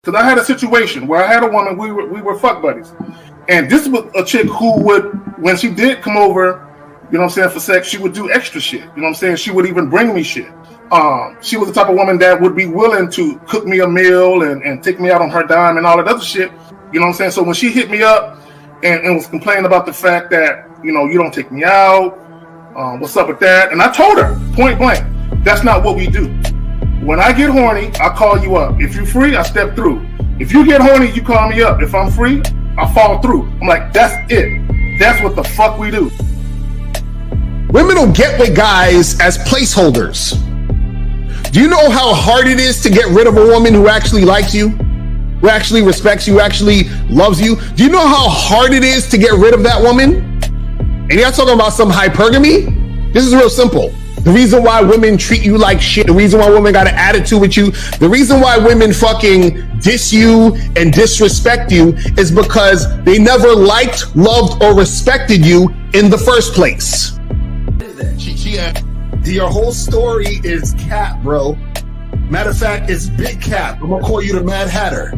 Because I had a situation where I had a woman, we were fuck buddies. And this was a chick who would, when she did come over, you know what I'm saying, for sex, she would do extra shit. You know what I'm saying? She would even bring me shit. She was the type of woman that would be willing to cook me a meal and take me out on her dime and all that other shit. You know what I'm saying? So when she hit me up and was complaining about the fact that, you know, you don't take me out, what's up with that? And I told her, point blank, that's not what we do. When I get horny, I call you up. If you're free, I step through. If you get horny, you call me up. If I'm free, I fall through. I'm like, that's it. That's what the fuck we do. Women don't get with guys as placeholders. Do you know how hard it is to get rid of a woman who actually likes you, who actually respects you, who actually loves you? Do you know how hard it is to get rid of that woman? And you're not talking about some hypergamy? This is real simple. The reason why women treat you like shit, the reason why women got an attitude with you, the reason why women fucking diss you and disrespect you is because they never liked, loved, or respected you in the first place. Your whole story is cap, bro. Matter of fact, it's big cap. I'm gonna call you the Mad Hatter.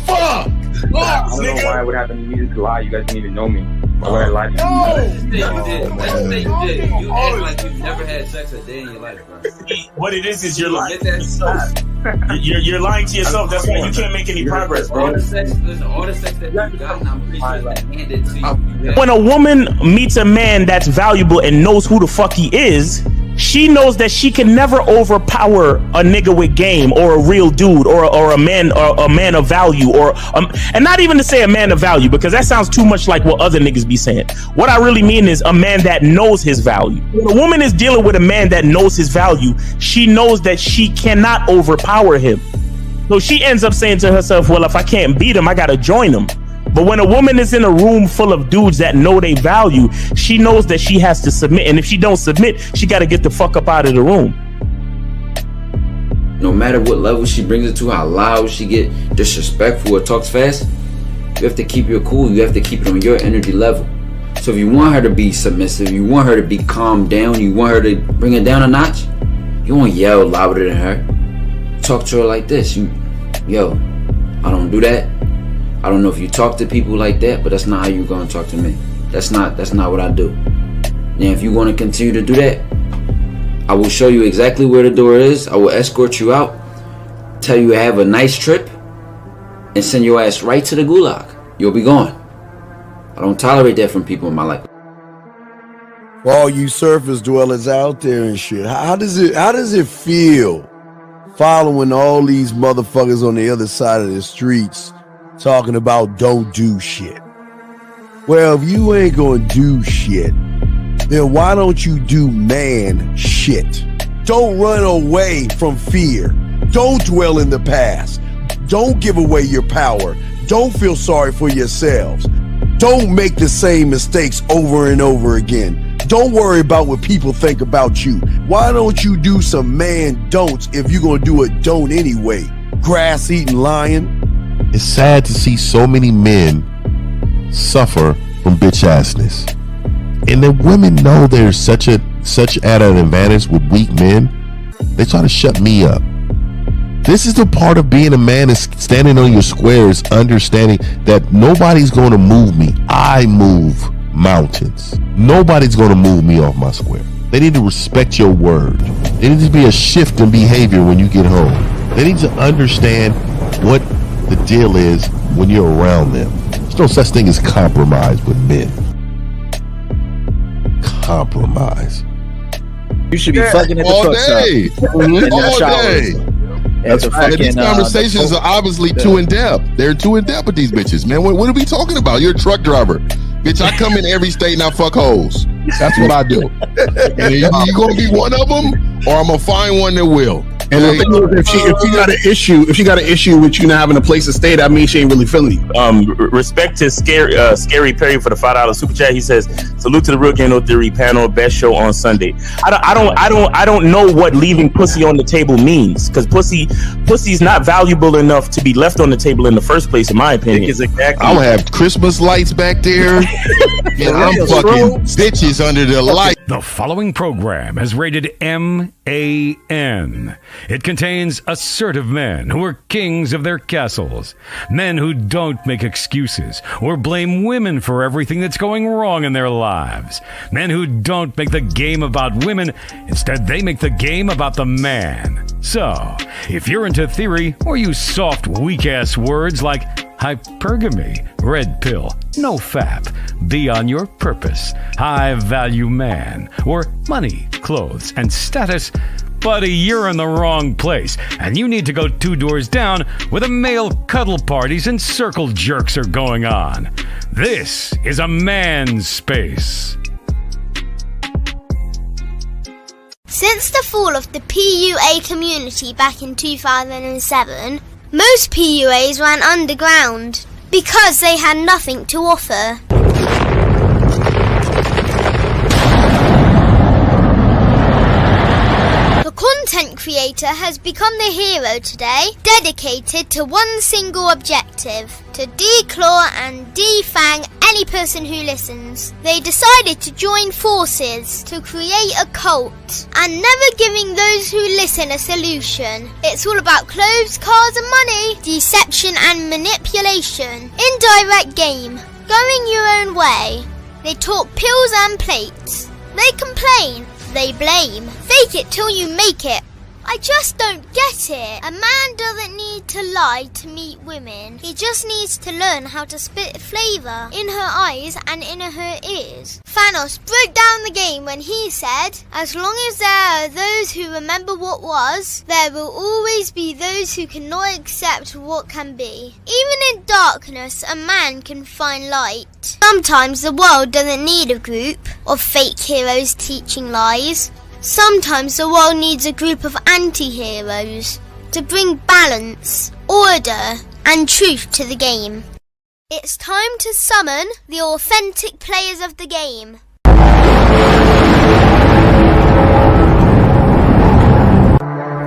Fuck! I don't know why it would happen to me to lie. You guys didn't even know me. Why would I lie to you? You did. You act like you've never had sex a day in your life, bro. What it is you're lying to yourself. You're lying to yourself. That's why you can't make any progress, bro. All the sex that you've gotten, I'm pretty sure that handed to you. When a woman meets a man that's valuable and knows who the fuck he is, she knows that she can never overpower a nigga with game or a real dude or a man of value and not even to say a man of value, because that sounds too much like what other niggas be saying. What I really mean is a man that knows his value. When a woman is dealing with a man that knows his value, she knows that she cannot overpower him. So she ends up saying to herself, well, if I can't beat him, I gotta join him. But when a woman is in a room full of dudes that know they value, she knows that she has to submit. And if she don't submit, she got to get the fuck up out of the room. No matter what level she brings it to, how loud she get, disrespectful or talks fast, you have to keep your cool. You have to keep it on your energy level. So if you want her to be submissive, you want her to be calmed down, you want her to bring it down a notch, you won't yell louder than her. Talk to her like this. Yo, I don't do that. I don't know if you talk to people like that, but that's not how you're going to talk to me. That's not what I do. Now, if you want to continue to do that, I will show you exactly where the door is. I will escort you out, tell you have a nice trip, and send your ass right to the gulag. You'll be gone. I don't tolerate that from people in my life. For all you surface dwellers out there and shit, how does it feel following all these motherfuckers on the other side of the streets talking about don't do shit? Well, if you ain't gonna do shit, then why don't you do man shit? Don't run away from fear. Don't dwell in the past. Don't give away your power. Don't feel sorry for yourselves. Don't make the same mistakes over and over again. Don't worry about what people think about you. Why don't you do some man don'ts if you're gonna do a don't anyway? Grass eating lion. It's sad to see so many men suffer from bitch assness, and the women know they're such at an advantage with weak men. They try to shut me up. This is the part of being a man, is standing on your squares, understanding that nobody's going to move me. I move mountains. Nobody's going to move me off my square. They need to respect your word. There needs to be a shift in behavior when you get home. They need to understand what the deal is when you're around them. There's no such thing as compromise with men. Compromise. You should be fucking at the all day. All day. That's right. These conversations are obviously too in depth. They're too in depth with these bitches, man. What are we talking about? You're a truck driver, bitch. I come in every state and I fuck hoes. That's what I do. And you gonna be one of them, or I'm gonna find one that will. And the thing is, if she got an issue with you not having a place to stay, that means she ain't really feeling you. Respect to Scary Perry for the $5 super chat. He says, "Salute to the Real Game No Theory panel, best show on Sunday." I don't know what leaving pussy on the table means, because pussy's not valuable enough to be left on the table in the first place, in my opinion. I'm gonna have Christmas lights back there, and I'm fucking bitches under the light. The following program is rated MAN. It contains assertive men who are kings of their castles, men who don't make excuses or blame women for everything that's going wrong in their lives, men who don't make the game about women, instead they make the game about the man. So, if you're into theory or use soft, weak-ass words like hypergamy, red pill, no fap, be on your purpose, high value man, or money, clothes, and status, buddy, you're in the wrong place, and you need to go 2 doors down where the male cuddle parties and circle jerks are going on. This is a man's space. Since the fall of the PUA community back in 2007, most PUAs ran underground because they had nothing to offer. The content creator has become the hero today, dedicated to one single objective: to declaw and defang any person who listens. They decided to join forces to create a cult, and never giving those who listen a solution. It's all about clothes, cars and money, deception and manipulation, indirect game, going your own way. They talk pills and plates. They complain. They blame. Fake it till you make it. I just don't get it. A man doesn't need to lie to meet women. He just needs to learn how to spit flavour in her eyes and in her ears. Thanos broke down the game when he said, "As long as there are those who remember what was, there will always be those who cannot accept what can be." Even in darkness, a man can find light. Sometimes the world doesn't need a group of fake heroes teaching lies. Sometimes the world needs a group of anti-heroes to bring balance, order, and truth to the game. It's time to summon the authentic players of the game.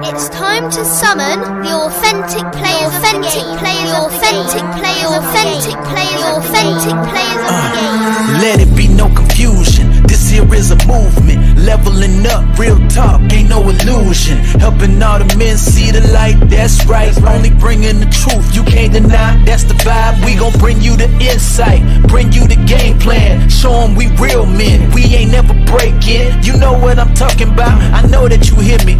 It's time to summon the authentic players of the game. The authentic players of the game. Let it be no confusion. This here is a movement, leveling up, real talk, ain't no illusion. Helping all the men see the light, that's right. Only bringing the truth, you can't deny, that's the vibe. We gon' bring you the insight, bring you the game plan. Show them we real men, we ain't never breaking. You know what I'm talking about, I know that you hear me.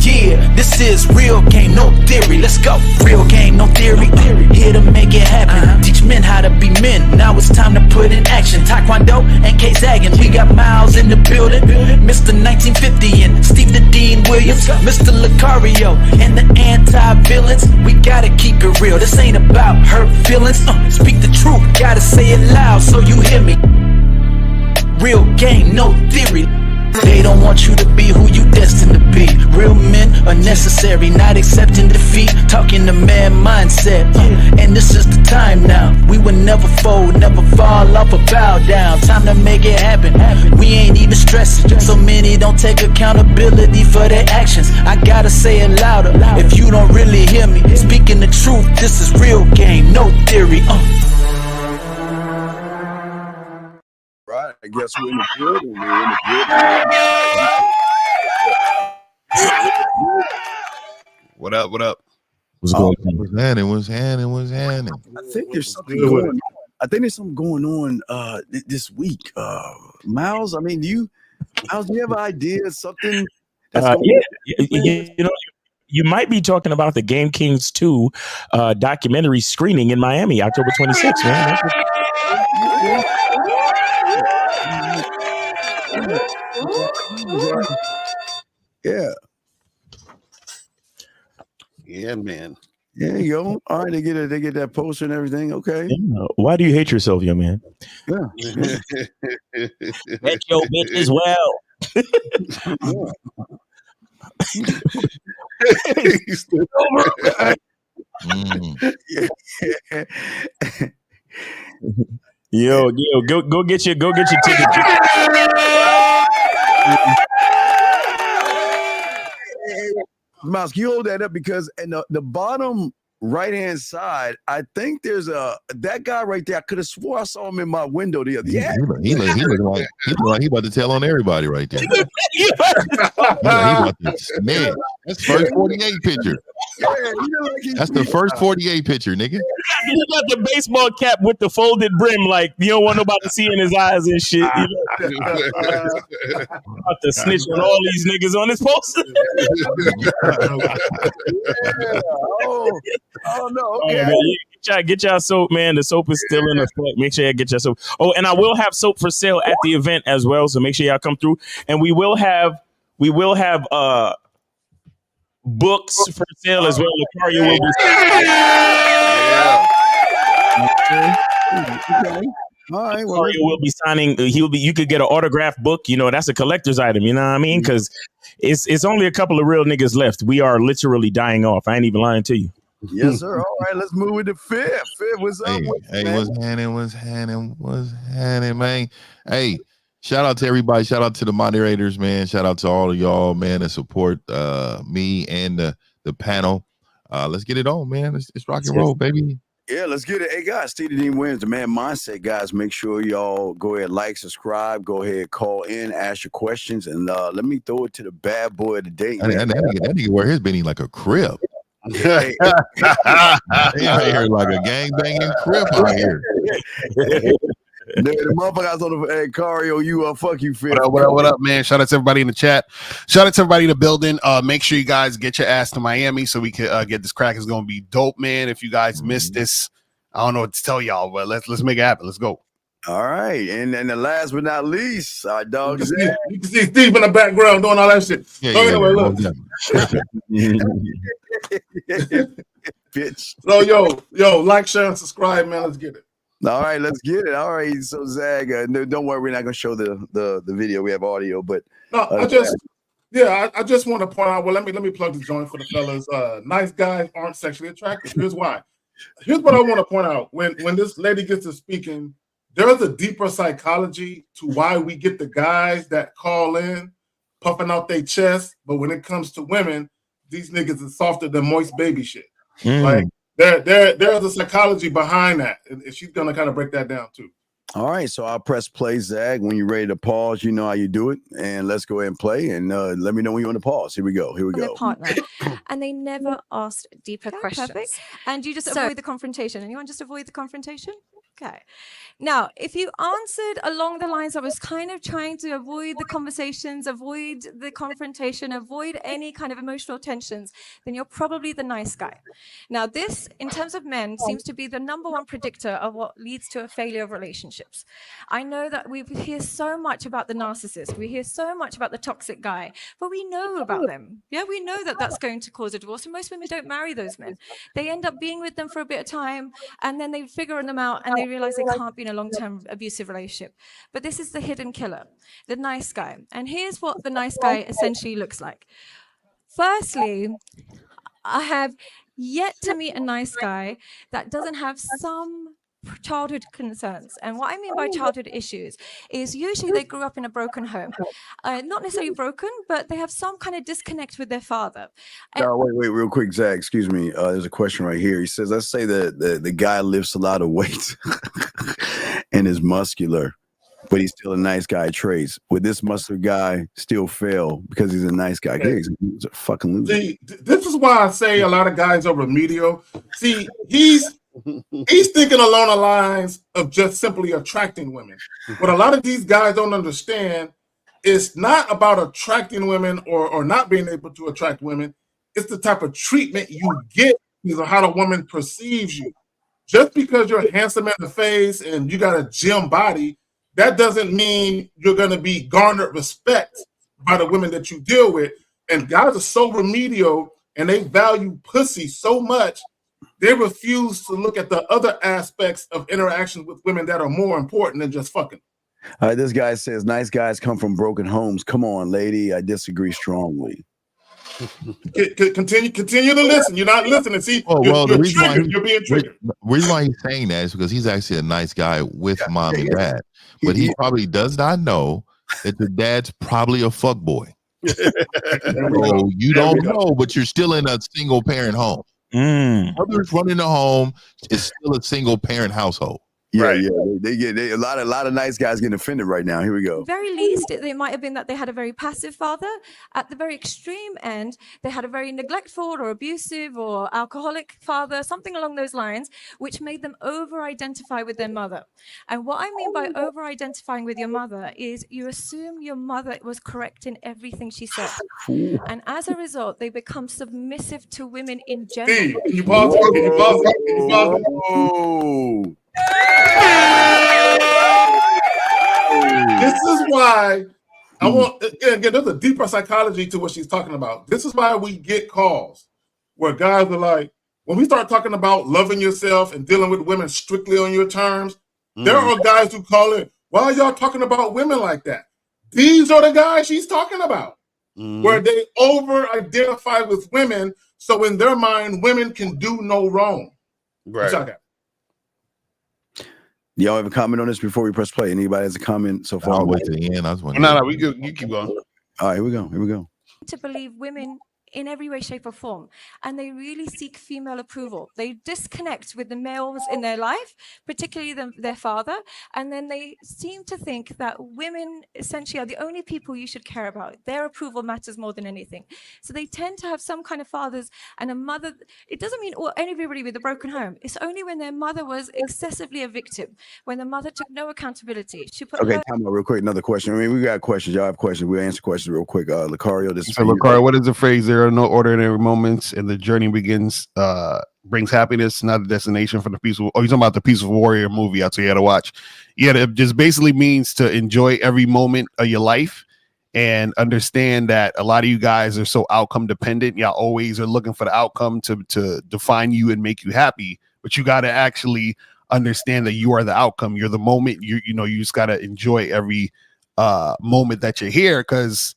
Yeah, this is real game, no theory. Let's go, real game, no theory. Here to make it happen, teach men how to be men. Now it's time to put in action. Taekwondo and K-Zagging, we got Miles in the building, Mr. 1950 and Steve the Dean Williams, Mr. Lucario and the anti-villains. We gotta keep it real, this ain't about hurt feelings. Speak the truth, gotta say it loud so you hear me. Real game, no theory. They don't want you to be who you destined to be. Real men are necessary, not accepting defeat. Talking the man mindset, and this is the time now. We will never fold, never fall off or bow down. Time to make it happen. We ain't even stressing. So many don't take accountability for their actions. I gotta say it louder. If you don't really hear me, speaking the truth, this is real game, no theory. Right, I guess we're in the building. We're in the building. What up? What up? What's going on? What's happening? I think there's something going on. I think there's something going on this week. Miles, I mean, Miles, do you have an idea? Something that's going on? You know, you might be talking about the Game Kings 2 documentary screening in Miami, October 26th, man. Yeah, man. There you go. All right, they get that poster and everything. Okay. Yeah. Why do you hate yourself, young man? Yeah. Let your bitch as well. Yo, go get your ticket. Mouse, can you hold that up, because in the bottom right-hand side, I think there's that guy right there. I could have swore I saw him in my window the other day. He look like he about to tell on everybody right there. He about to snap. That's first 48 picture. That's the first 48 picture, nigga. He got the baseball cap with the folded brim, like you don't want nobody to see in his eyes and shit. You know? About to snitch on all these niggas on his poster. Oh no, okay. Get y'all soap, man. The soap is still in effect. Make sure you get your soap. Oh, and I will have soap for sale at the event as well. So make sure y'all come through. And we will have books for sale as well. Lucario will be Lucario will be signing. You could get an autographed book. You know, that's a collector's item. You know what I mean? Because it's only a couple of real niggas left. We are literally dying off. I ain't even lying to you. Yes, sir. All right, let's move with the fifth. Fifth, what's up? Hey, what's happening, man? Hey, shout out to everybody. Shout out to the moderators, man. Shout out to all of y'all, man, that support me and the panel. Let's get it on, man. Let's rock and roll, baby. Yeah, let's get it. Hey, guys, Stevie Dean Williams, the Man Mindset, guys. Make sure y'all go ahead, like, subscribe, go ahead, call in, ask your questions, and let me throw it to the bad boy of the day. That nigga wear his beanie like a crib. Hey, out here like a gangbanging crib out here. The motherfuckers on the Cario, you fuck you, Phil. What up, man? Shout out to everybody in the chat. Shout out to everybody in the building. Make sure you guys get your ass to Miami so we can get this crack. It's gonna be dope, man. If you guys missed this, I don't know what to tell y'all, but let's make it happen. Let's go. All right, and then the last but not least, our dog. You can see Steve in the background doing all that shit. Anyway, look. Bitch. So yo, like, share, and subscribe, man. Let's get it. All right, let's get it. All right, so Zag, don't worry, we're not gonna show the video. We have audio, but no, I just want to point out. Well, let me plug the joint for the fellas. Nice guys aren't sexually attractive. Here's why. Here's what I want to point out. When this lady gets to speaking, there's a deeper psychology to why we get the guys that call in puffing out their chest, but when it comes to women, these niggas is softer than moist baby shit. Like there's a psychology behind that, and she's gonna kind of break that down too. All right, so I'll press play, Zag. When you're ready to pause, you know how you do it, and let's go ahead and play. And let me know when you want to pause. Here we go. Their partner, and they never asked deeper questions. Perfect. And you just avoid the confrontation. Anyone just avoid the confrontation? Okay. Now, if you answered along the lines, I was kind of trying to avoid the conversations, avoid the confrontation, avoid any kind of emotional tensions, then you're probably the nice guy. Now, this, in terms of men, seems to be the #1 predictor of what leads to a failure of relationships. I know that we hear so much about the narcissist. We hear so much about the toxic guy, but we know about them. Yeah, we know that that's going to cause a divorce. And most women don't marry those men. They end up being with them for a bit of time, and then they figure them out, and they realize they can't be in a long-term abusive relationship. But this is the hidden killer, the nice guy. And here's what the nice guy essentially looks like. Firstly, I have yet to meet a nice guy that doesn't have some childhood concerns. And what I mean by childhood issues is usually they grew up in a broken home. Not necessarily broken, but they have some kind of disconnect with their father. Wait, real quick, Zach, excuse me. There's a question right here. He says, let's say that the guy lifts a lot of weight and is muscular, but he's still a nice guy traits. Would this muscular guy still fail because he's a nice guy? He's a fucking loser. See, this is why I say a lot of guys are remedial. See, he's thinking along the lines of just simply attracting women. What a lot of these guys don't understand is not about attracting women or not being able to attract women. It's the type of treatment you get because of how the woman perceives you. Just because you're handsome in the face and you got a gym body, that doesn't mean you're going to be garnered respect by the women that you deal with. And guys are so remedial and they value pussy so much, they refuse to look at the other aspects of interactions with women that are more important than just fucking. This guy says, nice guys come from broken homes. Come on, lady. I disagree strongly. Continue to listen. You're not listening. See, you're triggered. You're being triggered. The reason why he's saying that is because he's actually a nice guy with mom and dad, but he probably does not know that the dad's probably a fuck boy. So you don't know, but you're still in a single parent home. Others running the home is still a single parent household. Yeah, they get a lot of nice guys getting offended right now. Here we go. Very least, it might have been that they had a very passive father. At the very extreme end, they had a very neglectful or abusive or alcoholic father, something along those lines, which made them over-identify with their mother. And what I mean by over-identifying with your mother is you assume your mother was correct in everything she said. And as a result, they become submissive to women in general. Hey, can you pause? Can you pause? Oh. This is why I want, again, there's a deeper psychology to what she's talking about. This is why we get calls where guys are like, when we start talking about loving yourself and dealing with women strictly on your terms, there are guys who call it, why are y'all talking about women like that? These are the guys she's talking about, where they over-identify with women, so in their mind, women can do no wrong. Right. Y'all have a comment on this before we press play? Anybody has a comment so far? I'll wait to the end. I was wondering. No, we good. You keep going. All right, here we go. To believe women in every way, shape, or form, and they really seek female approval. They disconnect with the males in their life, particularly their father, and then they seem to think that women essentially are the only people you should care about. Their approval matters more than anything. So they tend to have some kind of fathers and a mother. It doesn't mean anybody with a broken home. It's only when their mother was excessively a victim, when the mother took no accountability. She put time out real quick. Another question. I mean, we got questions. Y'all have questions. We'll answer questions real quick. Lucario, this is for Lucario, what is the phrase there? No ordinary moments, and the journey begins. Brings happiness, not a destination for the peaceful. Oh, you're talking about the Peaceful Warrior movie? I'd say you had to watch. Yeah, it just basically means to enjoy every moment of your life and understand that a lot of you guys are so outcome dependent. Y'all always are looking for the outcome to define you and make you happy, but you got to actually understand that you are the outcome. You're the moment. You just got to enjoy every moment that you're here, because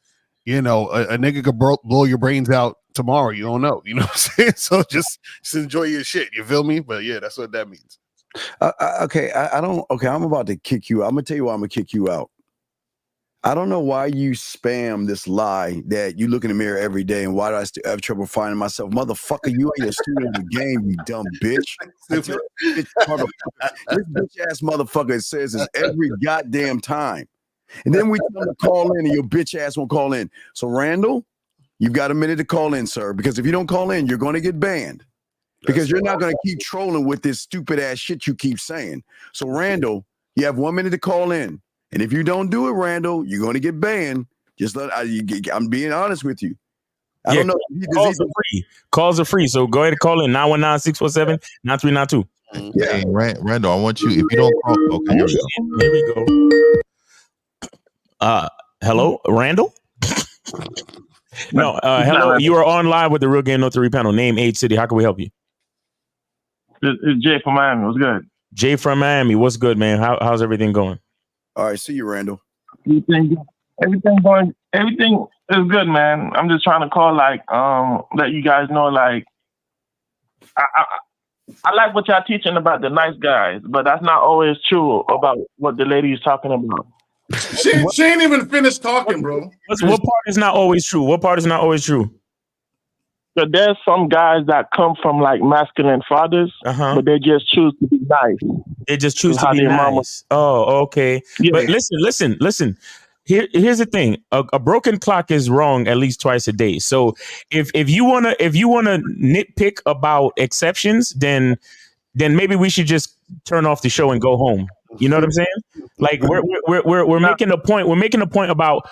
a nigga could blow your brains out tomorrow. You don't know. You know what I'm saying? So just enjoy your shit. You feel me? But yeah, that's what that means. Okay, I'm about to kick you out. I'm gonna tell you why I'm gonna kick you out. I don't know why you spam this lie that you look in the mirror every day and why do I still have trouble finding myself? Motherfucker, you ain't a student of the game, you dumb bitch. This bitch ass motherfucker says this every goddamn time. And then we tell them to call in and your bitch ass won't call in. So Randall, you've got a minute to call in, sir, because if you don't call in, you're going to get banned. Because you're not going to keep trolling with this stupid ass shit you keep saying. So Randall, you have 1 minute to call in. And if you don't do it, Randall, you're going to get banned. I'm being honest with you. I don't know. Calls are free. So go ahead and call in 919-647-9392. Yeah. Hey, Randall, I want you, if you don't call, okay, here we go. Hello, Randall? No, hello. You are on live with the Real Game No 3 panel. Name, age, city. How can we help you? It's Jay from Miami. What's good? Jay from Miami. What's good, man? How's everything going? All right, see you, Randall. Everything is good, man. I'm just trying to call, let you guys know, I like what y'all teaching about the nice guys, but that's not always true about what the lady is talking about. She ain't even finished talking, bro. What part is not always true? What part is not always true? So there's some guys that come from masculine fathers, but they just choose to be nice. They just choose to be nice. Oh, okay. Yeah. But listen. Here's the thing: a broken clock is wrong at least twice a day. So if you wanna nitpick about exceptions, then maybe we should just turn off the show and go home. You know what I'm saying? We're making a point. We're making a point about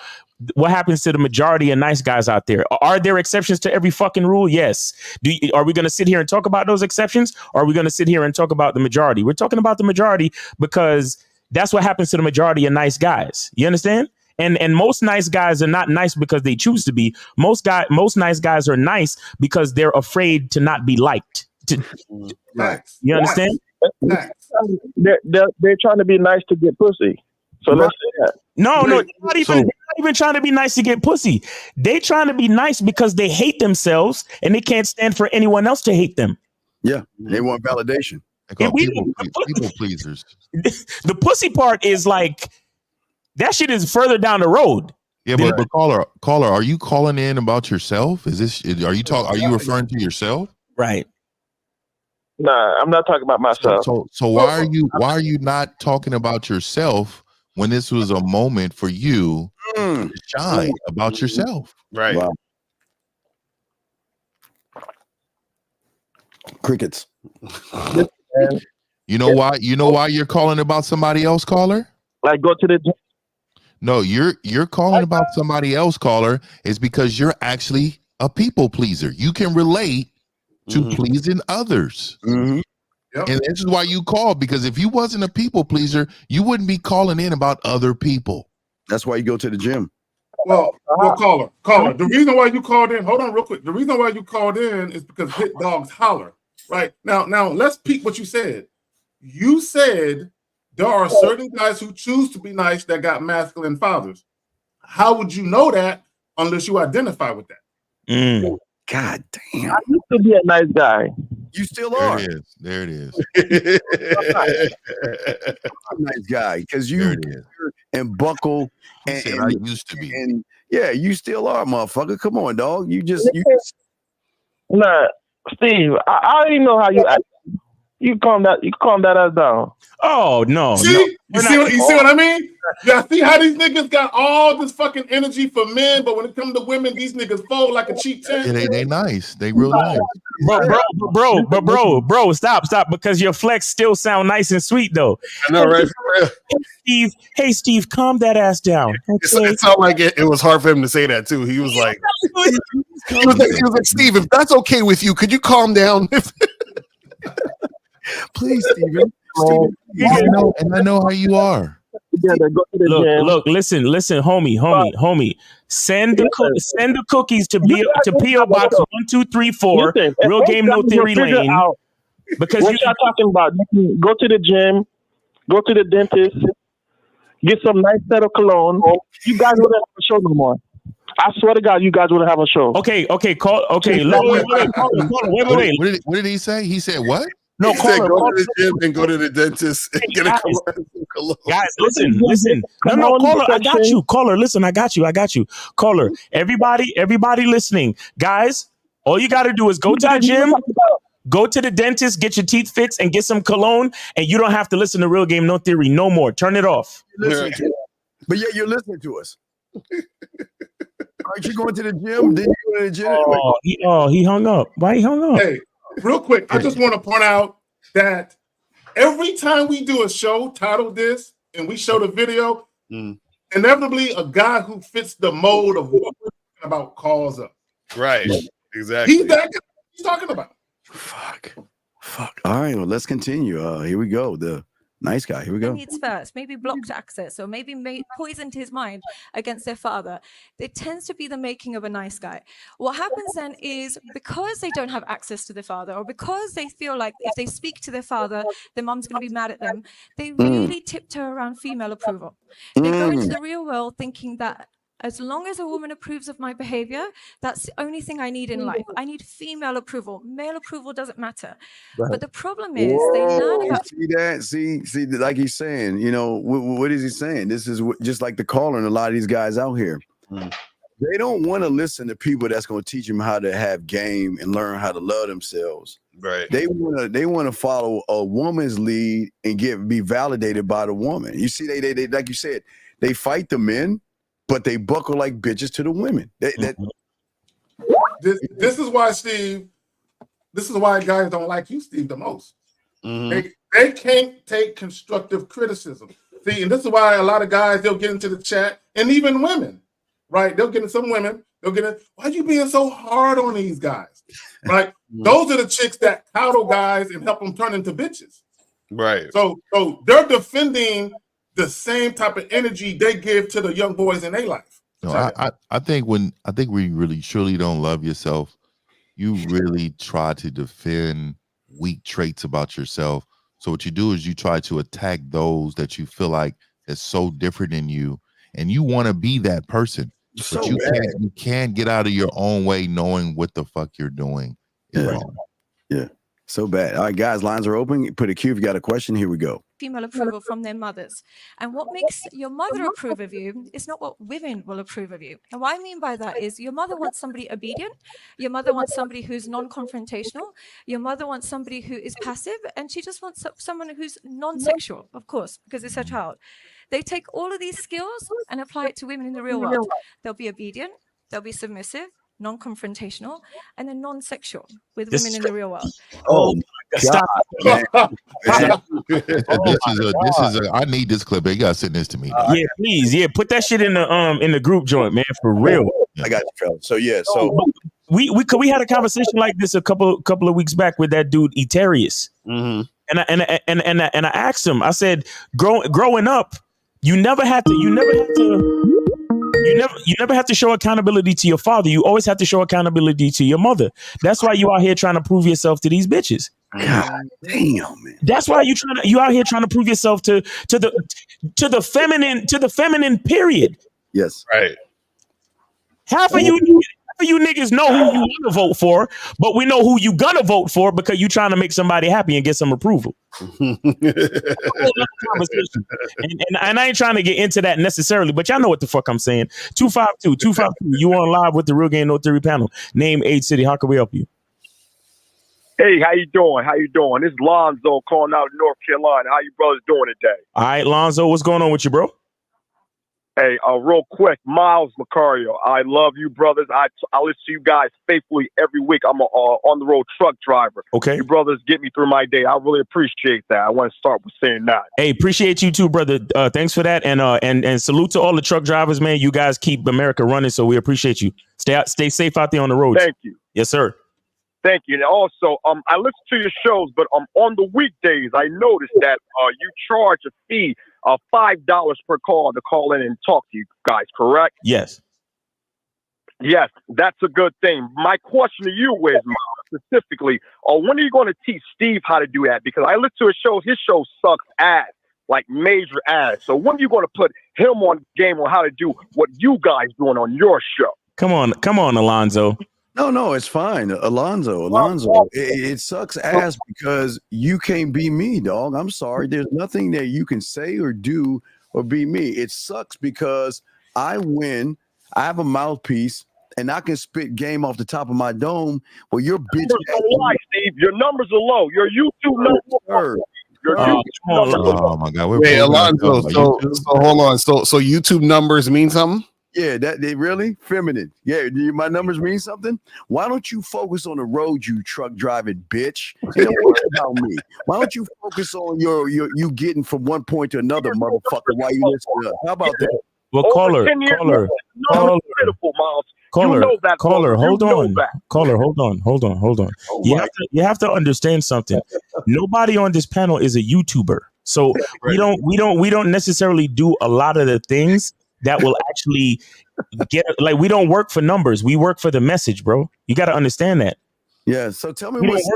what happens to the majority of nice guys out there. Are there exceptions to every fucking rule? Yes. Are we going to sit here and talk about those exceptions? Or are we going to sit here and talk about the majority? We're talking about the majority because that's what happens to the majority of nice guys. You understand? And most nice guys are not nice because they choose to be. Most nice guys are nice because they're afraid to not be liked. You understand? They're trying to be nice to get pussy. So let's say that. No, not even trying to be nice to get pussy. They trying to be nice because they hate themselves and they can't stand for anyone else to hate them. Yeah, they want validation. They call people pleasers. The pussy part is like that shit is further down the road. Yeah, but caller, are you calling in about yourself? Are you referring to yourself? Right. Nah, I'm not talking about myself. So why are you not talking about yourself when this was a moment for you to shine about yourself? Right. Wow. Crickets. You know why? You know why you're calling about somebody else, caller? Like go to the gym. No, you're calling about somebody else, caller, is because you're actually a people pleaser. You can relate to pleasing others. Mm-hmm. Yep. And this is why you call, because if you wasn't a people pleaser, you wouldn't be calling in about other people. That's why you go to the gym. Well, caller. The reason why you called in, hold on real quick. The reason why you called in is because hit dogs holler. Right now, let's peek what you said. You said there are certain guys who choose to be nice that got masculine fathers. How would you know that unless you identify with that? God damn. I used to be a nice guy. You still are. There it is. I'm a nice guy because you and buckle and I used to be. And yeah, you still are, motherfucker. Come on, dog. You just Nah, Steve, I don't even know how you act. You calm that ass down. Oh no! See, you see what I mean? Yeah, see how these niggas got all this fucking energy for men, but when it comes to women, these niggas fold like a cheap tent. Yeah, they nice. They real nice. Bro, stop, because your flex still sound nice and sweet though. I know, right? Hey Steve, calm that ass down. Okay? It sounded like it was hard for him to say that too. He was like, he was like, Steve, if that's okay with you, could you calm down? Please, Steven. I know how you are. Look, listen, homie. Send the cookies to PO Box 1234, Real Game No Theory Lane. Because what y'all talking about? Go to the gym, go to the dentist, get some nice set of cologne. You guys wouldn't have a show no more. I swear to God, you guys wouldn't have a show. Okay. Call. Okay, wait. What did he say? He said what? No, he said, go to the gym and go to the dentist and get a cologne. Guys, listen. No, caller, I got you. Caller, listen, I got you. Caller, everybody listening. Guys, all you got to do is go to the gym, go to the dentist, get your teeth fixed, and get some cologne, and you don't have to listen to Real Game No Theory no more. Turn it off. But yet you're listening to us. Aren't you going to the gym? Didn't you go to the gym? He hung up. Why he hung up? Hey, real quick, I just want to point out that every time we do a show titled this and we show the video, inevitably a guy who fits the mold of what we're talking about calls up. Right. Exactly. He's that guy he's talking about. Fuck. All right, well, let's continue. Here we go. The nice guy. Here we go. Needs first, maybe blocked access, or maybe poisoned his mind against their father. It tends to be the making of a nice guy. What happens then is, because they don't have access to their father, or because they feel like if they speak to their father, their mom's going to be mad at them, they really tiptoe around female approval. They go into the real world thinking that as long as a woman approves of my behavior, that's the only thing I need in life. I need female approval. Male approval doesn't matter. Right. But the problem is, they learn about... See that? See, like he's saying, you know, what is he saying? This is just like the caller and a lot of these guys out here. They don't want to listen to people that's going to teach them how to have game and learn how to love themselves. Right. They want to follow a woman's lead and be validated by the woman. You see, they like you said, they fight the men, but they buckle like bitches to the women. This is why, Steve. This is why guys don't like you, Steve, the most. They can't take constructive criticism. See, and this is why a lot of guys, they'll get into the chat, and even women, right? They'll get in some women. They'll get in. Why are you being so hard on these guys? Right? Those are the chicks that coddle guys and help them turn into bitches. Right. So they're defending the same type of energy they give to the young boys in their life. No, I think when you really truly don't love yourself, you really try to defend weak traits about yourself. So what you do is you try to attack those that you feel like is so different in you, and you want to be that person, So but you can't get out of your own way knowing what the fuck you're doing is wrong. Yeah, so bad. All right, guys, lines are open. Put a Q if you got a question. Here we go. Female approval from their mothers. And what makes your mother approve of you is not what women will approve of you. And what I mean by that is your mother wants somebody obedient. Your mother wants somebody who's non-confrontational. Your mother wants somebody who is passive. And she just wants someone who's non-sexual, of course, because it's her child. They take all of these skills and apply it to women in the real world. They'll be obedient. They'll be submissive, non-confrontational, and then non-sexual with women in the real world. Oh my God! I need this clip. You gotta send this to me. Yeah, please. Yeah, put that shit in the group joint, man, for real. I got you, fella. So yeah, so we had a conversation like this a couple of weeks back with that dude Eterius, and I asked him. I said, growing up, you never have to show accountability to your father. You always have to show accountability to your mother. That's why you out here trying to prove yourself to these bitches. God damn, man. That's why you out here trying to prove yourself to the feminine period. Yes. Right. Half of you niggas know who you want to vote for, but we know who you gonna vote for because you trying to make somebody happy and get some approval. And I ain't trying to get into that necessarily, but y'all know what the fuck I'm saying. 252, you on live with the Real Game No Theory panel. Name, age, city. How can we help you? Hey, how you doing? This is Lonzo calling out of North Carolina. How you brothers doing today? All right, Lonzo, what's going on with you, bro? Hey, real quick, Miles Macario. I love you, brothers. I listen to you guys faithfully every week. I'm a on the road truck driver. Okay, you brothers get me through my day. I really appreciate that. I want to start with saying that. Hey, appreciate you too, brother. Thanks for that, and salute to all the truck drivers, man. You guys keep America running, so we appreciate you. Stay safe out there on the road. Thank you. Yes, sir. Thank you. And also, I listen to your shows, but on the weekdays, I noticed that you charge a fee of $5 per call to call in and talk to you guys, correct? Yes. Yes, that's a good thing. My question to you is, Miles, specifically, when are you going to teach Steve how to do that? Because I listen to his show. His show sucks ass, like major ass. So when are you going to put him on game on how to do what you guys doing on your show? Come on, Alonzo. No, it's fine. Alonzo, it sucks ass because you can't be me, dog. I'm sorry. There's nothing that you can say or do or be me. It sucks because I win. I have a mouthpiece and I can spit game off the top of my dome. Well, your bitch. Why, Steve? Your numbers are low. Your YouTube numbers. Oh my God! Wait, Alonzo. So hold on. So YouTube numbers mean something? Yeah, that they really feminine. Yeah, my numbers mean something. Why don't you focus on the road, you truck driving bitch? You don't worry about me. Why don't you focus on you getting from one point to another, motherfucker? While you listen to us? How about that? Well, caller, hold on. You have to understand something. Nobody on this panel is a YouTuber, so we don't necessarily do a lot of the things that will actually get, like, we don't work for numbers. We work for the message, bro. You got to understand that. Yeah. So tell me what's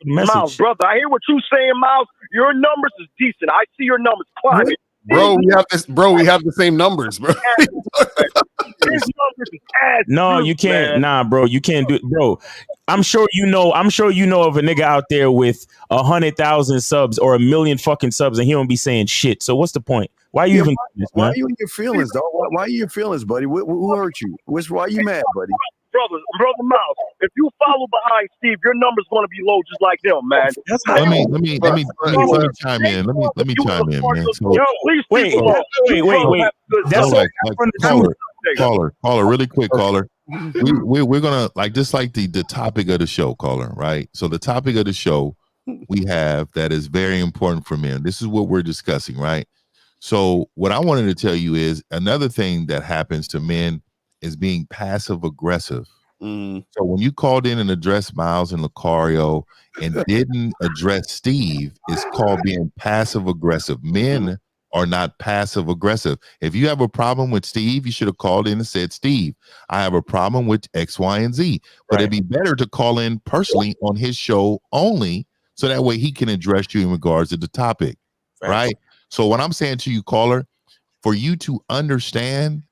Miles, brother. I hear what you're saying, Miles. Your numbers is decent. I see your numbers climbing. Bro, we have the same numbers, bro. No, you can't. Man. Nah, bro, you can't do it, bro. I'm sure you know of a nigga out there with 100,000 subs or 1 million fucking subs, and he don't be saying shit. So what's the point? Why are you even? Why are you in your feelings, dog? Why are you in your feelings, buddy? Who hurt you? Why are you mad, buddy? Brother Miles, if you follow behind Steve, your number's going to be low just like him, man. Let me chime in. Let me chime in, man. So, wait. That's caller, really quick, caller. We're gonna just like the topic of the show, caller, right? So the topic of the show we have that is very important for men. This is what we're discussing, right? So what I wanted to tell you is another thing that happens to men is being passive aggressive. So when you called in and addressed Miles and Lucario and didn't address Steve, it's called being passive aggressive. Men are not passive aggressive. If you have a problem with Steve, you should have called in and said, Steve, I have a problem with X, Y, and Z. But it'd be better to call in personally on his show only, so that way he can address you in regards to the topic, right? So what I'm saying to you, caller, For you to understand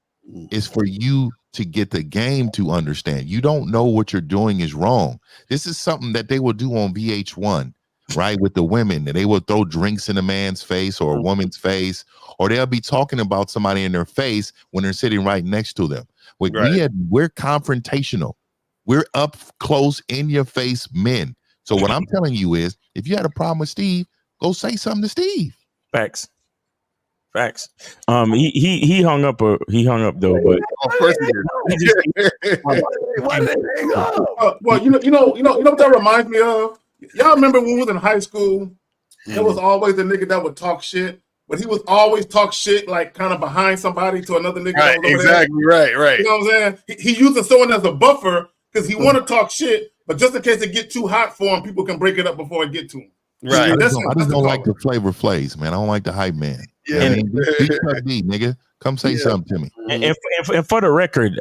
is for you to get the game to understand. You don't know what you're doing is wrong. This is something that they will do on VH1, right? With the women, and they will throw drinks in a man's face or a woman's face, or they'll be talking about somebody in their face when they're sitting right next to them. We're confrontational. We're up close in your face men. So what I'm telling you is, if you had a problem with Steve, go say something to Steve. Facts. He hung up though, but of course he did. Well, you know what that reminds me of? Y'all remember when we was in high school? There was always the nigga that would talk shit, but he was always talk shit like kind of behind somebody to another nigga. Right, exactly, right. You know what I'm saying? He using someone as a buffer because he want to talk shit, but just in case it get too hot for him, people can break it up before it get to him. Right. I just don't like the Flavor Flays, man. I don't like the hype man. Yeah. Nigga, come say something to me. And for the record,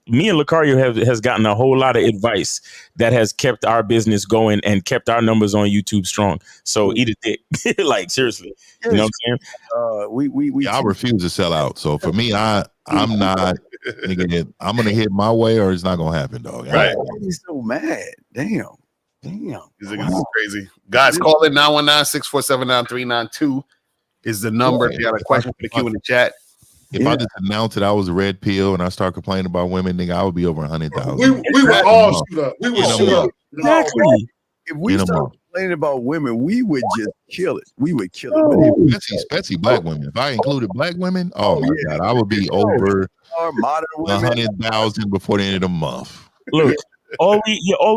me and Lucario has gotten a whole lot of advice that has kept our business going and kept our numbers on YouTube strong. So eat a dick, like seriously. You know what I'm saying? I refuse to sell out. So for me, I'm not. Nigga, I'm gonna hit my way, or it's not gonna happen, dog. Right. He's so mad. Damn. This is crazy. Guys, call in 919-647-9392 is the number. If you got a question for the Q in the chat. If I just announced that I was a red pill and I start complaining about women, nigga, I would be over 100,000. We would all shoot up. We would shoot up. Exactly. If we start complaining about women, we would just kill it. We would kill it. Especially black women. If I included black women, oh my God, I would be over 100,000 before the end of the month. Look, all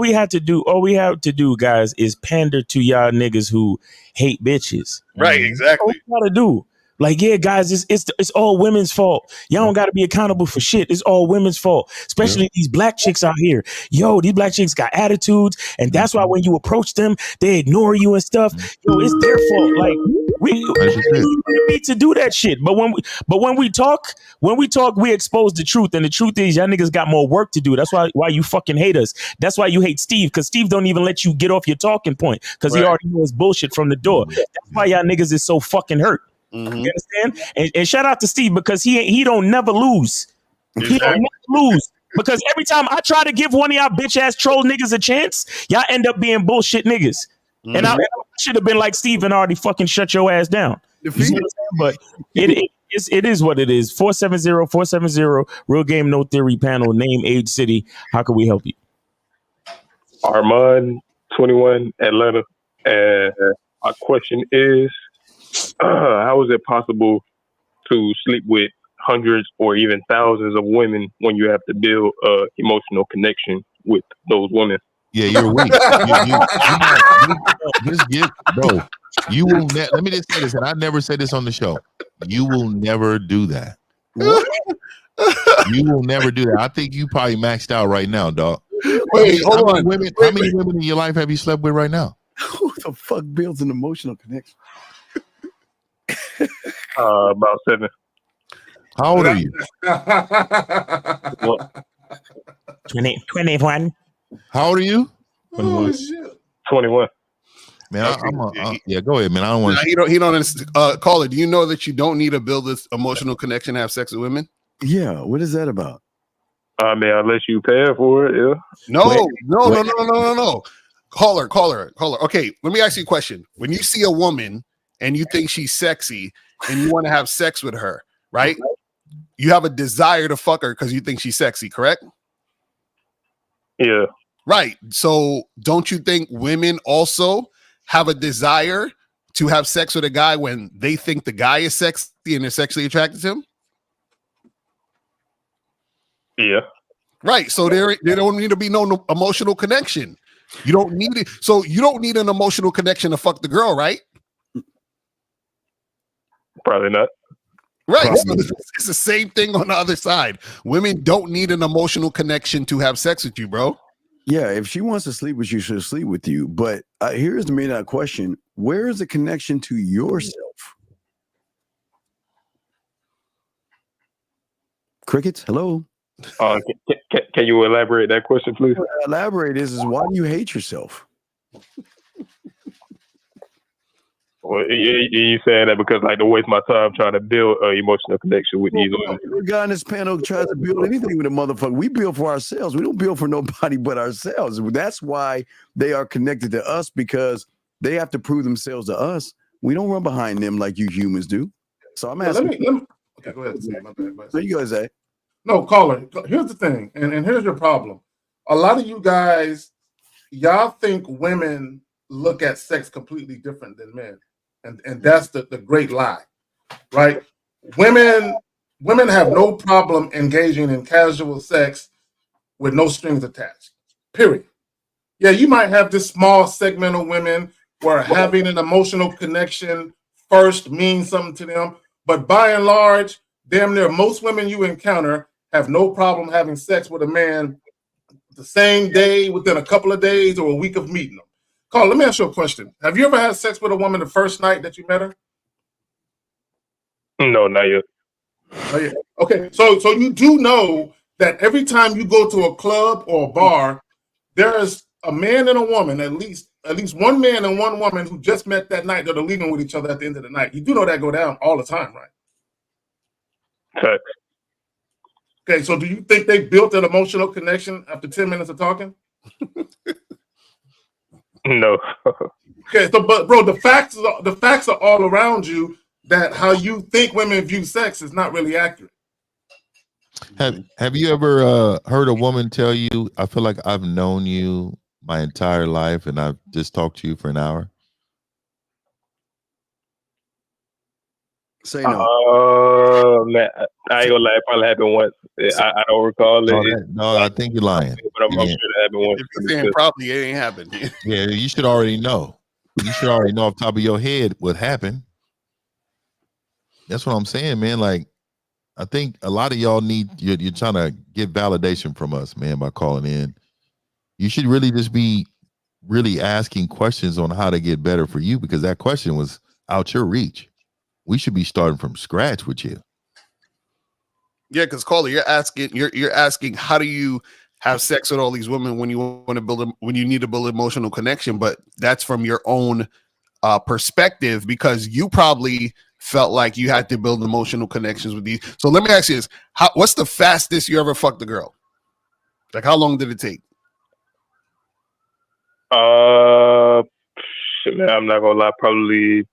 we have to do, guys, is pander to y'all niggas who hate bitches. Right, exactly. All we gotta do. Like, yeah, guys, it's all women's fault. Y'all don't gotta be accountable for shit. It's all women's fault. Especially these black chicks out here. Yo, these black chicks got attitudes, and that's why when you approach them, they ignore you and stuff. Yo, it's their fault. Like we need to do that shit. But when we talk, we expose the truth. And the truth is, y'all niggas got more work to do. That's why you fucking hate us. That's why you hate Steve, because Steve don't even let you get off your talking point, because he already knows bullshit from the door. That's why y'all niggas is so fucking hurt. You understand? And shout out to Steve, because he don't never lose. He don't never lose. Because every time I try to give one of y'all bitch ass troll niggas a chance, y'all end up being bullshit niggas. And I should have been like Steve and already fucking shut your ass down. You know what I'm saying? But it is what it is. 470-470, Real Game No Theory panel, name, age, city. How can we help you? Armand, 21, Atlanta. And our question is, how is it possible to sleep with hundreds or even thousands of women when you have to build an emotional connection with those women? Yeah, you're weak. Bro, you will let me just say this, and I never said this on the show. You will never do that. What? You will never do that. I think you probably maxed out right now, dog. Wait, hold on. How many women in your life have you slept with right now? Who the fuck builds an emotional connection? About 7. How old are you? 21. How old are you? 21. Man, yeah, go ahead, man. I don't want to. He don't. Caller, do you know that you don't need to build this emotional connection to have sex with women? Yeah. What is that about? I mean, unless you pay for it. Yeah. No. Caller. Okay, let me ask you a question. When you see a woman and you think she's sexy and you want to have sex with her, right? You have a desire to fuck her because you think she's sexy, correct? Yeah. Right. So don't you think women also have a desire to have sex with a guy when they think the guy is sexy and they're sexually attracted to him? Yeah. Right. So there don't need to be no emotional connection. You don't need it. So you don't need an emotional connection to fuck the girl, right? Probably not. Right. So it's the same thing on the other side. Women don't need an emotional connection to have sex with you, bro. Yeah, if she wants to sleep with you, she'll sleep with you. But here's the main question. Where is the connection to yourself? Crickets, hello? Can you elaborate that question, please? Elaborate is why do you hate yourself? Well, you saying that because like to waste my time trying to build an emotional connection with these women. Every guy on this panel tries to build anything with a motherfucker. We build for ourselves. We don't build for nobody but ourselves. That's why they are connected to us, because they have to prove themselves to us. We don't run behind them like you humans do. So I'm asking. Let me okay, go ahead. My bad. So you guys say? No, caller. Here's the thing, and here's your problem. A lot of you guys, y'all think women look at sex completely different than men. And that's the great lie, right? Women have no problem engaging in casual sex with no strings attached, period. Yeah, you might have this small segment of women where having an emotional connection first means something to them, but by and large, damn near most women you encounter have no problem having sex with a man the same day, within a couple of days, or a week of meeting them. Carl, let me ask you a question. Have you ever had sex with a woman the first night that you met her? No, not yet. Oh, yeah. Okay, so you do know that every time you go to a club or a bar, there's a man and a woman, at least one man and one woman who just met that night that are leaving with each other at the end of the night. You do know that go down all the time, right? Okay. Okay, so do you think they built an emotional connection after 10 minutes of talking? No. Okay, so but bro, the facts are all around you that how you think women view sex is not really accurate. Have you ever heard a woman tell you, I feel like I've known you my entire life and I've just talked to you for an hour? Say no. Man, I ain't gonna lie, it probably happened once. I don't recall it. No, I think you're lying. But I'm sure that happened once. If you're saying probably, it ain't happened. Yeah, you should already know. You should already know off the top of your head what happened. That's what I'm saying, man. Like, I think a lot of y'all you're trying to get validation from us, man, by calling in. You should really just be really asking questions on how to get better for you, because that question was out your reach. We should be starting from scratch with you. Yeah, because caller, you're asking how do you have sex with all these women when you want to when you need to build emotional connection, but that's from your own perspective, because you probably felt like you had to build emotional connections with these. So let me ask you this: what's the fastest you ever fucked a girl? Like, how long did it take? Man, I'm not gonna lie, probably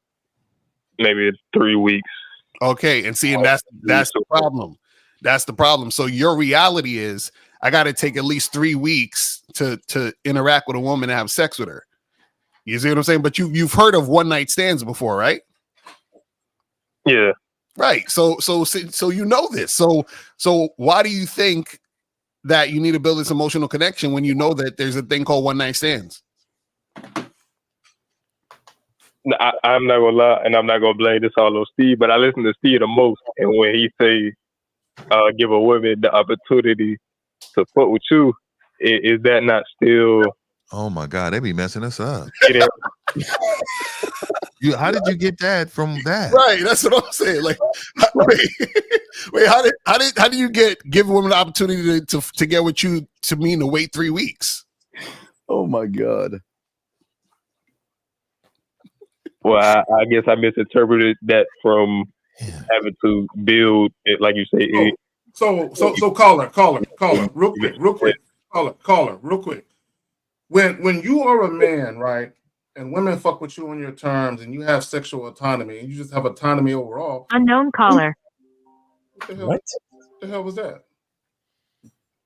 maybe 3 weeks. Okay, and see, and that's the problem. That's the problem. So your reality is, I got to take at least 3 weeks to interact with a woman and have sex with her. You see what I'm saying? But you've heard of one night stands before, right? Yeah. Right. So you know this. So why do you think that you need to build this emotional connection when you know that there's a thing called one night stands? I'm not gonna lie, and I'm not gonna blame this all on Steve, but I listen to Steve the most, and when he say give a woman the opportunity to fuck with you, is that not still? Oh my God, they be messing us up. How did you get that from that? Right, that's what I'm saying. Like, wait, how do you give a woman the opportunity to get with you to mean to wait 3 weeks? Oh my God. Well, I guess I misinterpreted that from having to build it, like you say. So caller, real quick, caller, real quick. When you are a man, right, and women fuck with you on your terms, and you have sexual autonomy, and you just have autonomy overall. Unknown caller. What the hell was that?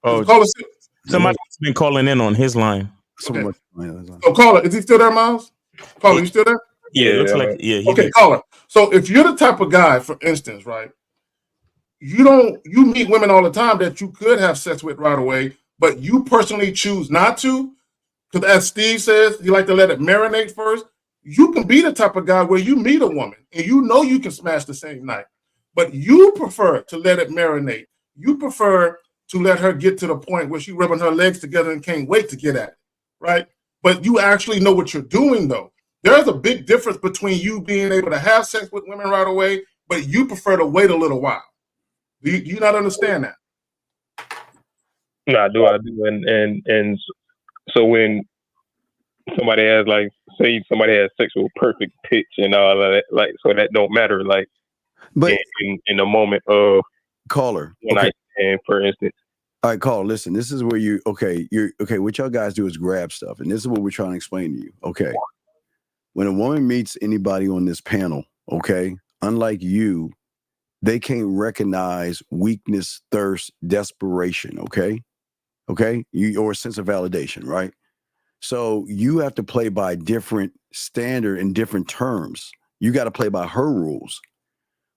Oh, somebody's been calling in on his line. Okay. So caller, is he still there, Miles? Caller, you still there? Yeah, it looks like Okay, caller. So if you're the type of guy, for instance, right, you meet women all the time that you could have sex with right away, but you personally choose not to, because as Steve says, you like to let it marinate first. You can be the type of guy where you meet a woman and you know you can smash the same night, but you prefer to let it marinate. You prefer to let her get to the point where she's rubbing her legs together and can't wait to get at it, right? But you actually know what you're doing, though. There's a big difference between you being able to have sex with women right away, but you prefer to wait a little while. Do you not understand that? No, I do. And so when somebody has like, say somebody has sexual perfect pitch and all of that, like, so that don't matter, like, but in the moment of caller, when okay. and for instance. All right, caller, listen, this is where you're okay. What y'all guys do is grab stuff, and this is what we're trying to explain to you. Okay. When a woman meets anybody on this panel, okay, unlike you, they can't recognize weakness, thirst, desperation, okay? Okay? Or a sense of validation, right? So you have to play by different standard and different terms. You got to play by her rules.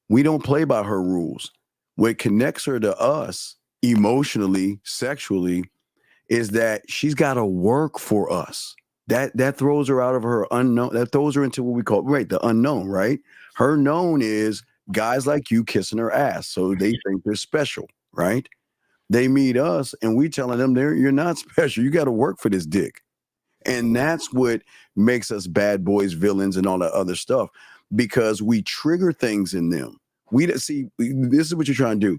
We don't play by her rules. What connects her to us emotionally, sexually, is that she's got to work for us. That throws her out of her unknown. That throws her into what we call, right, the unknown, right? Her known is guys like you kissing her ass. So they think they're special, right? They meet us and we telling them you're not special. You got to work for this dick. And that's what makes us bad boys, villains, and all that other stuff, because we trigger things in them. This is what you're trying to do.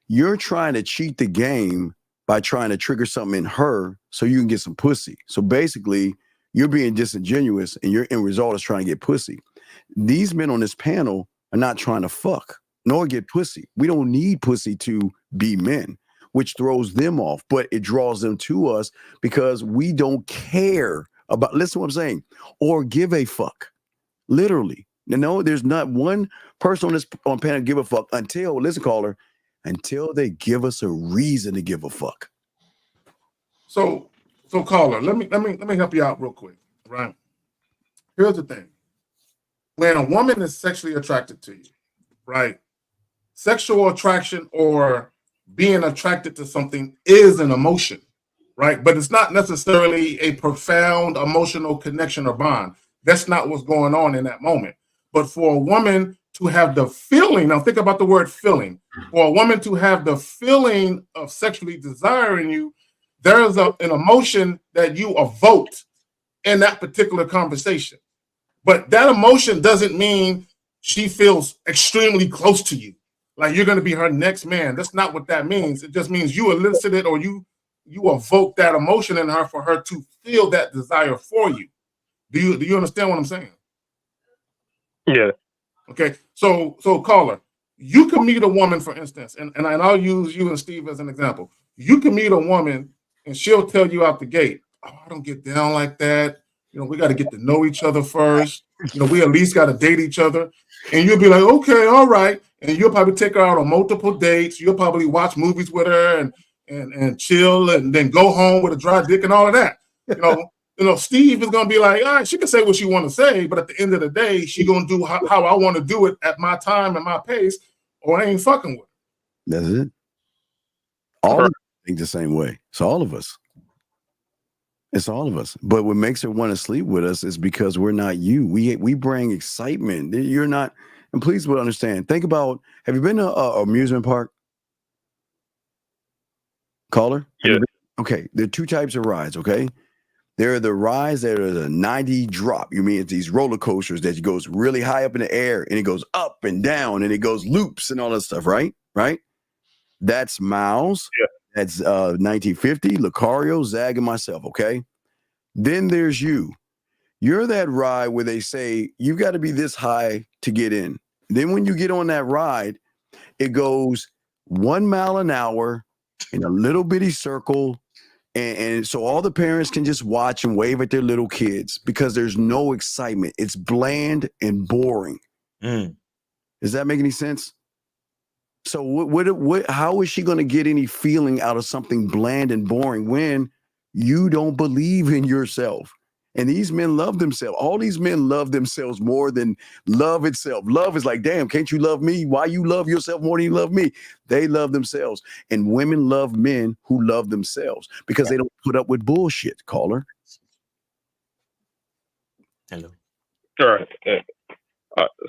You're trying to cheat the game by trying to trigger something in her so you can get some pussy. So basically, you're being disingenuous and your end result is trying to get pussy. These men on this panel are not trying to fuck nor get pussy. We don't need pussy to be men, which throws them off, but it draws them to us because we don't care about, listen to what I'm saying, or give a fuck. Literally. No, there's not one person on panel give a fuck until, listen, caller, until they give us a reason to give a fuck. So caller, let me help you out real quick, right? Here's the thing. When a woman is sexually attracted to you, right? Sexual attraction or being attracted to something is an emotion, right? But it's not necessarily a profound emotional connection or bond. That's not what's going on in that moment. But for a woman to have the feeling, now think about the word feeling. For a woman to have the feeling of sexually desiring you, there is an emotion that you evoked in that particular conversation. But that emotion doesn't mean she feels extremely close to you, like you're going to be her next man. That's not what that means. It just means you elicited or you evoke that emotion in her for her to feel that desire for you. Do you understand what I'm saying? Yeah. Okay. So caller, you can meet a woman, for instance, and I'll use you and Steve as an example. You can meet a woman and she'll tell you out the gate, "Oh, I don't get down like that. You know, we got to get to know each other first. You know, we at least got to date each other." And you'll be like, "Okay, all right." And you'll probably take her out on multiple dates. You'll probably watch movies with her and chill and then go home with a dry dick and all of that. You know, Steve is gonna be like, all right, she can say what she want to say, but at the end of the day, she gonna do how I want to do it at my time and my pace, or I ain't fucking with her. That's it. All of us think the same way. It's all of us. It's all of us. But what makes her want to sleep with us is because we're not you. We bring excitement. You're not. And please would understand. Think about, have you been to an amusement park? Caller? Yeah. Okay. There are two types of rides, okay? There are the rides that are the 90 drop. You mean it's these roller coasters that goes really high up in the air and it goes up and down and it goes loops and all that stuff, right? Right? That's Miles. Yeah. That's 1950, Lucario, Zag, and myself, okay? Then there's you. You're that ride where they say you've got to be this high to get in. Then when you get on that ride, it goes 1 mile an hour in a little bitty circle. And so all the parents can just watch and wave at their little kids because there's no excitement. It's bland and boring. Does that make any sense? So what how is she going to get any feeling out of something bland and boring when you don't believe in yourself? And these men love themselves. All these men love themselves more than love itself. Love is like, damn, can't you love me? Why you love yourself more than you love me? They love themselves. And women love men who love themselves because they don't put up with bullshit, caller. Hello. All right.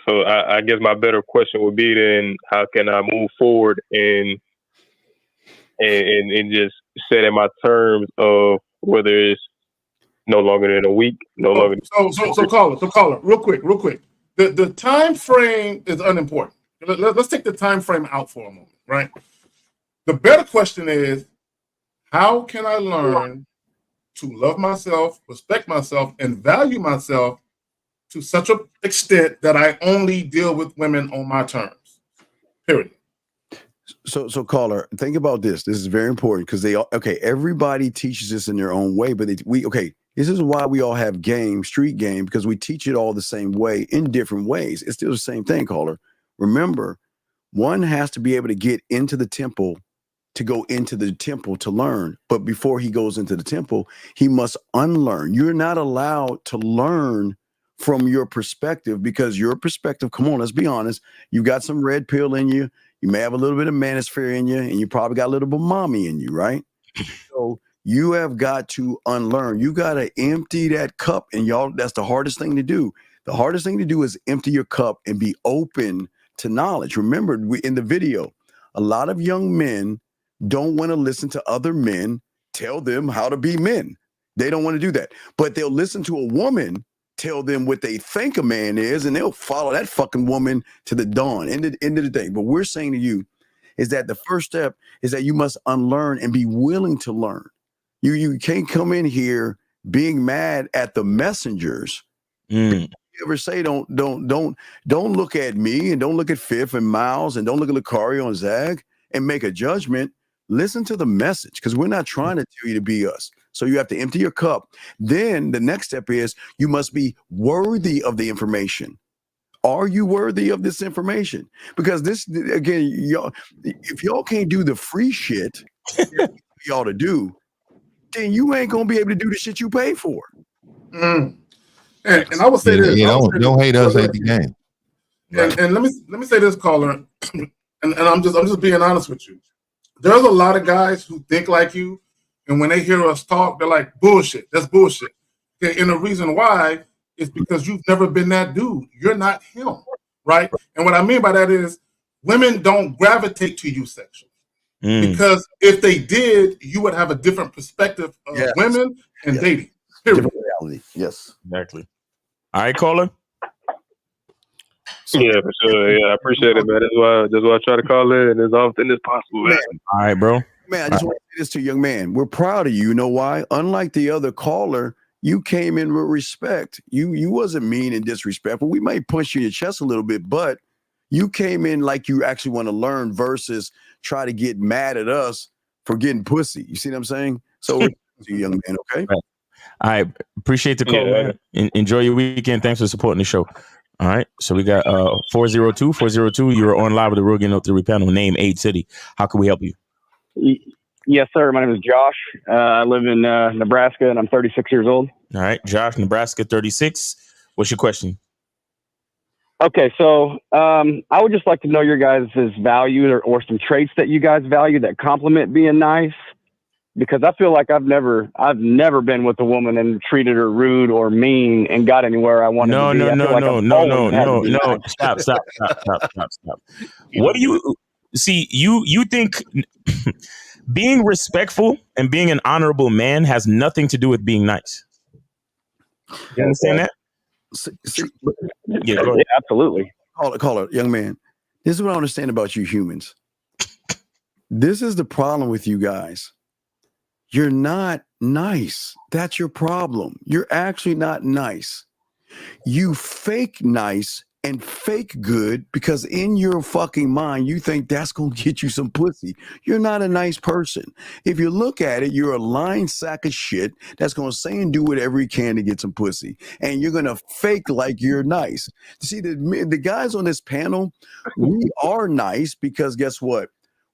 So I guess my better question would be then, how can I move forward and just set in my terms of whether it's no longer than a week, no longer. So caller, real quick. The time frame is unimportant. Let's take the time frame out for a moment, right? The better question is, how can I learn to love myself, respect myself, and value myself to such an extent that I only deal with women on my terms. Period. So caller, think about this. This is very important because everybody teaches this in their own way, but this is why we all have street game, because we teach it all the same way in different ways. It's still the same thing, caller. Remember, one has to be able to get into the temple to go into the temple to learn. But before he goes into the temple, he must unlearn. You're not allowed to learn from your perspective, because your perspective, come on, let's be honest, you got some red pill in you. You may have a little bit of manosphere in you, and you probably got a little bit of mommy in you, right? So you have got to unlearn. You got to empty that cup, and y'all, that's the hardest thing to do. The hardest thing to do is empty your cup and be open to knowledge. Remember, in the video, a lot of young men don't want to listen to other men tell them how to be men. They don't want to do that. But they'll listen to a woman tell them what they think a man is, and they'll follow that fucking woman to the dawn, end of the day. But we're saying to you is that the first step is that you must unlearn and be willing to learn. You can't come in here being mad at the messengers. You ever say don't look at me, and don't look at Fifth and Miles, and don't look at Lucario and Zag and make a judgment. Listen to the message, because we're not trying to tell you to be us. So you have to empty your cup. Then the next step is you must be worthy of the information. Are you worthy of this information? Because this, again, y'all, if y'all can't do the free shit y'all to do, then you ain't gonna be able to do the shit you pay for. And I would say this. Don't hate us, hate the game. And let me say this, caller, and I'm just being honest with you. There's a lot of guys who think like you, and when they hear us talk, they're like, bullshit. That's bullshit. Okay, and the reason why is because you've never been that dude. You're not him, right? And what I mean by that is women don't gravitate to you sexually. Because if they did, you would have a different perspective of women and dating. Period. Different reality. Yes. Exactly. All right, caller. Yeah, for sure. Yeah, I appreciate it, man. That's why I try to call in as often as possible, man. All right, bro. Man, I just want to say this to you, young man. We're proud of you. You know why? Unlike the other caller, you came in with respect. You wasn't mean and disrespectful. We might punch you in your chest a little bit, but you came in like you actually want to learn versus try to get mad at us for getting pussy. You see what I'm saying? So, you young man, okay? Right. I appreciate the call, man. Enjoy your weekend. Thanks for supporting the show. All right. So we got 402. You're on live with the Rogan No 3 panel. Name, age, city. How can we help you? Yes, sir. My name is Josh. I live in Nebraska, and I'm 36 years old. All right. Josh, Nebraska, 36. What's your question? Okay. So I would just like to know your guys' value or some traits that you guys value that complement being nice. Because I feel like I've never been with a woman and treated her rude or mean and got anywhere I wanted to be. No. Stop. What do you see? You think being respectful and being an honorable man has nothing to do with being nice? You understand that? Yeah, absolutely. Call it, young man. This is what I understand about you humans. This is the problem with you guys. You're not nice. That's your problem. You're actually not nice. You fake nice and fake good because in your fucking mind, you think that's going to get you some pussy. You're not a nice person. If you look at it, you're a lying sack of shit that's going to say and do whatever he can to get some pussy. And you're going to fake like you're nice. See, the guys on this panel, we are nice because guess what?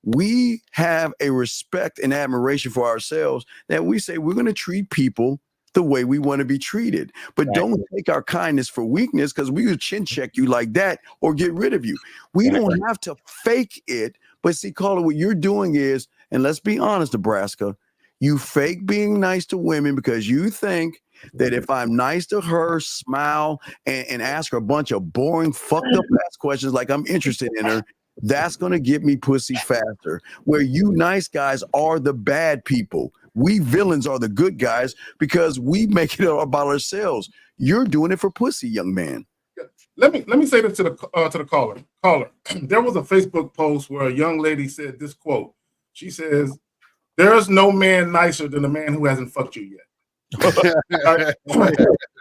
We have a respect and admiration for ourselves that we say we're going to treat people the way we want to be treated. But don't take our kindness for weakness, because we could chin check you like that or get rid of you. We don't have to fake it. But see, caller, what you're doing is, and let's be honest, Nebraska, you fake being nice to women because you think that if I'm nice to her, smile, and ask her a bunch of boring, fucked up ass questions like I'm interested in her, that's going to get me pussy faster. Where you nice guys are the bad people. We villains are the good guys because we make it about ourselves. You're doing it for pussy, young man. Let me say this to the caller. Caller, there was a Facebook post where a young lady said this quote. She says, "There's no man nicer than a man who hasn't fucked you yet."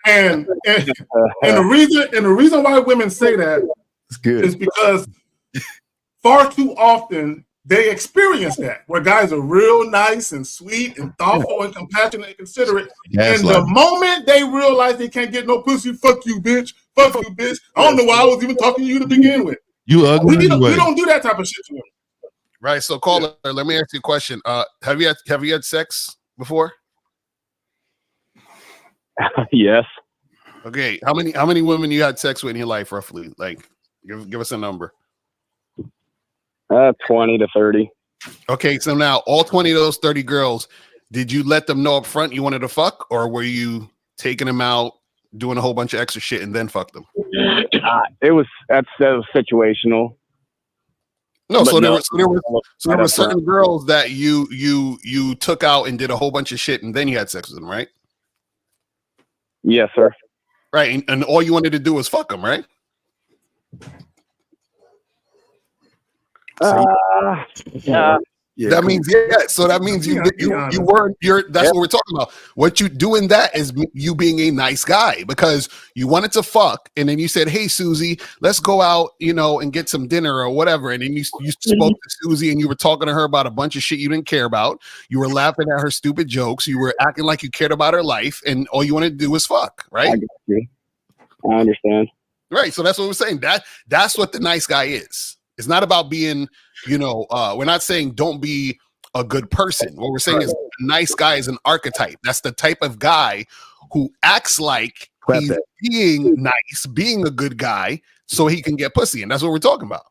and the reason why women say that is because far too often they experience that, where guys are real nice and sweet and thoughtful and compassionate and considerate. And the moment they realize they can't get no pussy, fuck you, bitch. Fuck you, bitch. I don't know why I was even talking to you to begin with. You ugly. We don't do that type of shit to them. Right. So, caller, let me ask you a question. Have you had sex before? Yes. Okay. How many women you had sex with in your life, roughly? Like, give us a number. 20 to 30. Okay, so now all 20 of those 30 girls, did you let them know up front you wanted to fuck, or were you taking them out, doing a whole bunch of extra shit, and then fuck them? That was situational. No, so there were certain girls that you took out and did a whole bunch of shit, and then you had sex with them, right? Yes, sir. Right, and all you wanted to do was fuck them, right? Yeah. That means so that means you weren't. That's what we're talking about. What you doing that is you being a nice guy, because you wanted to fuck, and then you said, "Hey, Susie, let's go out, and get some dinner or whatever." And then you spoke to Susie, and you were talking to her about a bunch of shit you didn't care about. You were laughing at her stupid jokes. You were acting like you cared about her life, and all you wanted to do was fuck, right? I get you. I understand. Right. So that's what we're saying. That's what the nice guy is. It's not about being, we're not saying don't be a good person. What we're saying is a nice guy is an archetype. That's the type of guy who acts like he's being nice, being a good guy, so he can get pussy. And that's what we're talking about.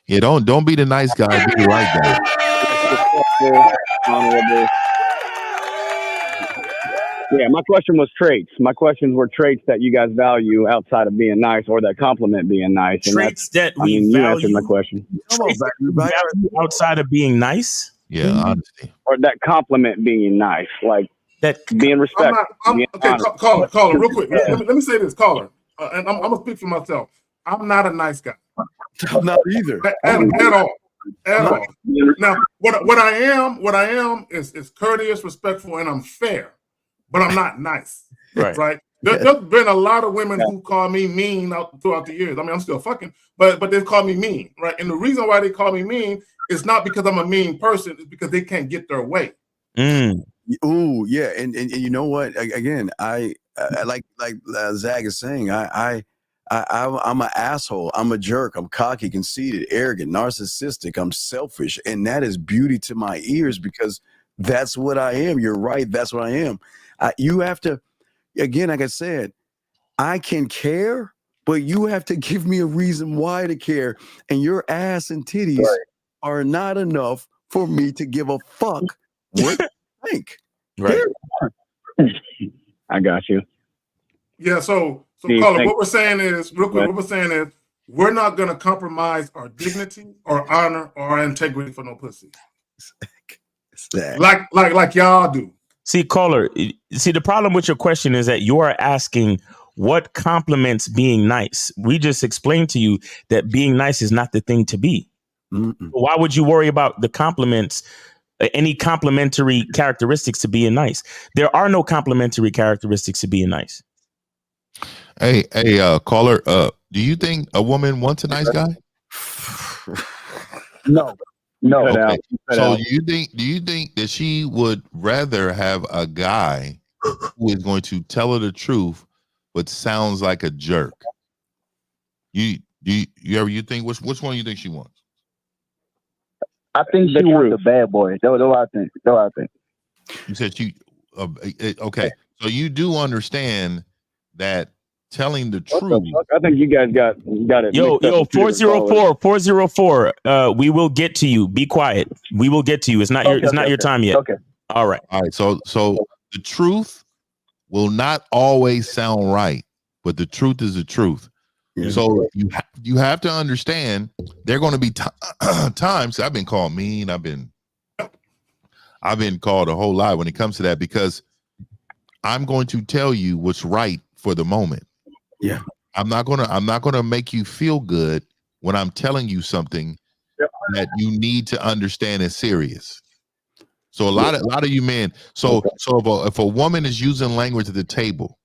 Yeah, don't be the nice guy, be the right guy. Honorable. Yeah, my question was traits. My questions were traits that you guys value outside of being nice, or that compliment being nice. And Traits that we you value. answered my question. Traits that we value outside of being nice. Yeah, honesty. Or that compliment being nice, like that being respectful. Caller, real quick. Let me say this, caller, and I'm gonna speak for myself. I'm not a nice guy. I'm not either. At all. Now, what I am is courteous, respectful, and I'm fair. But I'm not nice, right? There's been a lot of women who call me mean throughout the years. I mean, I'm still fucking, but they've called me mean, right? And the reason why they call me mean is not because I'm a mean person; it's because they can't get their way. Ooh, yeah, and you know what? Again, I like Zag is saying, I'm an asshole. I'm a jerk. I'm cocky, conceited, arrogant, narcissistic. I'm selfish, and that is beauty to my ears because that's what I am. You're right. That's what I am. You have to, again, like I said, I can care, but you have to give me a reason why to care. And your ass and titties are not enough for me to give a fuck what you think. Right. I got you. Yeah, so caller, what we're saying is, real quick, what we're saying is, we're not going to compromise our dignity or honor or our integrity for no pussy. Like y'all do. See, caller, the problem with your question is that you are asking what complements being nice. We just explained to you that being nice is not the thing to be. Why would you worry about the compliments, any complementary characteristics to being nice? There are no complementary characteristics to being nice. Hey, caller, do you think a woman wants a nice guy? No. Okay. So do you think that she would rather have a guy who is going to tell her the truth but sounds like a jerk? You think which one you think she wants? I think she wants a bad boy. That's what I think. You said you okay. So you do understand that telling the truth. I think you guys got it. Yo, 404. We will get to you. Be quiet. We will get to you. It's not your time yet. Okay. All right. So the truth will not always sound right, but the truth is the truth. Yeah. So you have to understand there are going to be times I've been called mean. I've been called a whole lot when it comes to that, because I'm going to tell you what's right for the moment. Yeah. I'm not gonna make you feel good when I'm telling you something that you need to understand is serious. So a lot of you men. So if a woman is using language at the table,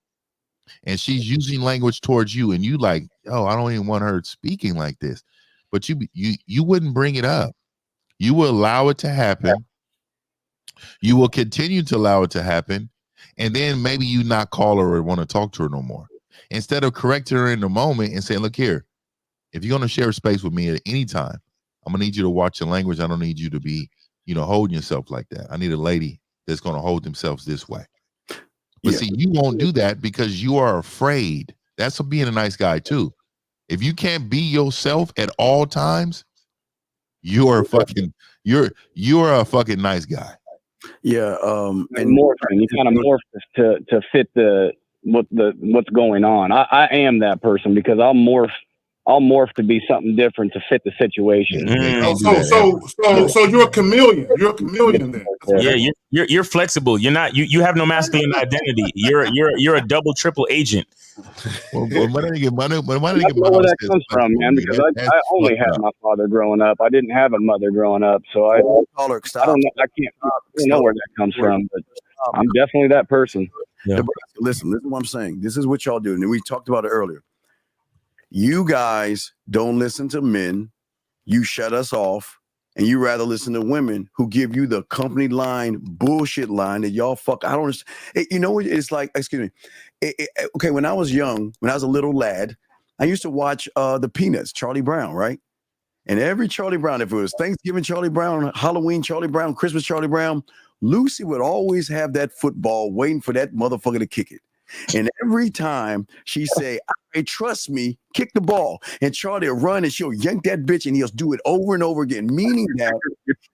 and she's using language towards you, and you like, oh, I don't even want her speaking like this, but you wouldn't bring it up. You will allow it to happen. You will continue to allow it to happen, and then maybe you not call her or want to talk to her no more. Instead of correcting her in the moment and saying, look here, if you're going to share space with me at any time, I'm going to need you to watch your language. I don't need you to be, holding yourself like that. I need a lady that's going to hold themselves this way. But see, you won't do that because you are afraid. That's being a nice guy too. If you can't be yourself at all times, you're a fucking nice guy. Yeah, and morphing. You kind of morph to fit what's going on. I am that person because I'll morph to be something different to fit the situation. So you're a chameleon. You're a chameleon then. Yeah, you're flexible. You're not. You have no masculine identity. You're a double, triple agent. Where that comes from, man? Because I only had my father growing up. I didn't have a mother growing up, so I don't know. I don't know where that comes from, but I'm definitely that person. Yeah. Listen to what I'm saying. This is what y'all do, and we talked about it earlier. You guys don't listen to men. You shut us off, and you rather listen to women who give you the company line, bullshit line that y'all fuck. I don't understand. You know what it's like? Excuse me. Okay, when I was young, when I was a little lad, I used to watch the Peanuts, Charlie Brown, right? And every Charlie Brown, if it was Thanksgiving Charlie Brown, Halloween Charlie Brown, Christmas Charlie Brown, Lucy would always have that football waiting for that motherfucker to kick it. And every time she say, "Hey, trust me, kick the ball," and Charlie will run and she'll yank that bitch, and he'll do it over and over again, meaning that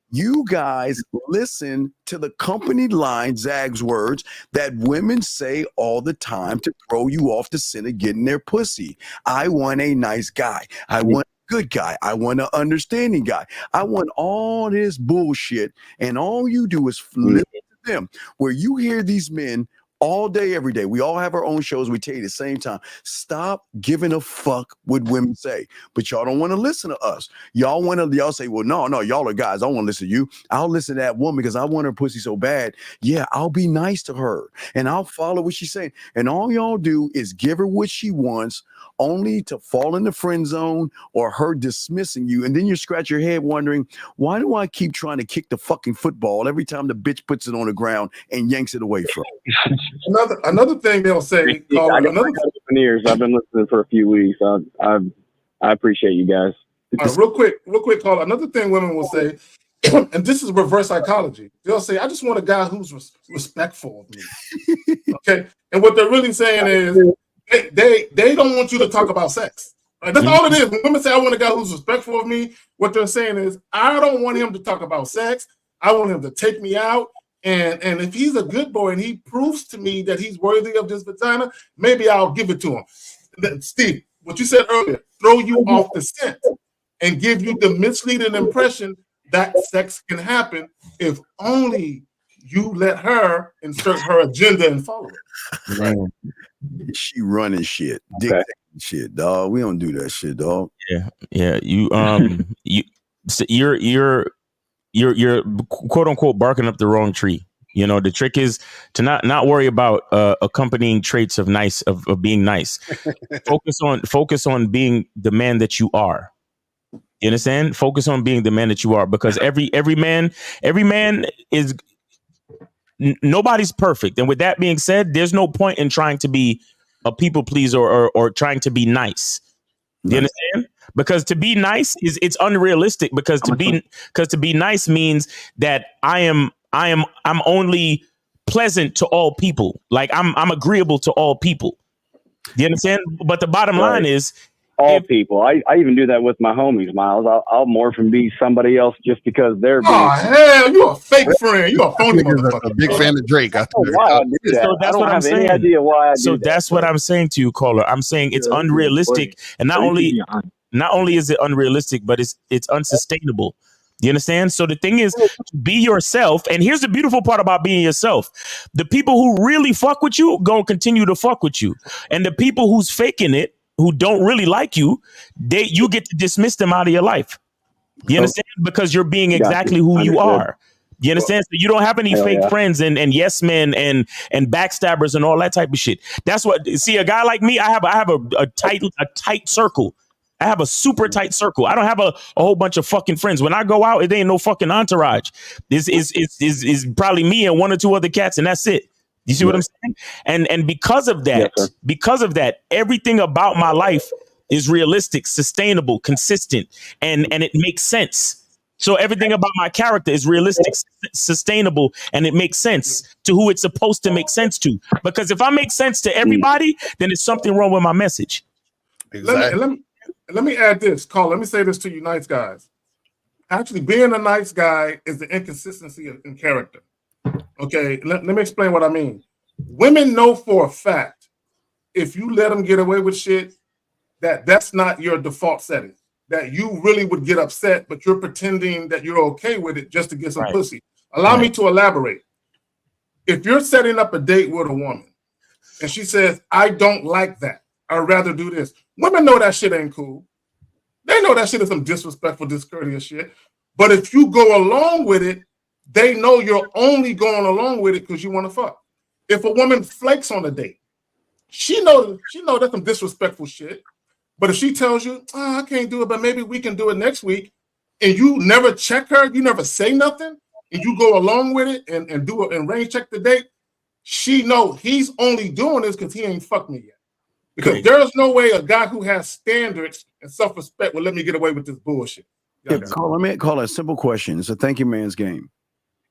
you guys listen to the company line, Zag's words, that women say all the time to throw you off the scent of getting their pussy. I want a nice guy. I want a good guy. I want an understanding guy. I want all this bullshit, and all you do is listen to them. Where you hear these men all day, every day. We all have our own shows. We tell you at the same time, stop giving a fuck what women say. But y'all don't want to listen to us. Y'all say, well, no, y'all are guys. I don't want to listen to you. I'll listen to that woman because I want her pussy so bad. Yeah, I'll be nice to her and I'll follow what she's saying. And all y'all do is give her what she wants, only to fall in the friend zone or her dismissing you. And then you scratch your head wondering, why do I keep trying to kick the fucking football every time the bitch puts it on the ground and yanks it away from her? Another thing they'll say. Ears. I've been listening for a few weeks. I appreciate you guys. Real quick, Carl. Another thing women will say, and this is reverse psychology. They'll say, "I just want a guy who's respectful of me." Okay, and what they're really saying is they don't want you to talk about sex. Right? That's all it is. When women say, "I want a guy who's respectful of me," what they're saying is, "I don't want him to talk about sex. I want him to take me out." And if he's a good boy and he proves to me that he's worthy of this vagina, maybe I'll give it to him. Then, Steve, what you said earlier, throw you off the scent and give you the misleading impression that sex can happen if only you let her insert her agenda and follow it. Right. She running shit, dictating shit, dog. We don't do that shit, dog. Yeah. You're quote unquote barking up the wrong tree. The trick is to not worry about accompanying traits of being nice. Focus on being the man that you are. You understand? Focus on being the man that you are, because every man is, nobody's perfect. And with that being said, there's no point in trying to be a people pleaser or trying to be nice. You understand? Because to be nice it's unrealistic, because to be nice means that I'm only pleasant to all people. Like I'm agreeable to all people. You understand? But the bottom line is all people. I even do that with my homies, Miles. I'll morph and be somebody else just because they're being. Oh hell, you a fake friend. You a phony motherfucker. A big fan of Drake. So that's what I'm saying. Any idea why I do so that's what I'm saying to you, caller. I'm saying it's unrealistic, and not only is it unrealistic, but it's unsustainable. You understand? So the thing is, be yourself. And here's the beautiful part about being yourself. The people who really fuck with you gonna continue to fuck with you. And the people who's faking it, who don't really like you, you get to dismiss them out of your life. You understand? Because you're being exactly who you are. You understand? So you don't have any fake friends and yes men and backstabbers and all that type of shit. That's what. See, a guy like me, I have a tight circle. I have a super tight circle. I don't have a whole bunch of fucking friends. When I go out, it ain't no fucking entourage. This is probably me and one or two other cats, and that's it. You see what I'm saying? And because of that, everything about my life is realistic, sustainable, consistent, and it makes sense. So everything about my character is realistic, sustainable, and it makes sense to who it's supposed to make sense to. Because if I make sense to everybody, then there's something wrong with my message. Exactly. Let me add this, Carl. Let me say this to you nice guys. Actually, being a nice guy is the inconsistency in character. Okay, let me explain what I mean. Women know for a fact, if you let them get away with shit, that's not your default setting. That you really would get upset, but you're pretending that you're okay with it just to get some pussy. Allow me to elaborate. If you're setting up a date with a woman and she says, I don't like that, I'd rather do this. Women know that shit ain't cool. They know that shit is some disrespectful, discourteous shit. But if you go along with it, they know you're only going along with it because you want to fuck. If a woman flakes on a date, she know that's some disrespectful shit. But if she tells you, I can't do it, but maybe we can do it next week, and you never check her, you never say nothing, and you go along with it and do it and rain check the date, she know he's only doing this because he ain't fucked me yet. Because there is no way a guy who has standards and self-respect will let me get away with this bullshit. Carl, let me call a simple question. It's a thank you man's game.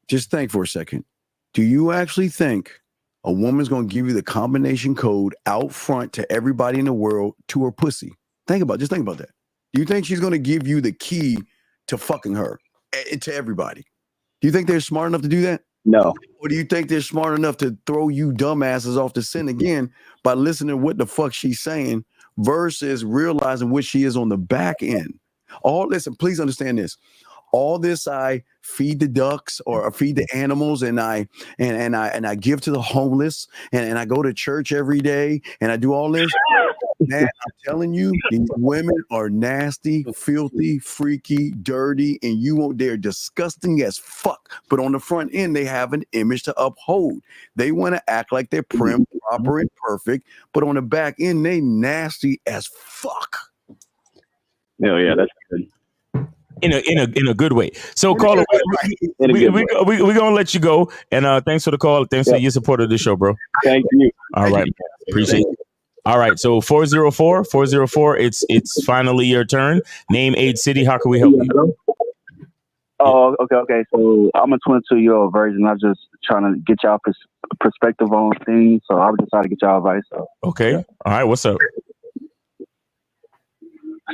Just think for a second. Do you actually think a woman's going to give you the combination code out front to everybody in the world to her pussy? Just think about that. Do you think she's going to give you the key to fucking her to everybody? Do you think they're smart enough to do that? No. Or do you think they're smart enough to throw you dumbasses off the scent again by listening to what the fuck she's saying versus realizing what she is on the back end? Listen, please understand this. All this, I feed the ducks or feed the animals, and I give to the homeless, and I go to church every day, and I do all this. Man, I'm telling you, these women are nasty, filthy, freaky, dirty, and they're disgusting as fuck. But on the front end, they have an image to uphold. They want to act like they're prim, proper, and perfect, but on the back end, they nasty as fuck. Yeah, that's good. In a good way. So, caller, we're gonna let you go. And thanks for the call. Thanks for your support of the show, bro. Thank you. All right, appreciate it. All right, so 404, it's finally your turn. Name, age, city. How can we help you? Oh, okay. So I'm a 22-year-old virgin. I'm just trying to get y'all perspective on things. So I was just trying to get y'all advice. So. Okay. All right. What's up?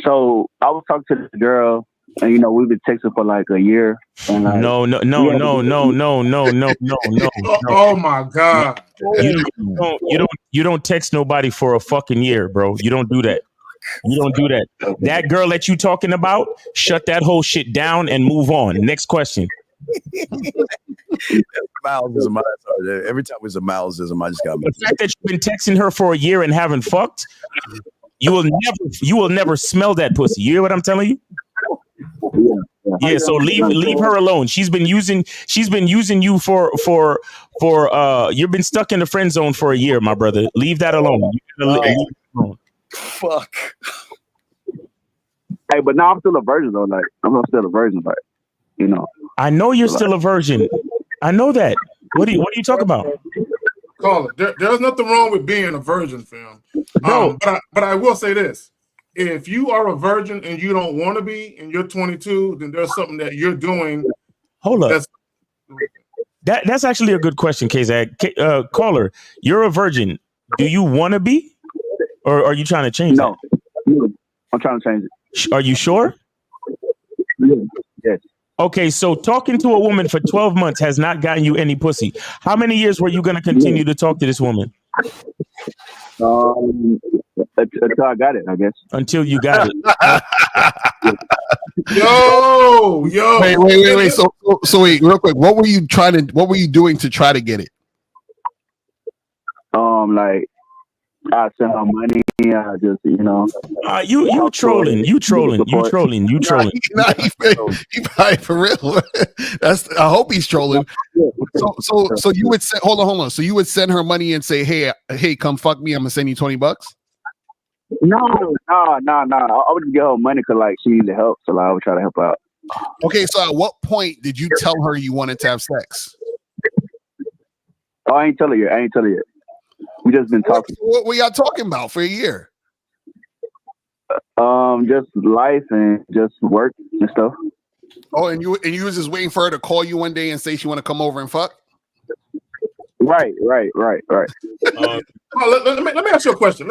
So I was talking to the girl, and we've been texting for like a year. And like, no. Oh my God! You don't text nobody for a fucking year, bro. You don't do that. That girl that you talking about, shut that whole shit down and move on. Next question. Every time it's a mouthsism, I just got the fact that you've been texting her for a year and haven't fucked. You will never smell that pussy. You hear what I'm telling you? Yeah, so leave her alone. She's been using you for you've been stuck in the friend zone for a year, my brother. Leave that alone. Fuck. Hey, but now I'm still a virgin though. Like I'm still a virgin, but I know you're still a virgin. I know that. What are you talking about? Caller, there's nothing wrong with being a virgin, fam. But I will say this. If you are a virgin and you don't want to be and you're 22, then there's something that you're doing. Hold up. That's actually a good question, KZak. Caller, you're a virgin. Do you want to be? Or are you trying to change that? No, I'm trying to change it. Are you sure? Yes. Okay, so talking to a woman for 12 months has not gotten you any pussy. How many years were you going to continue to talk to this woman? Until I got it, I guess. Until you got it. Yo. Wait. So wait, real quick. What were you doing to try to get it? Like I sent her money just you trolling. He probably for real. I hope he's trolling. So you would say, hold on. So you would send her money and say, hey, come fuck me. I'm gonna send you $20. No. I wouldn't give her money because like she needed help, so like, I would try to help out. Okay, so at what point did you tell her you wanted to have sex? Oh, I ain't tell her yet. We just been talking. What were y'all talking about for a year? Just life and just work and stuff. Oh, and you was just waiting for her to call you one day and say she want to come over and fuck? Right. Let me ask you a question.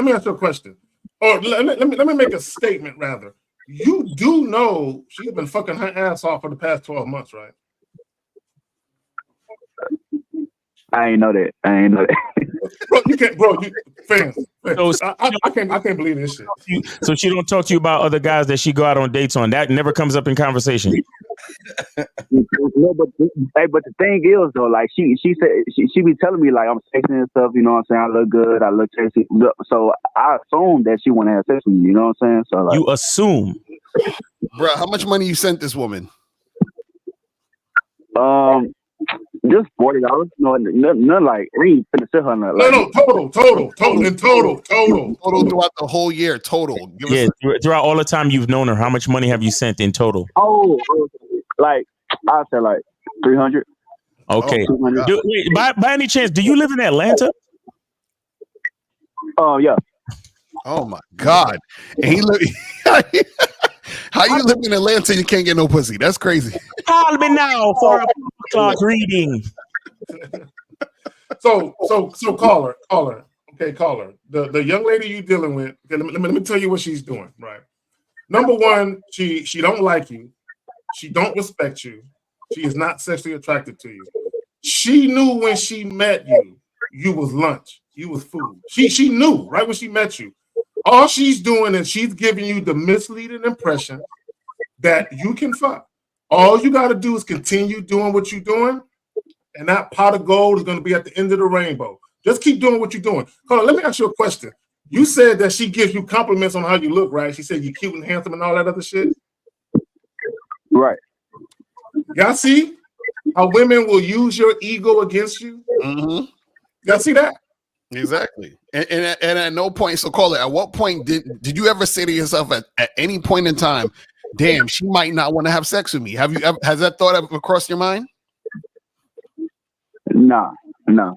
Or let me make a statement rather. You do know she's been fucking her ass off for the past 12 months, right? I ain't know that. Bro, you can't, fans. I can't believe this shit. So she don't talk to you about other guys that she go out on dates on. That never comes up in conversation. No, but the thing is though, like she said she be telling me like I'm sexy and stuff. You know what I'm saying? I look good. I look sexy. So I assume that she want to have sex with me. You know what I'm saying? So like, you assume, bro. How much money you sent this woman? Just $40. No, none like we ain't finna sit her. No, total throughout the whole year. Total. Throughout all the time you've known her, how much money have you sent in total? Oh, like I said, like 300. Okay. Oh, by any chance, do you live in Atlanta? Oh yeah. Oh my God. And how you live in Atlanta and you can't get no pussy? That's crazy. Call me now for a clock reading. So caller. Okay, caller. The young lady you dealing with, okay, let me tell you what she's doing, right? Number one, she don't like you. She don't respect you. She is not sexually attracted to you. She knew when she met you, you was lunch. You was food. She knew right when she met you. All she's doing is she's giving you the misleading impression that you can fuck. All you got to do is continue doing what you're doing, and that pot of gold is going to be at the end of the rainbow. Just keep doing what you're doing. Hold on, let me ask you a question. You said that she gives you compliments on how you look, right? She said you're cute and handsome and all that other shit. Right. Y'all see how women will use your ego against you? Mm-hmm. Y'all see that? Exactly. And at no point, so call it, at what point did you ever say to yourself at any point in time, damn, she might not want to have sex with me? Has that thought ever crossed your mind? No. I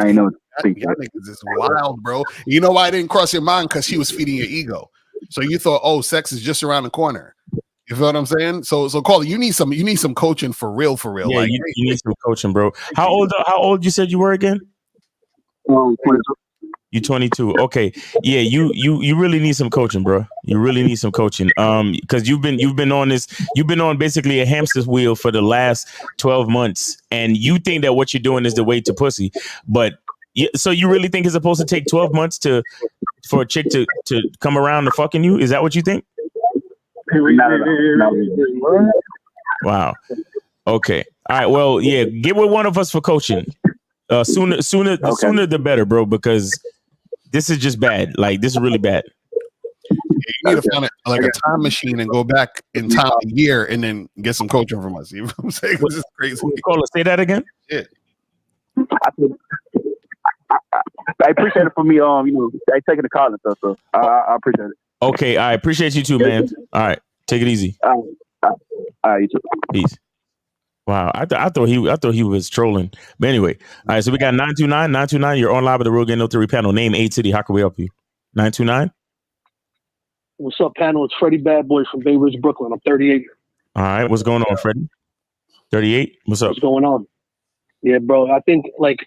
ain't know. Y'all niggas is wild, bro. You know why it didn't cross your mind? Because she was feeding your ego. So you thought, oh, sex is just around the corner. You feel what I'm saying? So call it, you need some coaching for real. Yeah, like, you need some coaching, bro. How old you said you were again? 22. You 22. Okay. Yeah, you really need some coaching, bro. You really need some coaching. Because you've been on basically a hamster's wheel for the last 12 months, and you think that what you're doing is the way to pussy. But so you really think it's supposed to take 12 months for a chick to come around to fucking you? Is that what you think? Wow. Okay. All right. Well, yeah, get with one of us for coaching. Sooner the better, bro, because this is just bad. Like, this is really bad. You need to find a time machine and go back in time a year and then get some coaching from us. You know what I'm saying? This is crazy. Caller, say that again. Yeah. I appreciate it for me. Taking the call and stuff. So I appreciate it. Okay, I appreciate you too, man. All right, take it easy. All right, you too. Peace. Wow, I thought he was trolling. But anyway, all right. So we got 929. You're on live with the Real Game No Theory panel. Name, age, city. How can we help you? 929. What's up, panel? It's Freddie Bad Boy from Bay Ridge, Brooklyn. I'm 38. All right, what's going on, Freddie? 38. What's up? What's going on? Yeah, bro. I think like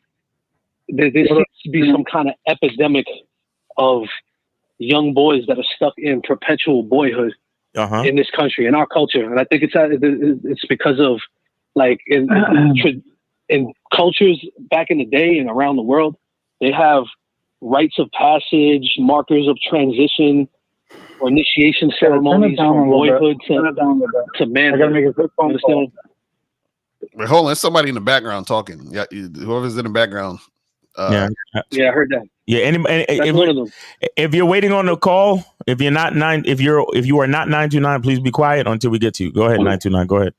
there seems to be some kind of epidemic of young boys that are stuck in perpetual boyhood in this country, in our culture, and I think it's because of like in cultures back in the day and around the world, they have rites of passage, markers of transition, or initiation ceremonies from boyhood to manhood. I gotta make a quick phone call. Wait, hold on. There's somebody in the background talking. Yeah, whoever's in the background, Yeah, Yeah, I heard that. Yeah, That's one of them. if you're waiting on the call, if you are not 929, please be quiet until we get to you. Go ahead, 929. Go ahead.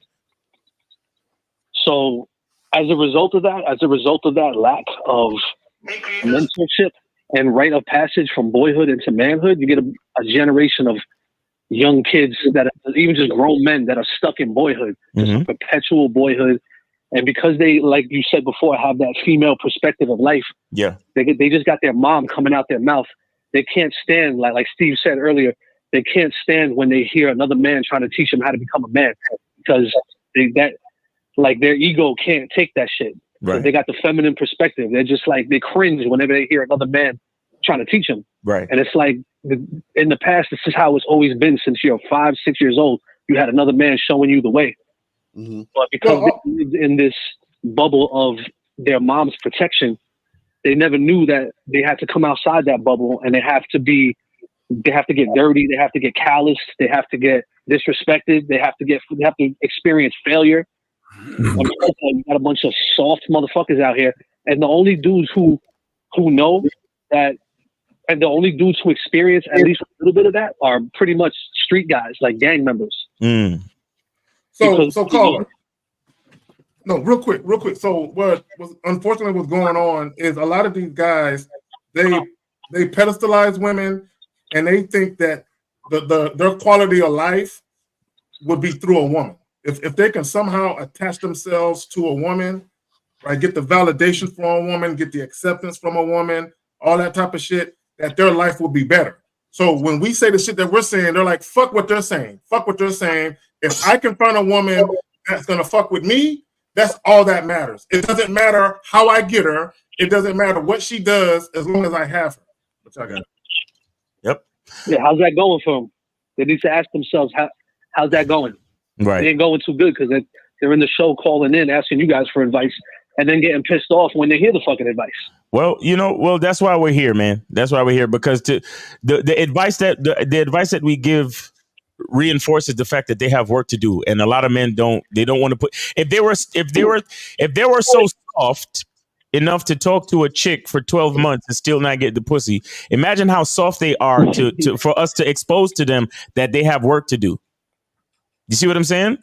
So, as a result of that lack of mentorship and rite of passage from boyhood into manhood, you get a generation of young kids that are, even just grown men that are stuck in boyhood, just a perpetual boyhood. And because they, like you said before, have that female perspective of life, yeah, they just got their mom coming out their mouth. They can't stand, like Steve said earlier, they can't stand when they hear another man trying to teach them how to become a man, because their ego can't take that shit. Right. They got the feminine perspective. They're just like, they cringe whenever they hear another man trying to teach them. Right. And it's like, in the past, this is how it's always been since you're 5, 6 years old. You had another man showing you the way. But because they lived in this bubble of their mom's protection, they never knew that they had to come outside that bubble, and they have to get dirty, they have to get calloused, they have to get disrespected, they have to experience failure. Unfortunately, you got a bunch of soft motherfuckers out here, and the only dudes who know that, and the only dudes who experience at least a little bit of that are pretty much street guys, like gang members. So caller. No, real quick. So what was unfortunately what's going on is a lot of these guys, they pedestalize women, and they think that their quality of life would be through a woman. If they can somehow attach themselves to a woman, right, get the validation from a woman, get the acceptance from a woman, all that type of shit, that their life will be better. So when we say the shit that we're saying, they're like, fuck what they're saying. Fuck what they're saying. If I can find a woman that's going to fuck with me, that's all that matters. It doesn't matter how I get her. It doesn't matter what she does as long as I have her. What y'all got? Yep. Yeah, how's that going for them? They need to ask themselves, how's that going? Right. It ain't going too good, because they're in the show calling in, asking you guys for advice, and then getting pissed off when they hear the fucking advice. Well, that's why we're here, man. That's why we're here, because the advice that we give reinforces the fact that they have work to do, and a lot of men don't want to put. If they were so soft enough to talk to a chick for 12 months and still not get the pussy, imagine how soft they are to for us to expose to them that they have work to do. You see what I'm saying?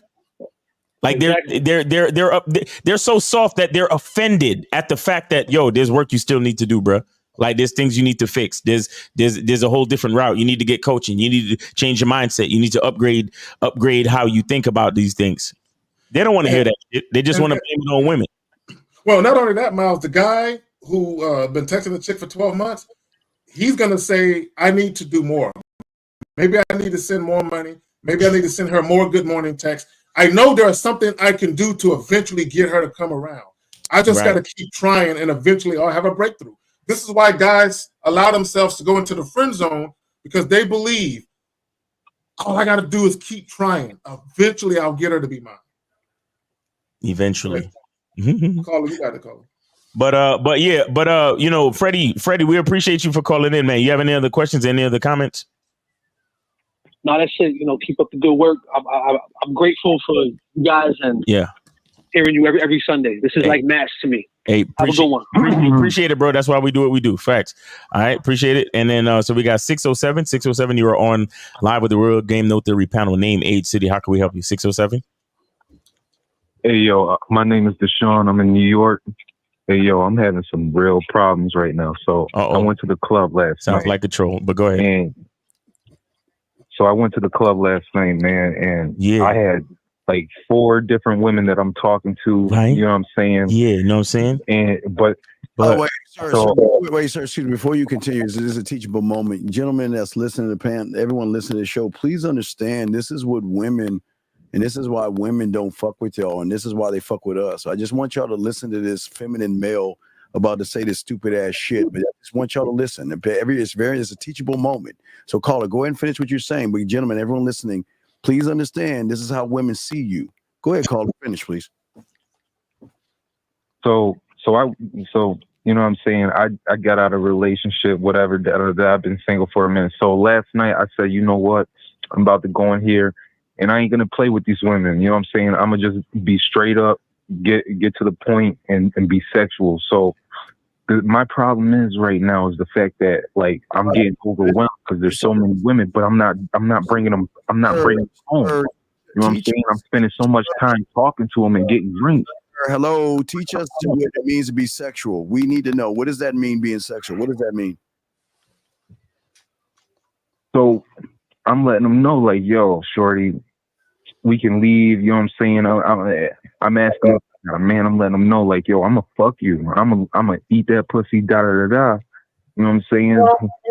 Like they're so soft that they're offended at the fact that, yo, there's work you still need to do, bro. Like there's things you need to fix. There's a whole different route. You need to get coaching. You need to change your mindset. You need to upgrade how you think about these things. They don't want to hear that shit. They just want to blame it on women. Well, not only that, Miles, the guy who been texting the chick for 12 months, he's gonna say, I need to do more. Maybe I need to send more money. Maybe I need to send her more good morning texts. I know there's something I can do to eventually get her to come around. I just got to keep trying, and eventually I'll have a breakthrough. This is why guys allow themselves to go into the friend zone, because they believe all I got to do is keep trying. Eventually I'll get her to be mine. Eventually. Caller, you got to call. But Freddie, we appreciate you for calling in, man. You have any other questions, any other comments? No, that's it. Keep up the good work. I'm grateful for you guys and hearing you every Sunday. This is like mass to me. Hey, have a good one. Appreciate it, bro. That's why we do what we do. Facts. All right, appreciate it. And then so we got 607. 607, you are on live with the Real Game No Theory panel. Name, age, city. How can we help you? 607. Hey, yo, my name is Deshaun. I'm in New York. Hey, yo, I'm having some real problems right now. So I went to the club last night. Sounds like a troll, but go ahead. And so I went to the club last night, man, and I had like 4 different women that I'm talking to. Right. You know what I'm saying? Yeah, you know what I'm saying? And but wait, sir, excuse me. Before you continue, this is a teachable moment. Gentlemen that's listening to everyone listening to the show, please understand this is what women, and this is why women don't fuck with y'all, and this is why they fuck with us. So I just want y'all to listen to this feminine male about to say this stupid ass shit, but I just want y'all to listen. It's a teachable moment. So caller, go ahead and finish what you're saying. But gentlemen, everyone listening, please understand this is how women see you. Go ahead, caller, finish, please. So you know what I'm saying? I got out of a relationship, whatever, that I've been single for a minute. So last night I said, you know what? I'm about to go in here and I ain't gonna play with these women. You know what I'm saying? I'm gonna just be straight up, get to the point and be sexual. So my problem is right now is the fact that like I'm getting overwhelmed because there's so many women, but I'm not bringing them home. You know what I'm saying? I'm spending so much time talking to them and getting drinks. Hello, teach us what it means to be sexual. We need to know, what does that mean, being sexual? What does that mean? So I'm letting them know, like, yo, shorty, we can leave. You know what I'm saying? I'm asking, man, I'm letting them know, like, yo, I'm gonna fuck you. I'm gonna eat that pussy, da da da da. You know what I'm saying?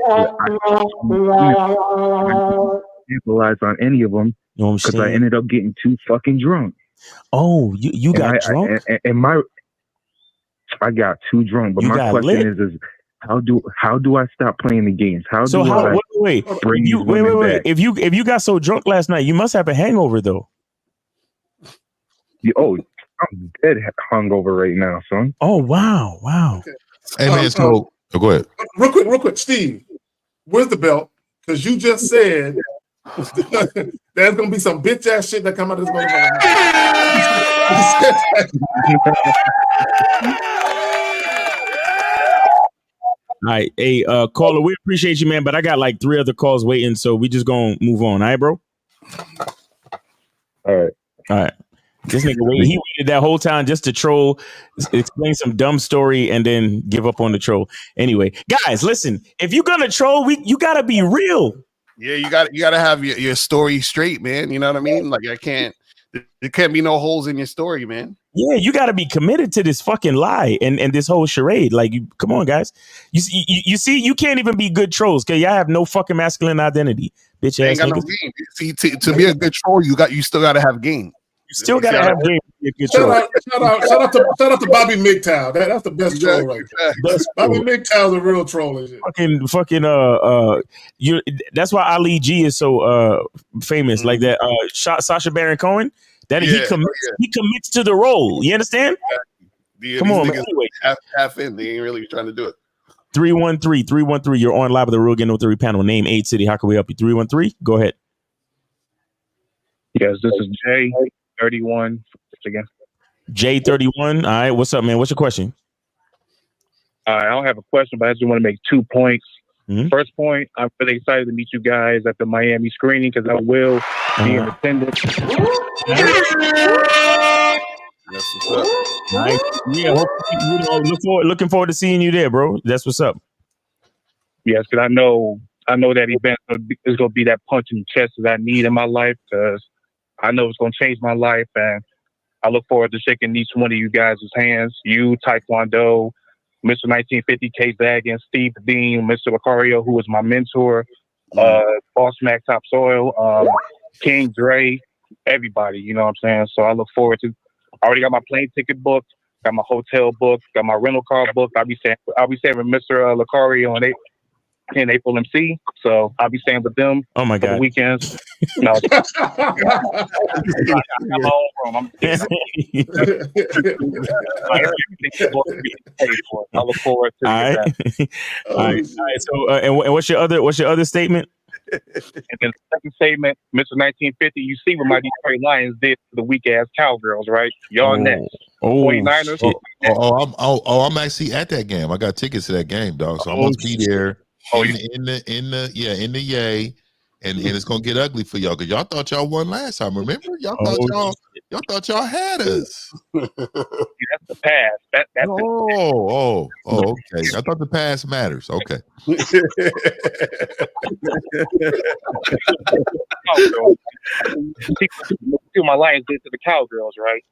I capitalize on any of them because I ended up getting too fucking drunk. Oh, you got drunk? I got too drunk. But my question is how do I stop playing the games? Wait. If you got so drunk last night, you must have a hangover though. I'm dead hungover right now, son. Oh wow. Okay. Hey man, so go ahead. Real quick, Steve. Where's the belt? Because you just said there's gonna be some bitch ass shit that come out of this motherfucker. All right, hey, caller, we appreciate you, man, but I got like 3 other calls waiting, so we just gonna move on. All right, bro? All right. This nigga he waited that whole time just to troll, explain some dumb story, and then give up on the troll. Anyway, guys, listen, if you're gonna troll, you gotta be real. Yeah, you gotta have your story straight, man. You know what I mean? Like there can't be no holes in your story, man. Yeah, you got to be committed to this fucking lie and this whole charade. Like, come on, guys. You see, you can't even be good trolls because y'all have no fucking masculine identity, bitch ass. Ain't got no game. See, to be a good troll, you still got to have game. You still got to have game. Shout out to Bobby MGTOW. That's the best troll right there. Bobby MGTOW's a real troll. Fucking that's why Ali G is so famous. Like that Sacha Baron Cohen. That he commits to the role. You understand? Yeah, come on, man. Anyway. Half in. They ain't really trying to do it. 313. You're on live with the Real Game No Theory panel. Name 8 City. How can we help you? 313. Go ahead. Yes, this is J31. Again. J31. All right. What's up, man? What's your question? I don't have a question, but I just want to make 2 points. Mm-hmm. First point, I'm really excited to meet you guys at the Miami screening because I will be in attendance. That's what's up. Nice. Yeah, looking forward to seeing you there, bro. That's what's up. Yes, because I know that event is going to be that punch in the chest that I need in my life because I know it's going to change my life, and I look forward to shaking each one of you guys' hands. You, Taekwondo, Mr. 1950, K Zagan, Steve Dean, Mr. Lucario, who was my mentor, Boss Mac Topsoil, King Dre, everybody, you know what I'm saying? So I look forward to, I already got my plane ticket booked, got my hotel booked, got my rental car booked. I'll be staying with Mr. Lucario in April MC, so I'll be staying with them. Oh my God, for the weekends. No, I look forward to that. All right. So, and what's your other statement? And then the second statement, Mr. 1950, you see what my Detroit Lions did to the weak ass Cowgirls, right? Y'all next. 49ers. I'm actually at that game. I got tickets to that game, dog. So I'm gonna be there. In the yay, and it's gonna get ugly for y'all because y'all thought y'all won last time. Remember, y'all thought y'all had us. That's the past. That's okay. I thought the past matters. Okay. See my Lions did to the Cowgirls, right?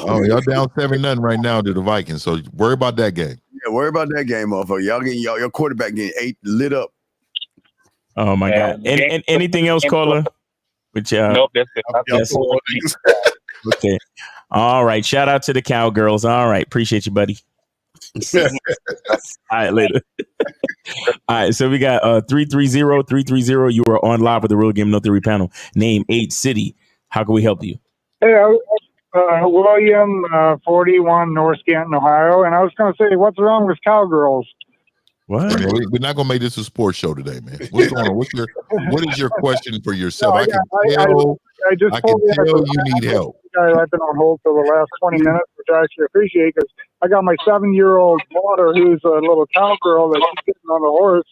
Oh, y'all down 7-0 right now to the Vikings. So worry about that game. Yeah, worry about that game, motherfucker. Y'all getting your quarterback getting lit up. Oh my God! And anything else, caller? Nope, that's it. Okay. All right. Shout out to the Cowgirls. All right. Appreciate you, buddy. All right, later. All right, so we got 330. You are on live with the Real Game No Theory panel. Name 8 City. How can we help you? Hey, William, 41, North Canton, Ohio. And I was going to say, what's wrong with Cowgirls? What? We're not gonna make this a sports show today, man. What's going on? What is your question for yourself? I can tell you need help. guys. I've been on hold for the last 20 minutes, which I actually appreciate because I got my 7-year-old daughter who's a little cowgirl that she's sitting on the horse.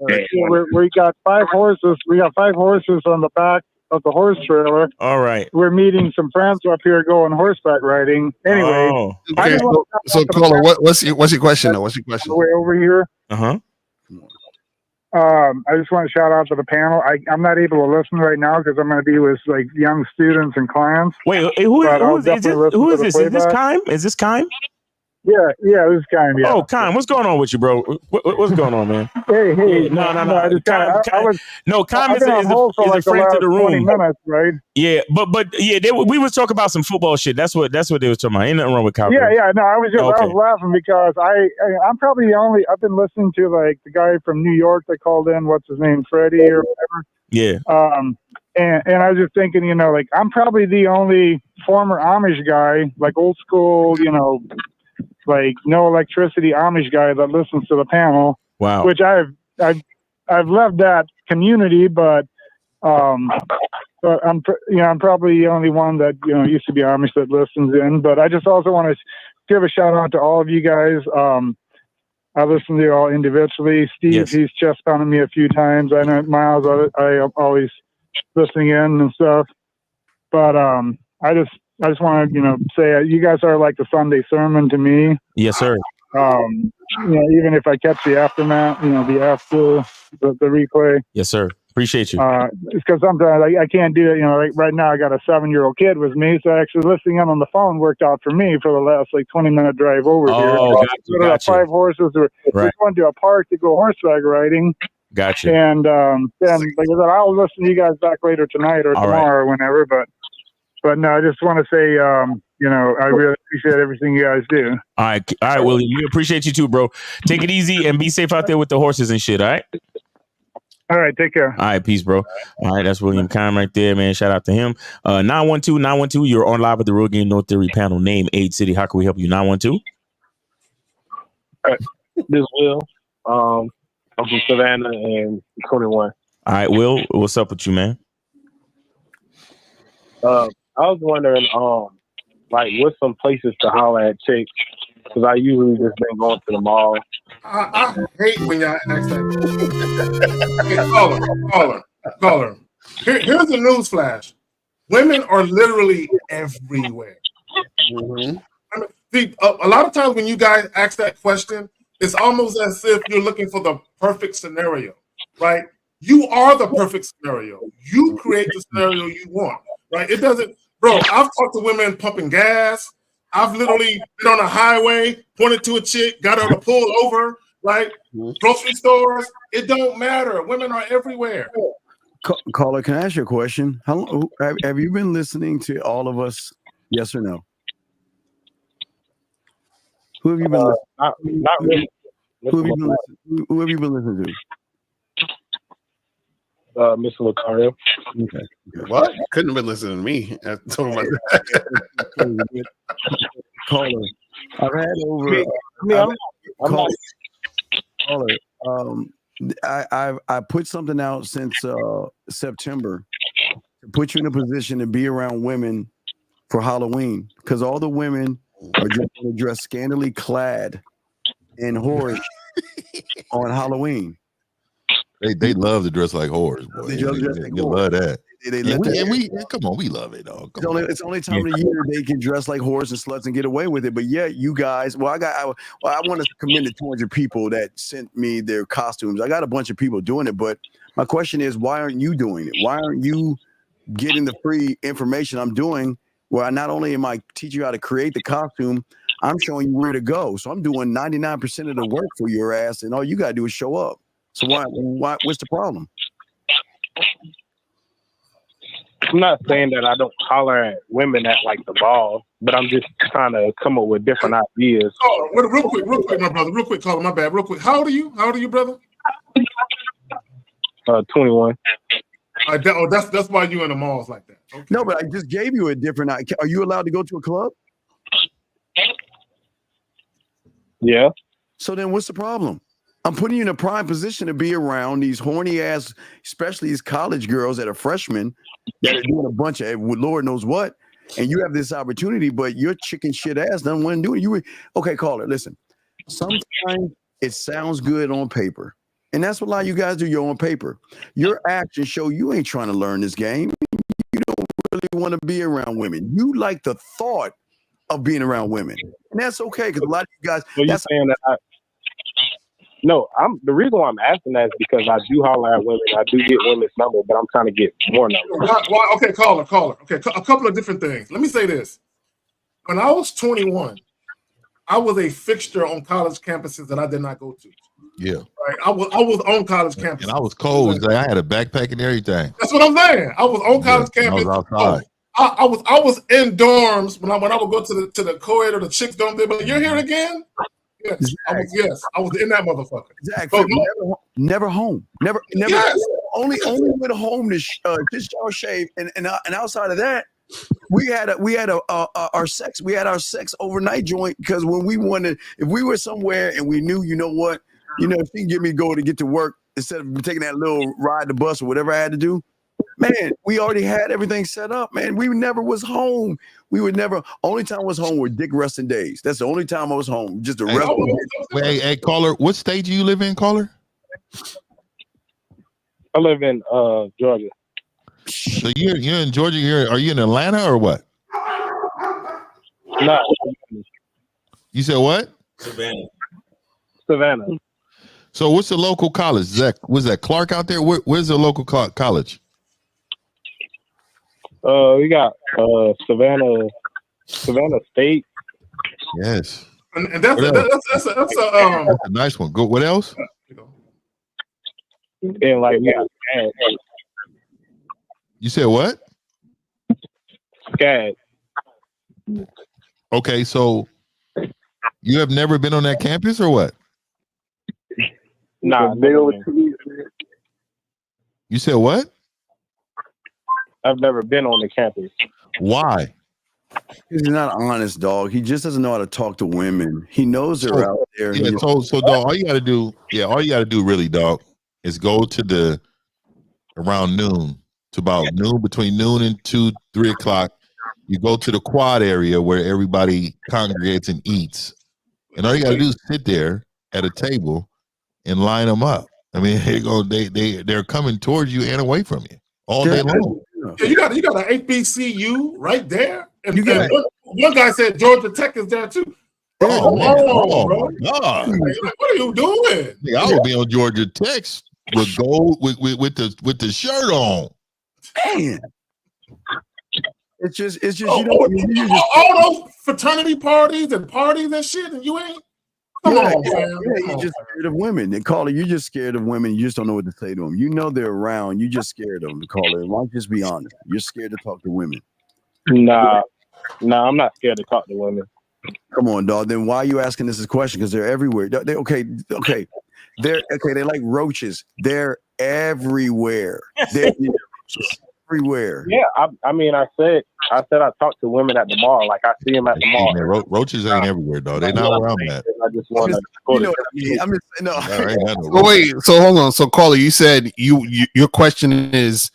We got 5 horses. We got 5 horses on the back of the horse trailer. All right. We're meeting some friends up here going horseback riding. Anyway. Okay. So caller, what's your question though? What's your question? Way over here. Uh-huh. I just want to shout out to the panel. I'm not able to listen right now because I'm going to be with like young students and clients. Wait, who is this? Is this Kime? Is this Kime? Yeah, this is Kime. Yeah. Oh, Kime, what's going on with you, bro? What's going on, man? Hey. No. Kime is a friend to the room. 20 minutes, right? Yeah, but we was talking about some football shit. That's what they was talking about. Ain't nothing wrong with Kime. Yeah. No, I was laughing because I'm probably the only. I've been listening to like the guy from New York that called in. What's his name? Freddie or whatever. Yeah. And I was just thinking, like I'm probably the only former Amish guy, like old school, like no electricity Amish guy that listens to the panel. Wow. Which I've left that community, but I'm probably the only one that used to be Amish that listens in. But I just also want to give a shout out to all of you guys. I listen to you all individually. Steve, he's chest pounded me a few times. I know Miles, I am always listening in and stuff. But I just want to, say you guys are like the Sunday sermon to me. Yes, sir. Even if I catch the aftermath, the replay. Yes, sir. Appreciate you. It's because sometimes I can't do it. Like right now I got a 7-year-old kid with me, so actually listening in on the phone worked out for me for the last 20-minute drive over here. Gotcha. 5 horses. We're going to a park to go horseback riding. Gotcha. And then, like I said, I'll listen to you guys back later tonight or tomorrow or whenever. But no, I just want to say, I really appreciate everything you guys do. All right, William. We appreciate you too, bro. Take it easy and be safe out there with the horses and shit. All right. All right, take care. All right, peace, bro. All right, that's William Kime right there, man. Shout out to him. 912, you're on live with the Real Game No Theory panel. Name, age, city. How can we help you? 912. This is Will. I'm from Savannah and 21. All right, Will, what's up with you, man? I was wondering, what's some places to holler at chicks? Because I usually just been going to the mall. I hate when y'all ask that. Hey, caller. Here's a news flash. Women are literally everywhere. Mm-hmm. I mean, see, a lot of times when you guys ask that question, it's almost as if you're looking for the perfect scenario, right? You are the perfect scenario. You create the scenario you want, right? It doesn't, bro. I've talked to women pumping gas. I've literally been on a highway, pointed to a chick, got her to pull over, right? Grocery stores. It don't matter. Women are everywhere. Caller, can I ask you a question? How long, have you been listening to all of us? Yes or no? Who have you been listening? Not really. Who have you been listening to? Mr. Lucario. Okay. What? Couldn't have been listening to me. I told him that. Caller, I've had over. Caller, I put something out since September to put you in a position to be around women for Halloween because all the women are just going to dress scantily clad in horror on Halloween. They love to dress like whores, boy. They love that. Come on, we love it, dog. It's only time of the year they can dress like whores and sluts and get away with it. But yeah, you guys. I want to commend the 200 people that sent me their costumes. I got a bunch of people doing it, but my question is, why aren't you doing it? Why aren't you getting the free information I'm doing? Where not only am I teaching you how to create the costume, I'm showing you where to go. So I'm doing 99% of the work for your ass, and all you gotta do is show up. So why? What's the problem? I'm not saying that I don't holler at women at like the ball, but I'm just trying to come up with different ideas. Oh, real quick, my brother. Real quick, caller. My bad. Real quick. How old are you? How old are you, brother? 21. That's why you in the malls like that. Okay. No, but I just gave you a different. Are you allowed to go to a club? Yeah. So then, what's the problem? I'm putting you in a prime position to be around these horny ass, especially these college girls that are freshmen that are doing a bunch of Lord knows what. and you have this opportunity, but your chicken shit ass doesn't want to do it. Okay, caller, listen. Sometimes it sounds good on paper, and that's what a lot of you guys do. You're on paper. Your actions show you ain't trying to learn this game. You don't really want to be around women. You like the thought of being around women, and that's okay because a lot of you guys. So you're saying that? No, the reason why I'm asking that is because I do holler at women. I do get women's number, but I'm trying to get more numbers. Okay, caller. Okay, a couple of different things. Let me say this. When I was 21, I was a fixture on college campuses that I did not go to. Yeah. Right. I was on college campus. And I was cold. Like, I had a backpack and everything. That's what I'm saying. I was on college campus. I was outside. I was in dorms when I would go to the co-ed or the chicks dorm. They'd be like, "You're here again?" Yes, I was in that motherfucker. Exactly. Never home. Never. Yes. Only went home to just shower, shave, and outside of that, we had our sex. We had our sex overnight joint because when we wanted, if we were somewhere and we knew, if she can get me to get to work instead of taking that little ride the bus or whatever I had to do. Man, we already had everything set up, man. We never was home. We would never. Only time I was home were dick resting days. That's the only time I was home. Just the rest. Hey, caller, what state do you live in, caller? I live in Georgia. So you're in Georgia. Are you in Atlanta or what? No. You said what? Savannah. So what's the local college? Was that Clark out there? Where's the local college? We got Savannah State. Yes. And that's a nice one. Go. What else? And like SCAD. You said what? SCAD. Okay, so you have never been on that campus or what? Nah. You said what? I've never been on the campus. Why? He's not honest, dog. He just doesn't know how to talk to women. He knows they're out there. Yeah, so dog, all you gotta do really, dog, is go to around noon to about noon, between noon and 2-3 o'clock. You go to the quad area where everybody congregates and eats. And all you gotta do is sit there at a table and line them up. I mean, they're coming towards you and away from you all day long. Yeah, you got an HBCU right there, and one guy said Georgia Tech is there too. Oh bro. God! What are you doing? I would be on Georgia Tech with gold with the shirt on. Man, it's just all those fraternity parties and shit, and you ain't. Come on, man. You're just scared of women. They call it. You're just scared of women. You just don't know what to say to them. You know they're around. You just scared of them. To call it. Why don't you just be honest? You're scared to talk to women. Nah, I'm not scared to talk to women. Come on, dog. Then why are you asking this question? Because they're everywhere. They're okay. They're like roaches. They're everywhere. They're everywhere. Yeah, I mean, I said I talk to women at the mall. Like I see them at the mall. Man, roaches ain't everywhere, though. They're not where I'm at. I just want to. I'm just no. So wait, so hold on. So caller, you said your question is,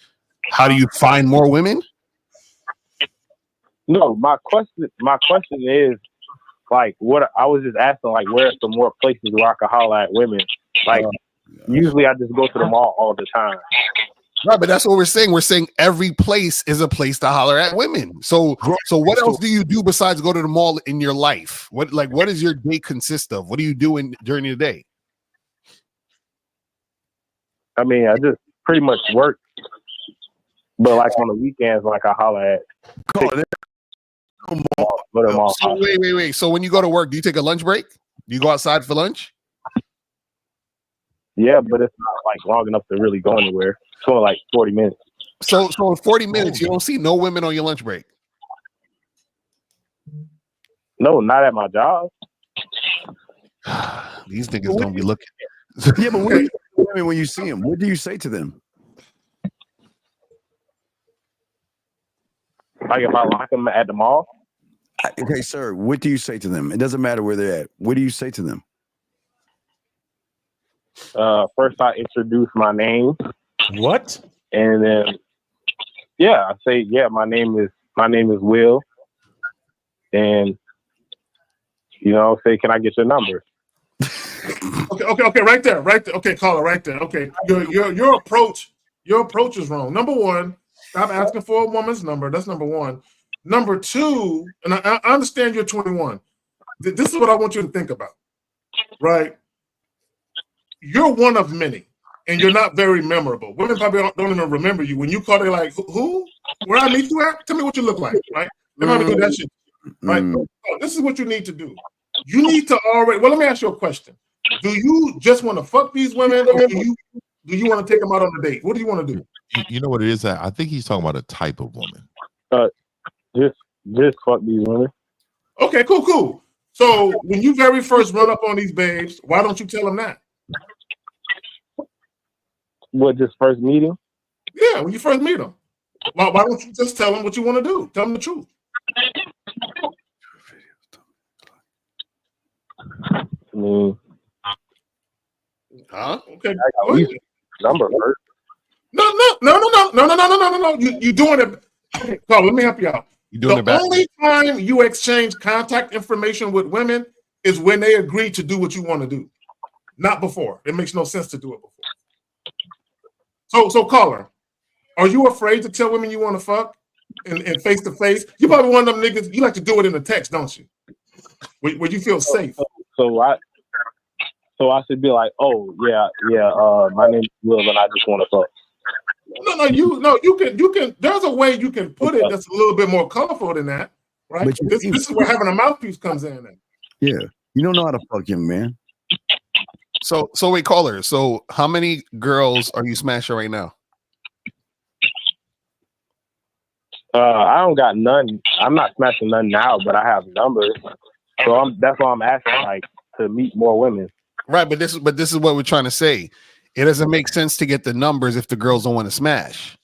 how do you find more women? No, my question is like what I was just asking, like where are some more places where I can holler at women? Like usually I just go to the mall all the time. Right, but that's what we're saying. We're saying every place is a place to holler at women. So what else do you do besides go to the mall in your life? What does your day consist of? What do you do during the day? I mean, I just pretty much work. But like on the weekends, like I holler at. So wait. So when you go to work, do you take a lunch break? Do you go outside for lunch? Yeah, but it's not like long enough to really go anywhere. It's only like 40 minutes. So in 40 minutes, you don't see no women on your lunch break? No, not at my job. These niggas don't be looking. Yeah, but what do you do to women when you see them? What do you say to them? Like if I lock them at the mall? Okay, sir, what do you say to them? It doesn't matter where they're at. What do you say to them? First I introduce my name. What? And then I say, my name is my name is Will, and say, can I get your number? Okay, right there. Okay, caller, right there. Okay, your approach is wrong. Number one, stop asking for a woman's number. That's number one. Number two, and I understand you're 21. This is what I want you to think about, right? You're one of many, and you're not very memorable. Women probably don't even remember you. When you call, they're like, who? Where I meet you at? Tell me what you look like, right? They might do that shit, right? So this is what you need to do. You need to already. Well, let me ask you a question. Do you just want to fuck these women, or do you want to take them out on a date? What do you want to do? You know what it is? I think he's talking about a type of woman. Just fuck these women. Okay, cool. So when you very first run up on these babes, why don't you tell them that? What, just first meeting? Yeah, when you first meet them. Why don't you just tell them what you want to do? Tell them the truth. Huh? Okay. Number first. No. You doing it? Okay, Carl, let me help you out. The only time you exchange contact information with women is when they agree to do what you want to do, not before. It makes no sense to do it before. So caller, are you afraid to tell women you want to fuck and face to face? You probably one of them niggas. You like to do it in the text, don't you? Where you feel safe. So I should be like, oh yeah, my name is Will, and I just want to fuck. No, you can. There's a way you can put it that's a little bit more colorful than that, right? But This is where having a mouthpiece comes in. Yeah, you don't know how to fuck him, man. So wait, caller. So how many girls are you smashing right now? I don't got none. I'm not smashing none now, but I have numbers. So that's why I'm asking, like, to meet more women. Right, but this is what we're trying to say. It doesn't make sense to get the numbers if the girls don't want to smash.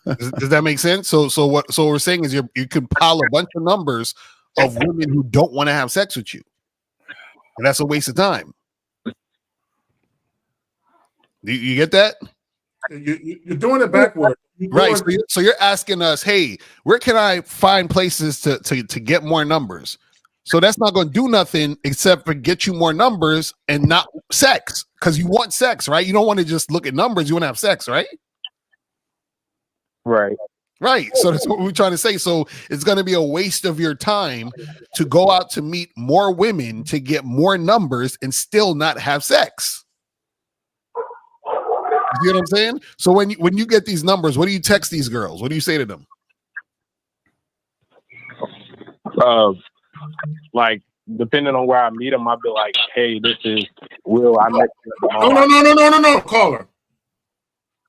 Does that make sense? So what we're saying is you could pile a bunch of numbers of women who don't want to have sex with you, and that's a waste of time. You get that? You're doing it backward. Right. So you're asking us, hey, where can I find places to get more numbers? So that's not going to do nothing except for get you more numbers and not sex, because you want sex, right? You don't want to just look at numbers. You want to have sex, right? Right. So that's what we're trying to say. So it's going to be a waste of your time to go out to meet more women to get more numbers and still not have sex. You know what I'm saying? So when you get these numbers, what do you text these girls? What do you say to them? Like, depending on where I meet them, I'll be like, hey, this is Will. I met you at the mall. No, caller.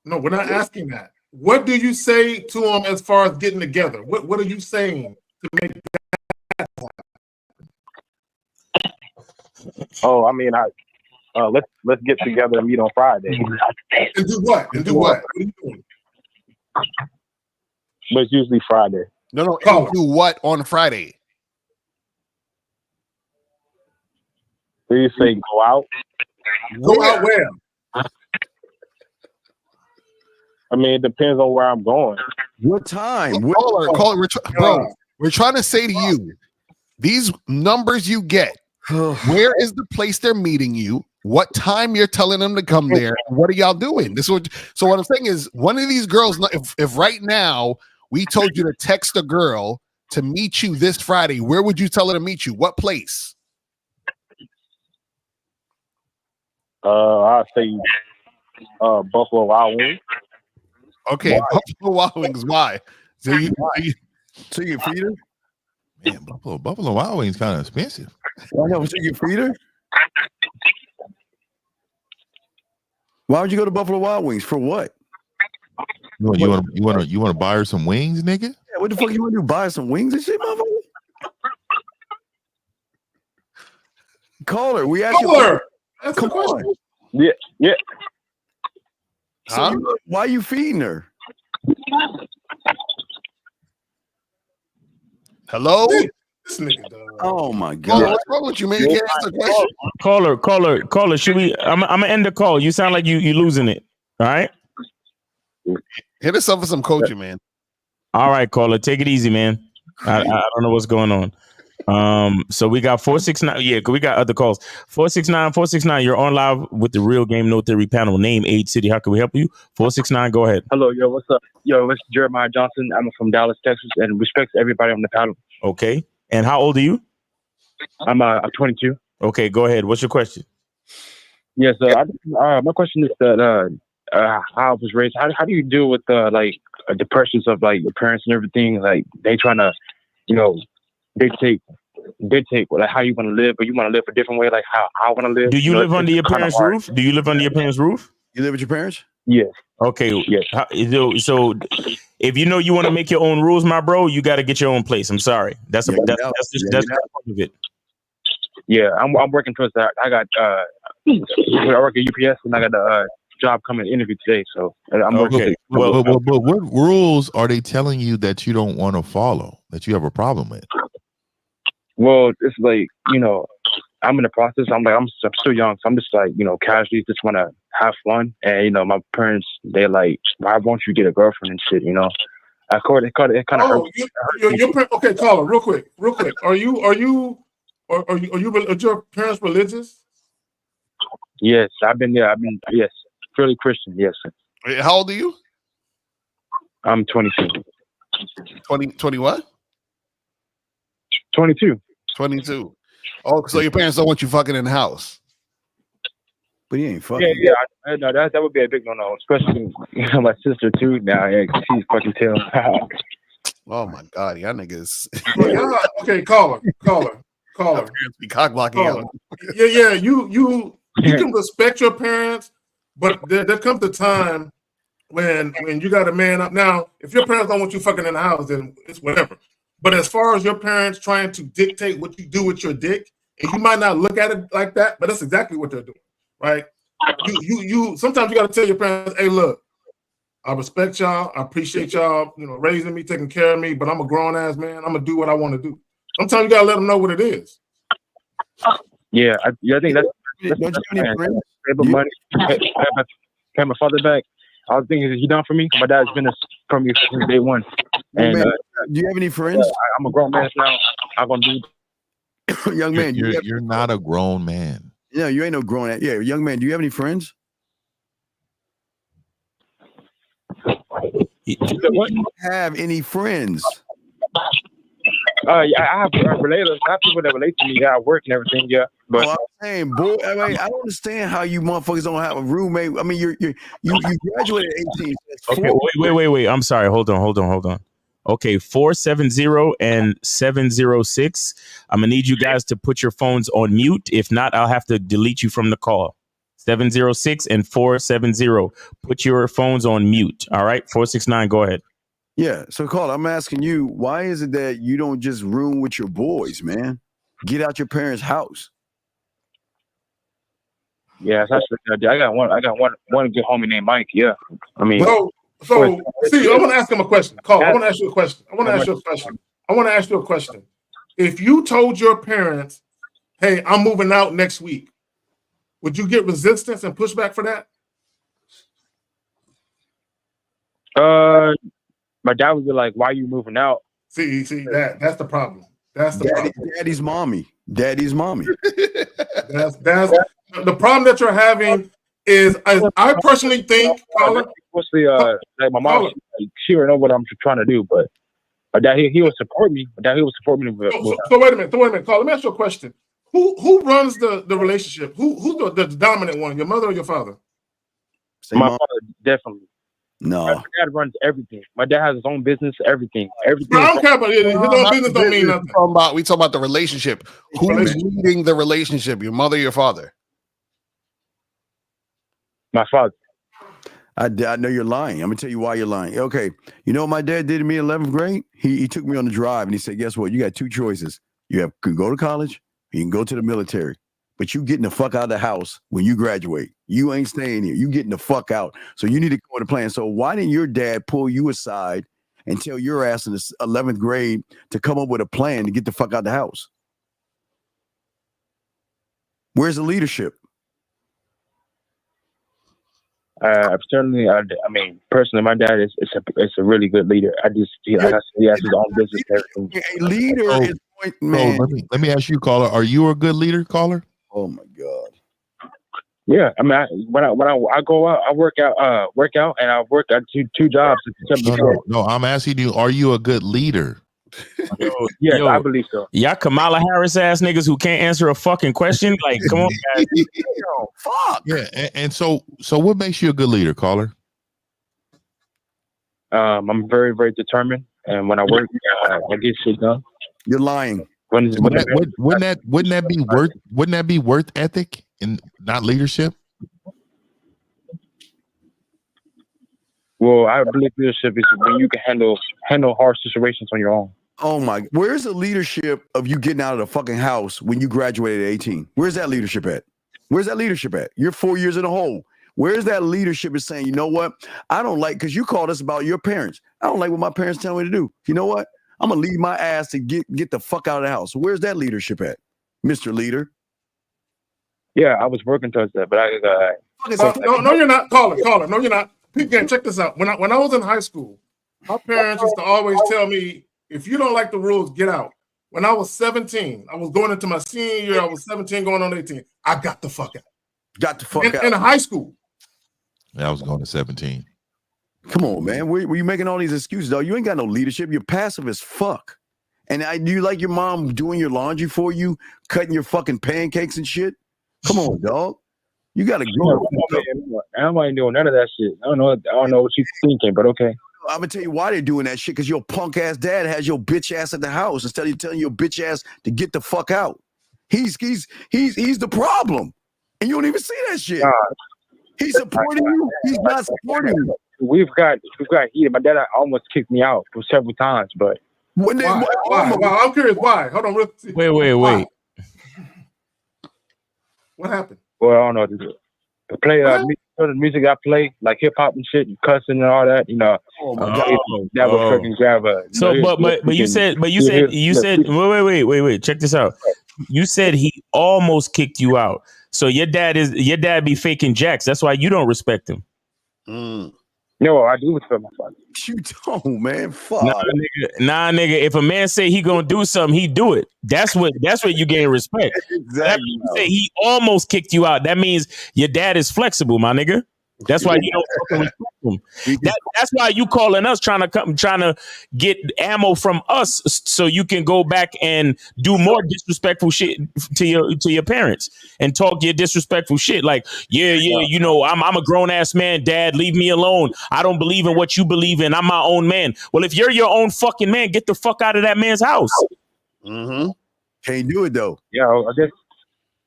No, we're not asking that. What do you say to them as far as getting together? What are you saying to make that happen? Oh, I mean, let's get together and meet on Friday. And do what? What are you doing? But it's usually Friday. No. Do what on Friday? Do you say go out? Go out where? I mean, it depends on where I'm going. What time? Caller, we're trying to say to you, these numbers you get, where is the place they're meeting you? What time you're telling them to come there? What are y'all doing? So what I'm saying is, one of these girls, if right now we told you to text a girl to meet you this Friday, where would you tell her to meet you? What place? I'll say Buffalo Wild Wings. Okay, why? Buffalo Wild Wings. Why? So you feed her? Man, Buffalo Wild Wings kind of expensive. I know, so you feed her? Why would you go to Buffalo Wild Wings for what? You want to buy her some wings, nigga? Yeah, what the fuck you want to do? Buy some wings and shit, motherfucker? Call her. We asked you. Come on. Yeah. So why are you feeding her? Hello? This nigga, dog. Oh my god. What's wrong with you, man? You can't answer the question. Caller. Should we? I'm gonna end the call. You sound like you losing it. All right. Hit us up for some coaching, man. All right, caller, take it easy, man. I don't know what's going on. So we got 469. Yeah, we got other calls. 469. You're on live with the Real Game No Theory panel. Name, age, city. How can we help you? 469. Go ahead. Hello, yo, what's up? Yo, it's Jeremiah Johnson. I'm from Dallas, Texas, and respect to everybody on the panel. Okay. And how old are you? I'm 22. Okay, go ahead. What's your question? Yes, my question is that how I was raised. How do you deal with like depressions of like your parents and everything? Like they trying to, dictate like how you want to live, but you want to live a different way, like how I want to live. Do you live under your parents' roof? Do you live under your parents' roof? You live with your parents? Yes. Okay. Yes. So if you know you want to make your own rules, my bro, you got to get your own place. I'm sorry. That's part of it. Yeah, I'm working towards that. I got I work at UPS and I got a job coming to interview today, so I'm working. Okay. Well, but what rules are they telling you that you don't want to follow, that you have a problem with? Well, it's like, I'm in the process. I'm still young, so I'm just like, casually just want to have fun. And my parents, they like, why won't you get a girlfriend and shit? It kind of hurts. Okay, caller, real quick. Are your parents religious? Yes, yes, fairly Christian. Yes. How old are you? I'm 22. 20 what? 22. 22. Oh, so your parents don't want you fucking in the house? But he ain't fucking. Yeah. No, that would be a big no, especially my sister too. Now, she's fucking tell. Oh my god, y'all niggas. Okay, caller. Parents be cock blocking out. Yeah. You can respect your parents, but there comes a time when you got a man up. Now, if your parents don't want you fucking in the house, then it's whatever. But as far as your parents trying to dictate what you do with your dick, and you might not look at it like that, but that's exactly what they're doing, right? You sometimes you got to tell your parents, hey, look, I respect y'all, I appreciate y'all, raising me, taking care of me, but I'm a grown ass man. I'm gonna do what I want to do. Sometimes you gotta let them know what it is. Yeah, I think that's money. Pay my father back. I was thinking, is he done for me? My dad's been from me from day one. And do you have any friends? I'm a grown man now. I'm gonna do. Young man, you're not a grown man. Yeah, you ain't no grown man. Yeah, young man, do you have any friends? Do you have any friends? Yeah, I have relators. I have people that relate to me that I work and everything. Yeah, but I'm saying, boy, I don't understand how you motherfuckers don't have a roommate. I mean, you graduated at 18. Okay, wait. I'm sorry. Hold on. Okay, 470 and 706. I'm gonna need you guys to put your phones on mute. If not, I'll have to delete you from the call. 706 and 470. Put your phones on mute. All right, 469. Go ahead. Yeah. So, Carl, I'm asking you, why is it that you don't just room with your boys, man? Get out your parents' house. Yeah, that's what I got. One good homie named Mike. Yeah, I mean. So, see, I want to ask him a question. Carl, I want to ask you a question. I want to ask you a question. If you told your parents, "Hey, I'm moving out next week," would you get resistance and pushback for that? My dad would be like, "Why are you moving out?" See, that's the problem. That's the problem. Daddy's mommy. That's the problem that you're having. Is I personally think, mostly like my mom, she already know what I'm trying to do, but my dad he would support me. My dad he would support me. So wait a minute, Carl. Let me ask you a question. Who runs the relationship? Who's the dominant one? Your mother or your father? My father, definitely. No, my dad runs everything. My dad has his own business, everything. I don't care about it. His own business don't mean nothing. We talking about the relationship. Who's leading the relationship? Your mother or your father? My father. I know you're lying. I'm gonna tell you why you're lying. Okay, you know what my dad did to me in 11th grade? He took me on the drive and he said, "Guess what? You got two choices. You can go to college, or you can go to the military. But you getting the fuck out of the house when you graduate. You ain't staying here. You getting the fuck out. So you need to go with a plan." So why didn't your dad pull you aside and tell your ass in the 11th grade to come up with a plan to get the fuck out of the house? Where's the leadership? Certainly, I mean, personally, my dad is a really good leader. He has his own business. A leader is man. Let me ask you, caller. Are you a good leader, caller? Oh my God. Yeah, I mean, when I go out, I work out, and I work at two jobs. No, I'm asking you, are you a good leader? Yes, I believe so. Y'all Kamala Harris ass niggas who can't answer a fucking question. Like, come on, guys. Fuck. Yeah, and so what makes you a good leader, caller? I'm very, very determined, and when I work, I get shit done. You're lying. Wouldn't that be worth ethic and not leadership? Well, I believe leadership is when you can handle hard situations on your own. Oh my! Where's the leadership of you getting out of the fucking house when you graduated at 18? Where's that leadership at? Where's that leadership at? You're 4 years in a hole. Where's that leadership is saying, you know what? I don't like, because you called us about your parents. I don't like what my parents tell me to do. You know what? I'm gonna leave my ass to get the fuck out of the house. Where's that leadership at, Mr. Leader? Yeah, I was working towards that, but no, you're not. Caller. No, you're not. Again, check this out. When I was in high school, my parents used to always tell me, if you don't like the rules, get out. When I was 17, I was going into my senior year. I was 17, going on 18. I got the fuck out. Got the fuck out. In high school. Yeah, I was going to 17. Come on, man. Were you making all these excuses, though? You ain't got no leadership. You're passive as fuck. And you like your mom doing your laundry for you, cutting your fucking pancakes and shit? Come on, dog. You got to grow up. I ain't doing none of that shit. I don't know what you're thinking, but okay. I'm gonna tell you why they're doing that shit, because your punk ass dad has your bitch ass at the house instead of telling your bitch ass to get the fuck out. He's the problem, and you don't even see that shit. He's supporting you. He's not supporting you. We've got heated. My dad almost kicked me out for several times, but Why? I'm curious. Why? Hold on. Wait. What happened? Well, I don't know. To play the music I play, like hip hop and shit, and cussing and all that, you know. Oh my God. That would fucking grab a. So, but you said wait. Check this out. You said he almost kicked you out. So your dad be faking jacks. That's why you don't respect him. No, I do respect my father. You don't, man. Fuck. Nah, nigga. If a man say he gonna do something, he do it. That's what you gain respect. Exactly. You say he almost kicked you out. That means your dad is flexible, my nigga. That's why you don't fucking respect him. That's why you calling us trying to get ammo from us so you can go back and do more disrespectful shit to your parents and talk your disrespectful shit. Like, you know, I'm a grown ass man, dad, leave me alone. I don't believe in what you believe in. I'm my own man. Well, if you're your own fucking man, get the fuck out of that man's house. Mm-hmm. Can't do it though.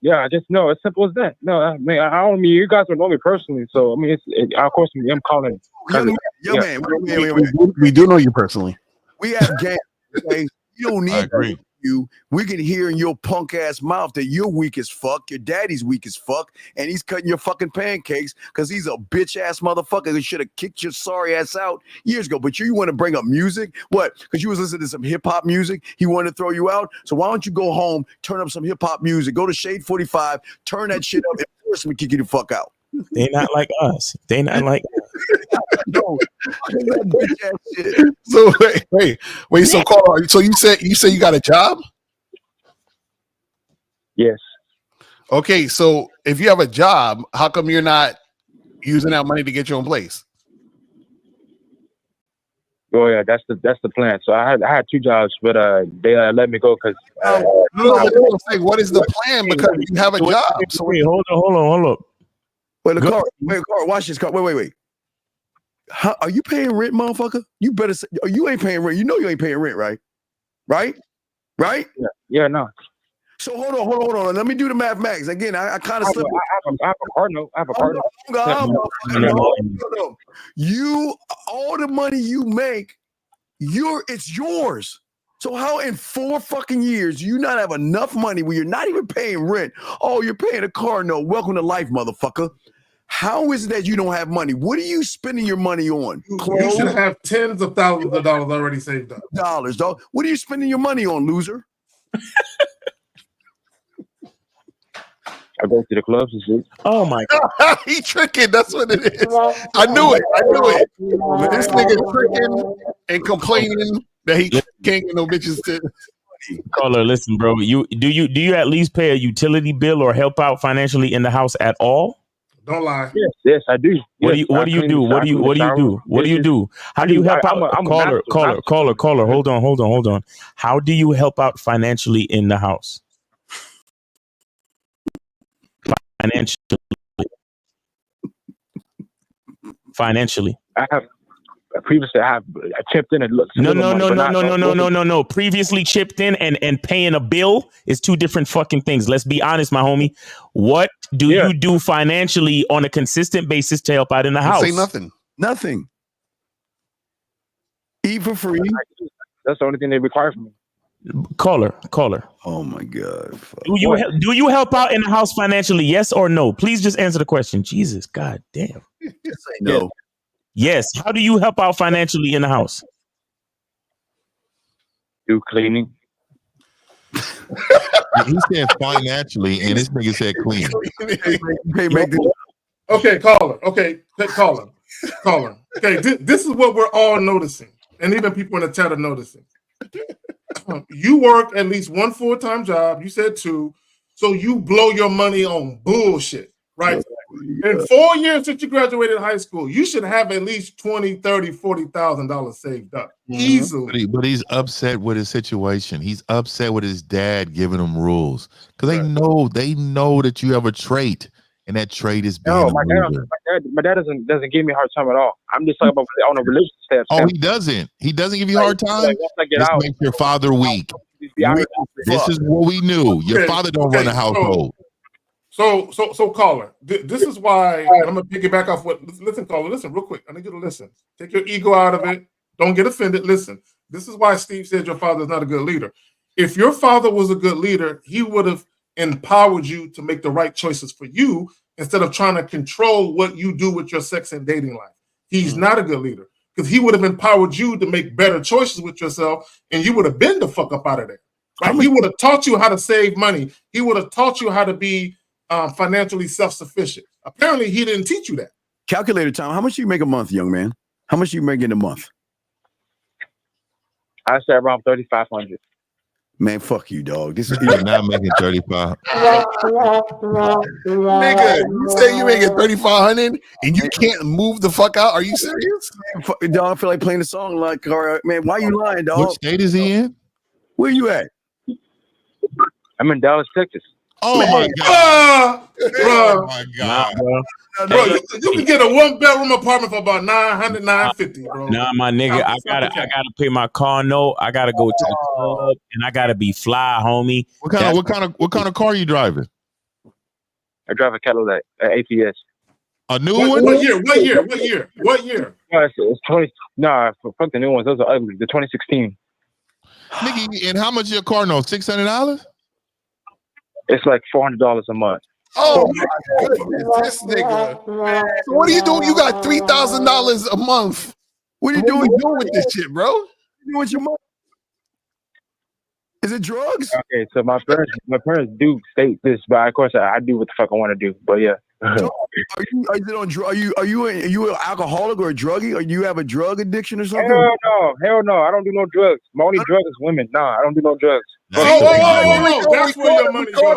I just know it's simple as that. No, I mean, you guys don't know me personally, so I mean, of course, I'm calling. Young man, we do know you personally. We have games. Okay? You don't need I agree. you. We can hear in your punk ass mouth that you're weak as fuck. Your daddy's weak as fuck, and he's cutting your fucking pancakes because he's a bitch ass motherfucker who should have kicked your sorry ass out years ago. But you want to bring up music? What? Because you was listening to some hip hop music. He wanted to throw you out. So why don't you go home, turn up some hip hop music, go to Shade 45, turn that shit up, and force him to kick you the fuck out. They not like us. They not like us. No. So wait. So Carl, so you say you got a job? Yes. Okay, so if you have a job, how come you're not using that money to get your own place? Oh yeah, that's the plan. So I had two jobs, but they let me go because. What is the plan? Because you have a job. So wait, hold on. Wait, Carl, watch this. Carl, wait. Are you paying rent, motherfucker? You better say, you ain't paying rent. You know you ain't paying rent, right? Right? Yeah, no. So hold on. Let me do the mathematics. Again, I kind of slipped. I have a partner. You, all the money you make, it's yours. So how in 4 fucking years you not have enough money where you're not even paying rent? Oh, you're paying a car note. Welcome to life, motherfucker. How is it that you don't have money? What are you spending your money on? You should have tens of thousands of dollars already saved up. Dollars, dog. What are you spending your money on, loser? I go to the clubs and shit. Oh my God. He tricking. That's what it is. I knew it. This nigga tricking and complaining that he can't get no bitches to. Caller, listen, bro. Do you at least pay a utility bill or help out financially in the house at all? Don't lie. Yes, I do. What do you do? What do you do? How do you help out? Caller. Hold on. How do you help out financially in the house? Financially. I chipped in and looked. No. Previously chipped in and paying a bill is two different fucking things. Let's be honest, my homie. What do you do financially on a consistent basis to help out in the house? Say nothing. Eat for free. That's the only thing they require from me. Caller. Oh my God. Do you help out in the house financially? Yes or no? Please just answer the question. Jesus, God damn. Say no. Yes. How do you help out financially in the house? Do cleaning. He said financially, and this nigga said clean. Okay, caller. Okay, this is what we're all noticing, and even people in the chat are noticing. You work at least one full-time job. You said 2, so you blow your money on bullshit, right? In 4 years since you graduated high school, you should have at least $20,000, $30,000, $40,000 saved up easily. But he's upset with his situation. He's upset with his dad giving him rules because they know that you have a trait, and that trait is being my dad doesn't give me a hard time at all. I'm just talking about on a religious stance. Oh, he doesn't. He doesn't give you a hard time. Once I get this out, makes your father weak. This is what we knew. Your father don't run a household. So caller, this is why, and I'm gonna piggyback off what. Listen, caller, listen real quick. I need you to listen. Take your ego out of it. Don't get offended. Listen. This is why Steve said your father is not a good leader. If your father was a good leader, he would have empowered you to make the right choices for you instead of trying to control what you do with your sex and dating life. He's not a good leader because he would have empowered you to make better choices with yourself, and you would have been the fuck up out of there. Right? He would have taught you how to save money. He would have taught you how to be financially self-sufficient. Apparently, he didn't teach you that. Calculator time. How much do you make a month, young man? How much do you make in a month? I say around 3,500. Man, fuck you, dog. This is You're not making 35. Nigga, you say you making 3,500 and you can't move the fuck out? Are you serious? Dog, I feel like playing the song like, all right, man, why you lying, dog? What state is he in? Where you at? I'm in Dallas, Texas. Oh my God. Bro, my God. Bro, you can get a 1-bedroom apartment for about $900, $950, bro. Nah, my nigga, I gotta pay my car note. I gotta go to the club, and I gotta be fly, homie. What kind of car you driving? I drive a Cadillac, APS. A new one? What year? No, it's 20. Nah, fuck the new ones. Those are ugly. The 2016. Nigga, and how much your car note? $600? It's like $400 a month. Oh my goodness, this nigga. So what are you doing? You got $3,000 a month. What are you doing with this shit, bro? What are you doing with your money? Is it drugs? Okay, so my parents do state this, but of course I do what the fuck I want to do. But yeah. Are you an alcoholic or a druggie? Or you have a drug addiction or something? Hell no. I don't do no drugs. My only drug is women. Nah, I don't do no drugs. That's where your money goes.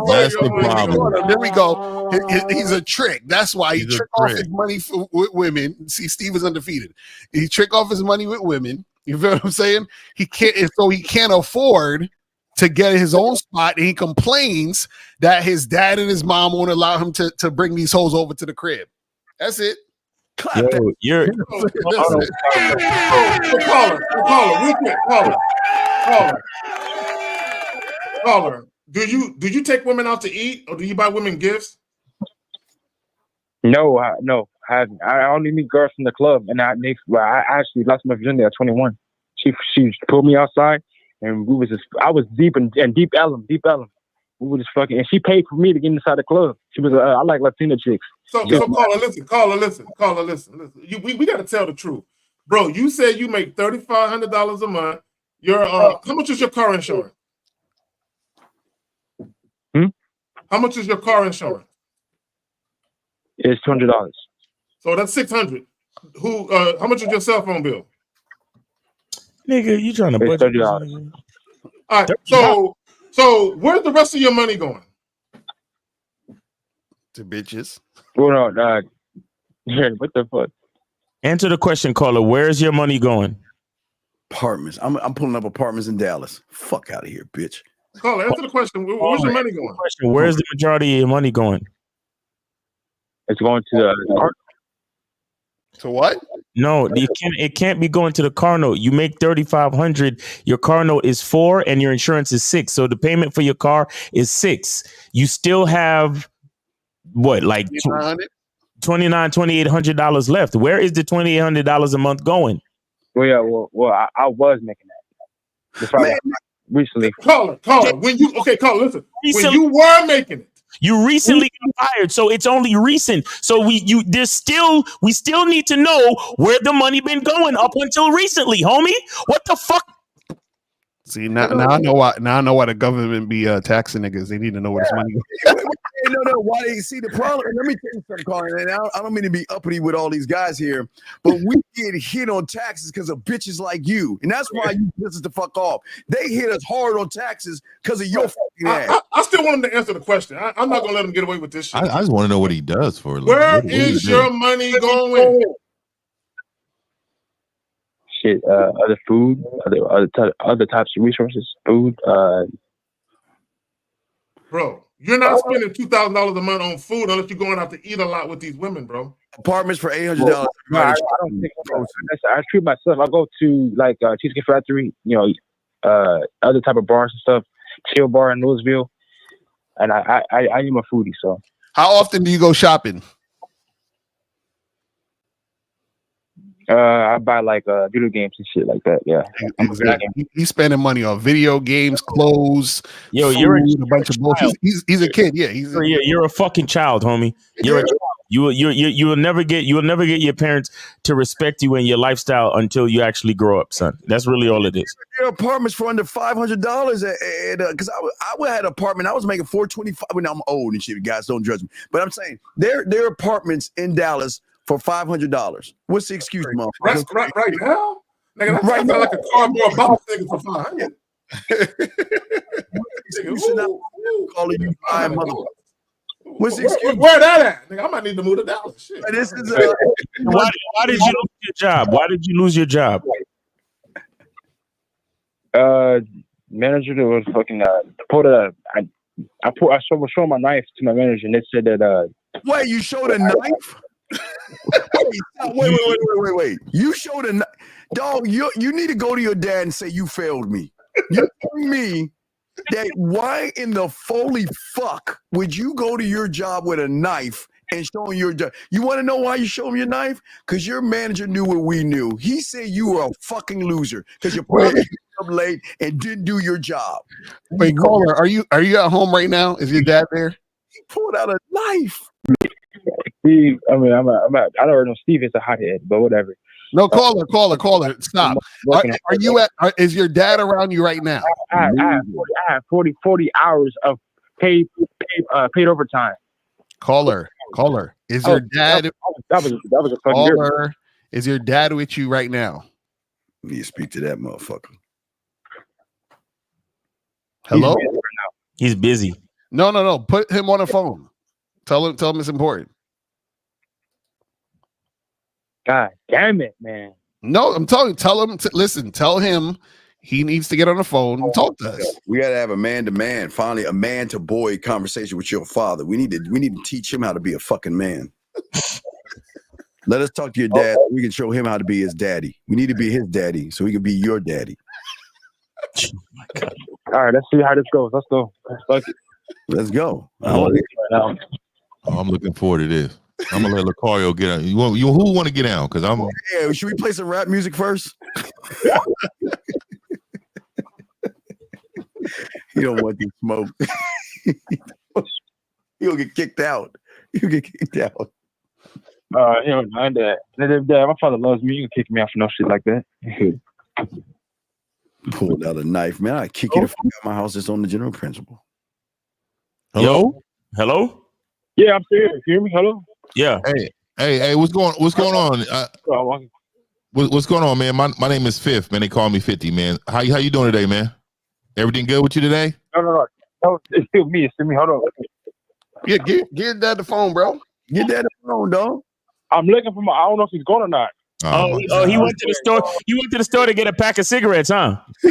That's the problem. There we go. He's a trick. That's why he trick off his money with women. See, Steve is undefeated. He trick off his money with women. You feel what I'm saying? He can't afford to get his own spot, and he complains that his dad and his mom won't allow him to bring these hoes over to the crib. That's it. Yo, you're caller. Do you take women out to eat, or do you buy women gifts? No. I only meet girls from the club, and I actually lost my virginity at 21. She pulled me outside, and I was deep Ellum. We were just fucking, and she paid for me to get inside the club. She was I like Latina chicks. So caller, listen. We got to tell the truth, bro. You said you make $3,500 a month. How much is your car insurance? How much is your car insurance? It's $200. So that's $600. How much is your cell phone bill? Nigga, you trying to It's budget? $30. All right. So where's the rest of your money going? To bitches. Well, no, what the fuck? Answer the question, caller. Where's your money going? Apartments. I'm pulling up apartments in Dallas. Fuck out of here, bitch. Caller, answer the question. Where's your money going? Where's the majority of your money going? It's going to the To what? No, it can't be going to the car note. You make $3,500. Your car note is $4,000 and your insurance is $6,000. So the payment for your car is $6,000. You still have what, like $2,800 left. Where is the $2,800 a month going? Well, yeah, I was making that recently. Caller, when you caller, listen. When you were making it, you recently got fired, so it's only recent. So we still need to know where the money been going up until recently, homie. What the fuck? See, now I know why. Now I know why the government be taxing niggas. They need to know where this money goes. No. Why they see the problem? Let me tell you something, Colin. And I don't mean to be uppity with all these guys here, but we get hit on taxes because of bitches like you, and that's why you pisses the fuck off. They hit us hard on taxes because of your fucking ass. I still want him to answer the question. I'm not gonna let him get away with this shit. I just want to know what he does for a living. Where is your money going? Shit, other food, other types of resources, food. Bro, you're not spending $2,000 a month on food unless you're going out to eat a lot with these women, bro. Apartments for $800. No, I don't think so. I treat myself. I go to like Cheesecake Factory, other type of bars and stuff, Chill Bar in Louisville, and I am a foodie. So, how often do you go shopping? I buy like video games and shit like that. Yeah, exactly. He's spending money on video games, clothes. Yo, food, you're a bunch of bullshit. He's a kid. Yeah, you're a fucking child, homie. You're a child. You will never get your parents to respect you and your lifestyle until you actually grow up, son. That's really all it is. There are apartments for under $500 because I had an apartment. I was making $425. When I'm old and shit, you guys don't judge me. But I'm saying there are apartments in Dallas for $500. What's the excuse, mom? That's right now. Nigga, right now, like a cardboard box nigga for $500. Calling you fine mother. What's the excuse? Where that at? Nigga, I might need to move to Dallas. Shit. This is why did you lose your job? Why did you lose your job? Manager was fucking I was showing my knife to my manager and they said that wait, you showed a knife? Wait. You showed a dog. You need to go to your dad and say you failed me. You're telling me that why in the Foley fuck would you go to your job with a knife and show him your job? You want to know why you show him your knife? Because your manager knew what we knew. He said you were a fucking loser because you probably up late and didn't do your job. Wait, caller, are you at home right now? Is your dad there? He pulled out a knife. I don't know. Steve is a hothead, but whatever. No, caller. Stop. Are you is your dad around you right now? I have 40 hours of paid overtime. Caller. Is your dad? That was a fucking caller. Is your dad with you right now? You need to speak to that motherfucker. Hello? He's busy. No. Put him on the phone. Tell him it's important. God damn it, man. No, I'm telling you, tell him he needs to get on the phone and talk to us. We got to have a man-to-man, finally a man-to-boy conversation with your father. We need to teach him how to be a fucking man. Let us talk to your dad. We can show him how to be his daddy. We need to be his daddy so he can be your daddy. Oh my God. All right, let's see how this goes. Let's go. Let's go. I'm looking forward to this. I'm gonna let Lucario get out. Who want to get out? Because I'm. Yeah, should we play some rap music first? You don't want to smoke. You'll get kicked out. My father loves me. You can kick me out for no shit like that. Pulled out a knife, man. I kick you the fuck out of my house just on the general principle. Hello? Hello? Yeah, I'm here. You hear me? Hello? Yeah. Hey, what's going on? What's going on, man? My name is Fifth, man. They call me 50, man. How you doing today, man? Everything good with you today? No. It's still me. Hold on. Yeah, get that the phone, bro. Get that the phone, dog. I'm looking for I don't know if he's going or not. He went to the store. He went to the store to get a pack of cigarettes, huh? he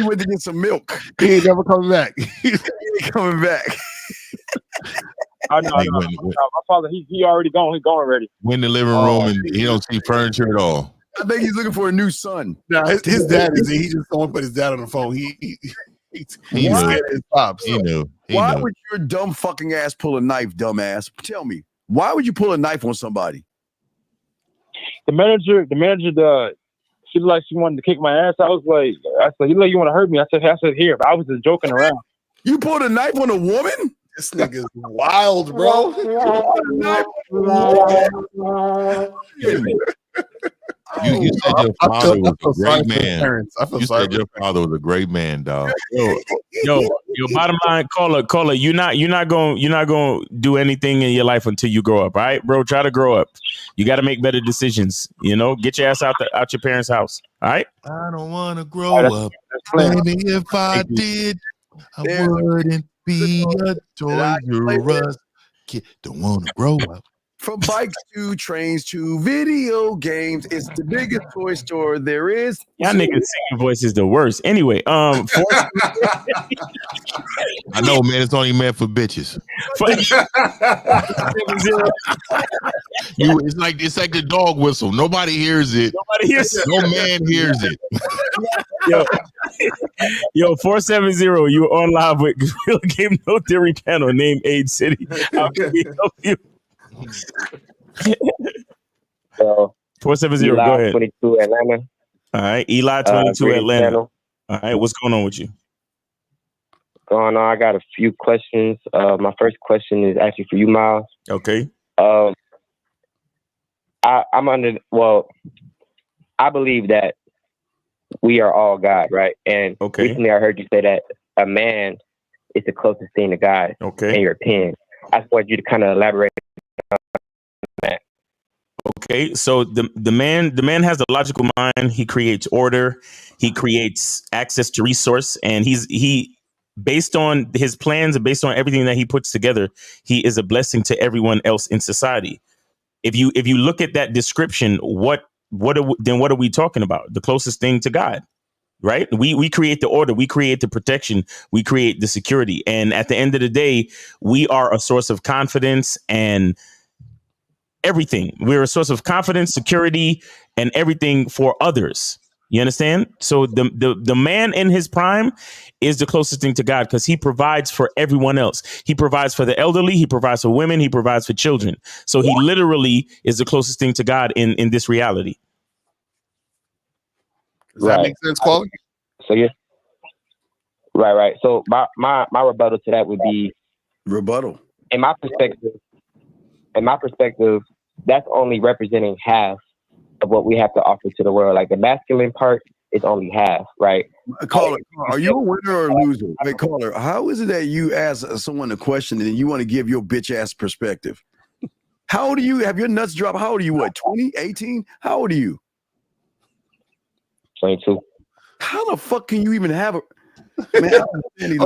went to get some milk. He ain't never coming back. He ain't coming back. I know. My father, he already gone. He's gone already. Went in the living room and he don't see furniture at all. I think he's looking for a new son. Nah, his dad is. He just don't put his dad on the phone. He Why? his pops. He knew. Why would your dumb fucking ass pull a knife, dumbass? Tell me. Why would you pull a knife on somebody? The manager, she looked like she wanted to kick my ass. I said, you want to hurt me? I said, here. But I was just joking around. You pulled a knife on a woman? This nigga's wild, bro. You said your father was a great man. You said your father was a great man, dog. Yo, bottom line, caller, you're not gonna do anything in your life until you grow up, all right, bro? Try to grow up. You got to make better decisions. Get your ass out your parents' house, all right? I don't want to grow up. Maybe if I did, I wouldn't be a Toys R Us kid. Don't want to grow up. From bikes to trains to video games, it's the biggest toy store there is. Y'all niggas singing voice is the worst. Anyway, I know, man. It's only meant for bitches. It's like the dog whistle. Nobody hears it. Nobody hears it. No man hears it. Yo, 470. You on live with Real Game No Theory panel named Age City. How can we help you? So 470. Go ahead. 22 Atlanta. All right, Eli 22 Atlanta. All right, what's going on with you? Going on, I got a few questions. My first question is actually for you, Miles. Okay. I believe that we are all God, right? And recently I heard you say that a man is the closest thing to God. Okay. In your opinion. I just wanted you to kind of elaborate on that. Okay, so the man has a logical mind. He creates order. He creates access to resource, and he based on his plans and based on everything that he puts together, he is a blessing to everyone else in society. If you look at that description, what are we talking about? The closest thing to God, right? We create the order, we create the protection, we create the security, and at the end of the day, we are a source of confidence and everything. We're a source of confidence, security, and everything for others. You understand? So the man in his prime is the closest thing to God because he provides for everyone else. He provides for the elderly. He provides for women. He provides for children. So he literally is the closest thing to God in this reality. Does that make sense, Quality? So yeah. Right. So my rebuttal to that would be rebuttal. In my perspective, that's only representing half of what we have to offer to the world. Like the masculine part is only half, right? Caller, are you a winner or a loser? Wait, caller, how is it that you ask someone a question and you want to give your bitch ass perspective? How old are you? Have your nuts dropped? How old are you? What, 20, 18? How old are you? 22. How the fuck can you even have a man? I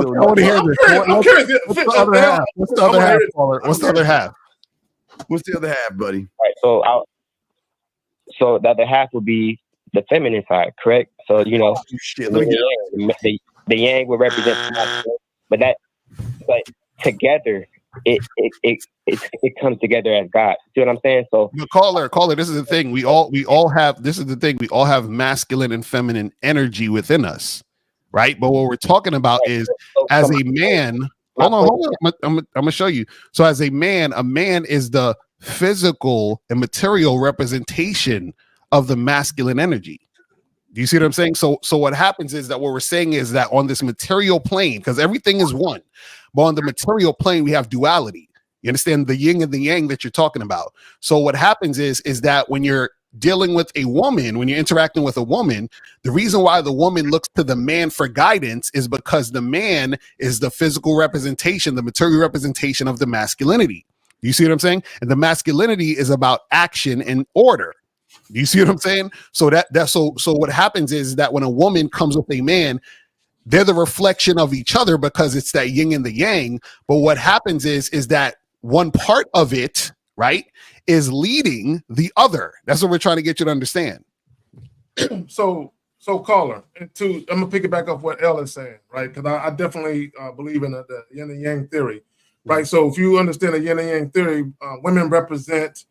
want to hear this. What's the other half? What's the other half, caller? What's the other half? What's the other half, buddy? All right, so the other half would be the feminine side, correct? So the yang would represent, but together it comes together as God. See what I'm saying? So, caller, this is the thing. We all have. This is the thing. We all have masculine and feminine energy within us, right? But what we're talking about is as a man. Hold on. I'm gonna show you. So as a man is the physical and material representation of the masculine energy. Do you see what I'm saying? So what happens is that what we're saying is that on this material plane, because everything is one, but on the material plane, we have duality. You understand the yin and the yang that you're talking about. So what happens is that when you're dealing with a woman, when you're interacting with a woman, the reason why the woman looks to the man for guidance is because the man is the physical representation, the material representation of the masculinity. You see what I'm saying? And the masculinity is about action and order. Do you see what I'm saying? So so what happens is that when a woman comes with a man, they're the reflection of each other because it's that yin and the yang. But what happens is that one part of it, right, is leading the other. That's what we're trying to get you to understand. So caller, I'm gonna pick it back up what Elle is saying, right? Because I definitely believe in the yin and yang theory, right? So if you understand the yin and yang theory, women represent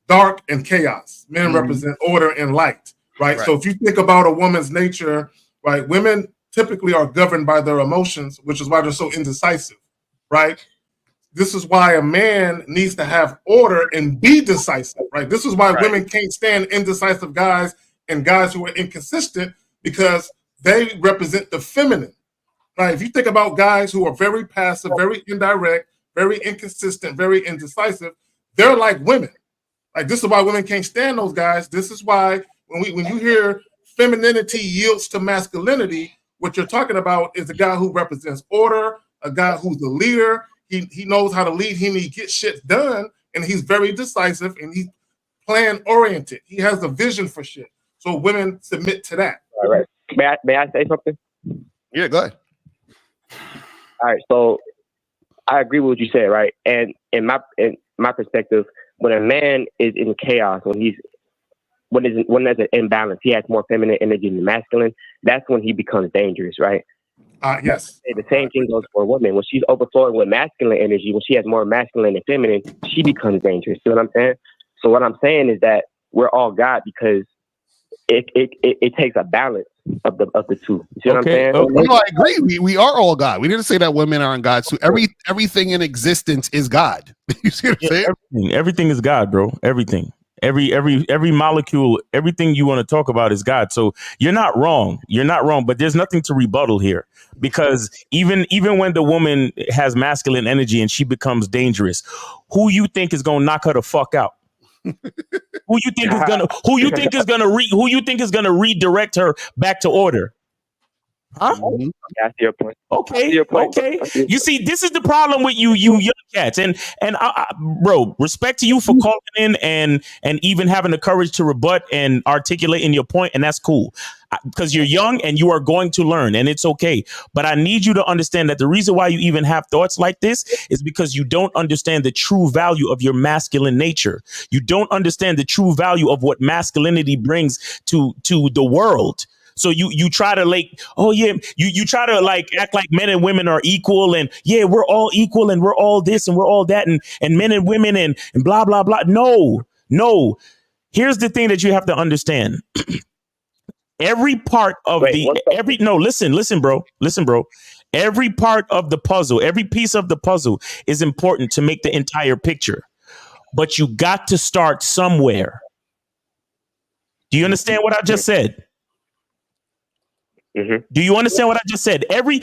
dark and chaos. Men represent order and light, right? So if you think about a woman's nature, right, women typically are governed by their emotions, which is why they're so indecisive, right? This is why a man needs to have order and be decisive, right? This is why women can't stand indecisive guys and guys who are inconsistent, because they represent the feminine, right? If you think about guys who are very passive, very indirect, very inconsistent, very indecisive, they're like women. Like, this is why women can't stand those guys. This is why when you hear femininity yields to masculinity, what you're talking about is a guy who represents order, a guy who's the leader. He knows how to lead. He gets shit done, and he's very decisive, and he's plan oriented. He has a vision for shit. So women submit to that. All right. May I say something? Yeah, go ahead. All right. So I agree with what you said, right? And in my perspective, when a man is in chaos, when there's an imbalance, he has more feminine energy than masculine. That's when he becomes dangerous, right? Yes. The same thing goes for a woman. When she's overflowing with masculine energy, when she has more masculine than feminine, she becomes dangerous. See what I'm saying? So what I'm saying is that we're all God because it takes a balance of the two. You see what I'm saying? No, I agree. We are all God. We didn't say that women aren't God. So everything in existence is God. You see what I'm saying? Everything is God, bro. Everything. Every molecule, everything you want to talk about is God. So you're not wrong. You're not wrong, but there's nothing to rebuttal here, because even when the woman has masculine energy and she becomes dangerous, who you think is going to knock her the fuck out? Who you think is gonna redirect her back to order? Huh? That's your point. Okay. Okay. You see, this is the problem with you young cats, and bro, respect to you for calling in and even having the courage to rebut and articulating your point, and that's cool, because you're young and you are going to learn, and it's okay. But I need you to understand that the reason why you even have thoughts like this is because you don't understand the true value of your masculine nature. You don't understand the true value of what masculinity brings to the world. So you try to you try to act like men and women are equal, and we're all equal and we're all this and we're all that, and men and women and blah blah blah. No. Here's the thing that you have to understand. Every part of listen, bro. Every part of the puzzle, every piece of the puzzle is important to make the entire picture. But you got to start somewhere. Do you understand what I just said? Mm-hmm. Do you understand what I just said? Every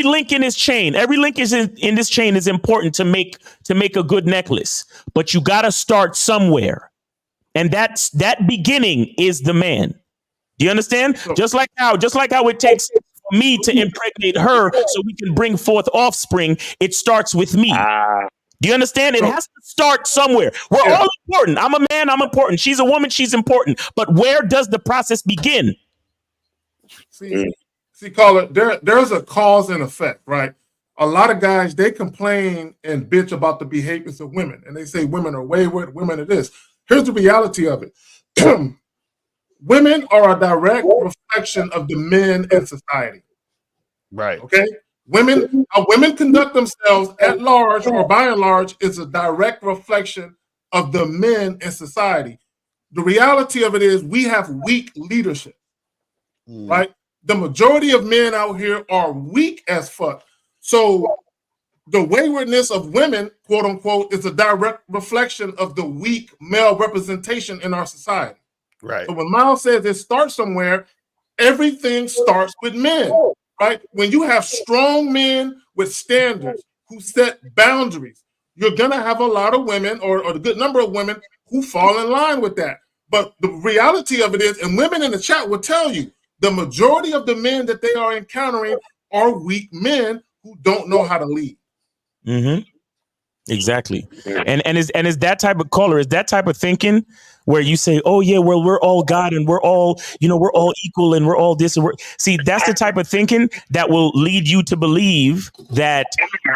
link in this chain, in this chain is important to make a good necklace. But you got to start somewhere, and that beginning is the man. Do you understand? Just like how it takes for me to impregnate her so we can bring forth offspring, it starts with me. Do you understand? It has to start somewhere. We're all important. I'm a man, I'm important. She's a woman, she's important. But where does the process begin? See, caller, there's a cause and effect, right? A lot of guys, they complain and bitch about the behaviors of women, and they say women are wayward, women are this. Here's the reality of it. Women are a direct reflection of the men in society. Right. Okay? How women conduct themselves at large or by and large is a direct reflection of the men in society. The reality of it is we have weak leadership, right? The majority of men out here are weak as fuck. So the waywardness of women, quote unquote, is a direct reflection of the weak male representation in our society. Right. So when Miles says it starts somewhere, everything starts with men, right? When you have strong men with standards who set boundaries, you're going to have a lot of women or a good number of women who fall in line with that. But the reality of it is, and women in the chat will tell you, the majority of the men that they are encountering are weak men who don't know how to lead. Mm-hmm. Exactly. And is that type of caller, is that type of thinking where you say, oh yeah, well, we're all God and we're all, we're all equal and we're all this. And see, that's the type of thinking that will lead you to believe that,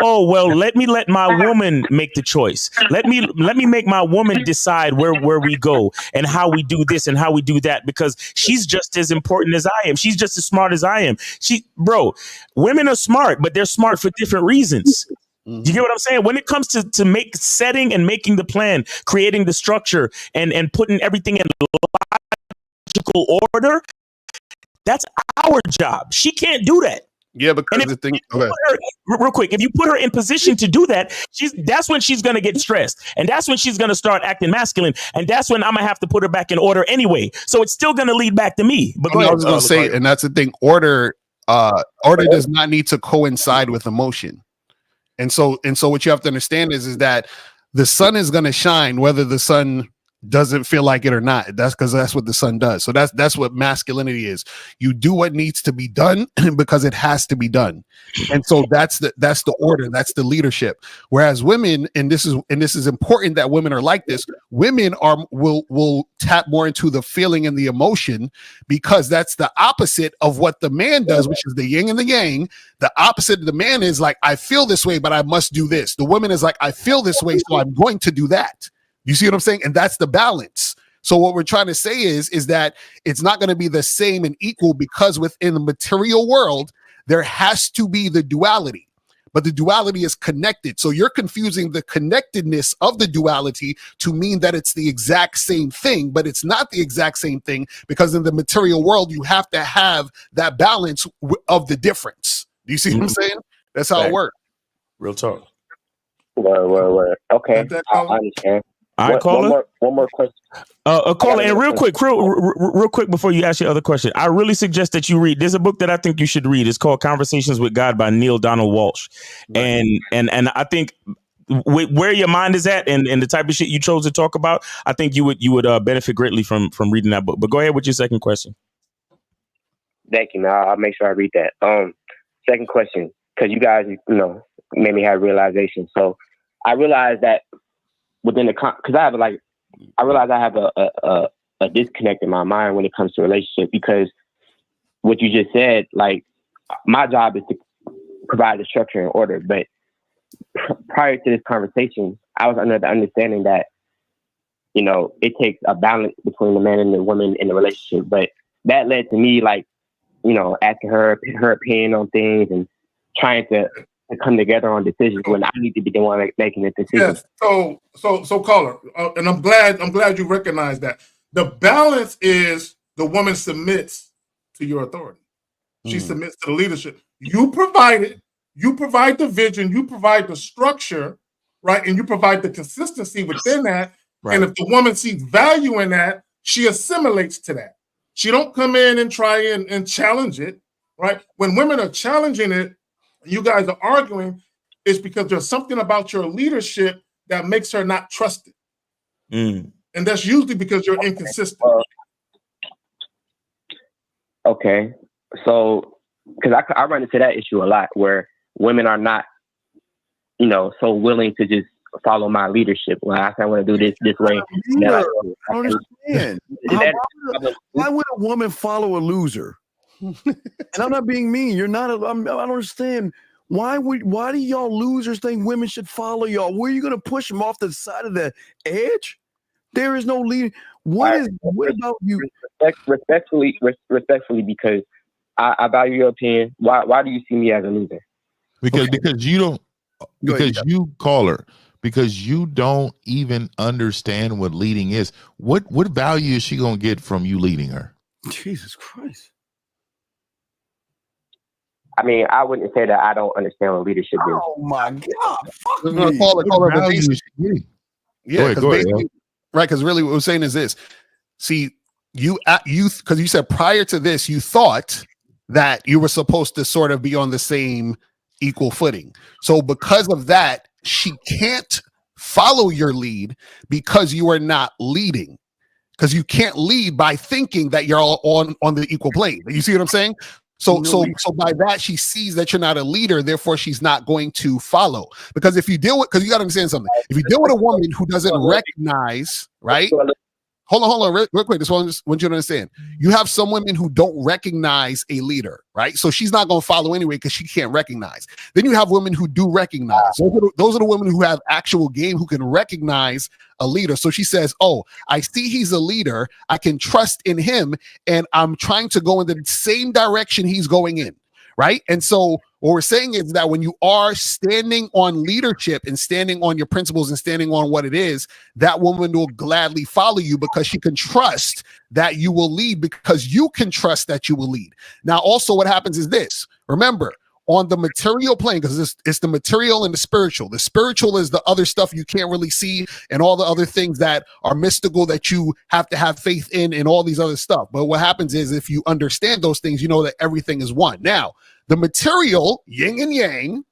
oh, well, let my woman make the choice. Let me make my woman decide where we go and how we do this and how we do that, because she's just as important as I am. She's just as smart as I am. Women are smart, but they're smart for different reasons. You get what I'm saying? When it comes to make setting and making the plan, creating the structure and putting everything in logical order, that's our job. She can't do that. Yeah, because the thing, real quick, if you put her in position to do that, that's when she's going to get stressed. And that's when she's going to start acting masculine. And that's when I'm going to have to put her back in order anyway. So it's still going to lead back to me. But I was going to say, and that's the thing, order does not need to coincide with emotion. And so what you have to understand is that the sun is going to shine whether the sun doesn't feel like it or not. That's because that's what the sun does. So that's what masculinity is. You do what needs to be done because it has to be done. And so that's the order, that's the leadership. Whereas women, and this is important that women are like this, women will tap more into the feeling and the emotion, because that's the opposite of what the man does, which is the yin and the yang. The opposite of the man is like, I feel this way, but I must do this. The woman is like, I feel this way, so I'm going to do that. You see what I'm saying? And that's the balance. So what we're trying to say is that it's not going to be the same and equal, because within the material world, there has to be the duality, but the duality is connected. So you're confusing the connectedness of the duality to mean that it's the exact same thing, but it's not the exact same thing, because in the material world, you have to have that balance of the difference. Do you see what I'm saying? That's how it works. Real talk. Well. Okay, I understand. All right, caller. One more question. Caller, and real quick before you ask your other question, I really suggest that you read. There's a book that I think you should read. It's called Conversations with God by Neil Donald Walsh. Right. And I think where your mind is at and the type of shit you chose to talk about, I think you would benefit greatly from reading that book. But go ahead with your second question. Thank you. Now I'll make sure I read that. Second question, because you guys, made me have realization. So I realized that within because I realize I have a disconnect in my mind when it comes to relationship, because what you just said, like, my job is to provide the structure and order. But prior to this conversation, I was under the understanding that, it takes a balance between the man and the woman in the relationship. But that led to me, like, asking her opinion on things and trying to come together on decisions when I need to be the one making the decision. Yes. So caller, and I'm glad you recognize that. The balance is the woman submits to your authority. She submits to the leadership. You provide it. You provide the vision. You provide the structure, right? And you provide the consistency within that. Right. And if the woman sees value in that, she assimilates to that. She don't come in and try and challenge it, right? When women are challenging it, you guys are arguing, is because there's something about your leadership that makes her not trusted. And that's usually because you're inconsistent. Okay. So, because I run into that issue a lot, where women are not, so willing to just follow my leadership. Well, I want to do this way. I don't understand. Why would a woman follow a loser? And I'm not being mean. You're not. I don't understand. Why do y'all losers think women should follow y'all? Where are you going to push them off the side of the edge? There is no leader. What about you? Respectfully, because I value your opinion. Why do you see me as a loser? Because you don't. Because you caller. Because you don't even understand what leading is. What value is she going to get from you leading her? Jesus Christ. I mean, I wouldn't say that I don't understand what leadership is. Oh my God! Fuck me. Yeah, because really what we're saying is this. See, because you said prior to this, you thought that you were supposed to sort of be on the same equal footing. So because of that, she can't follow your lead because you are not leading. because you can't lead by thinking that you're all on the equal plane. You see what I'm saying? So by that, she sees that you're not a leader, therefore she's not going to follow. Because if you deal with, because you got to understand something. If you deal with a woman who doesn't recognize, right? Hold on, real quick. This one, I just want you to understand. You have some women who don't recognize a leader, right? So she's not going to follow anyway because she can't recognize. Then you have women who do recognize. Those are the women who have actual game, who can recognize a leader. So she says, oh, I see he's a leader. I can trust in him, and I'm trying to go in the same direction he's going in, right? And so what we're saying is that when you are standing on leadership and standing on your principles and standing on what it is, that woman will gladly follow you because she can trust that you will lead, because you can trust that you will lead. Now, also what happens is this. Remember, on the material plane, because it's the material and the spiritual. The spiritual is the other stuff you can't really see and all the other things that are mystical that you have to have faith in and all these other stuff. But what happens is if you understand those things, you know that everything is one. Now, the material, yin and yang,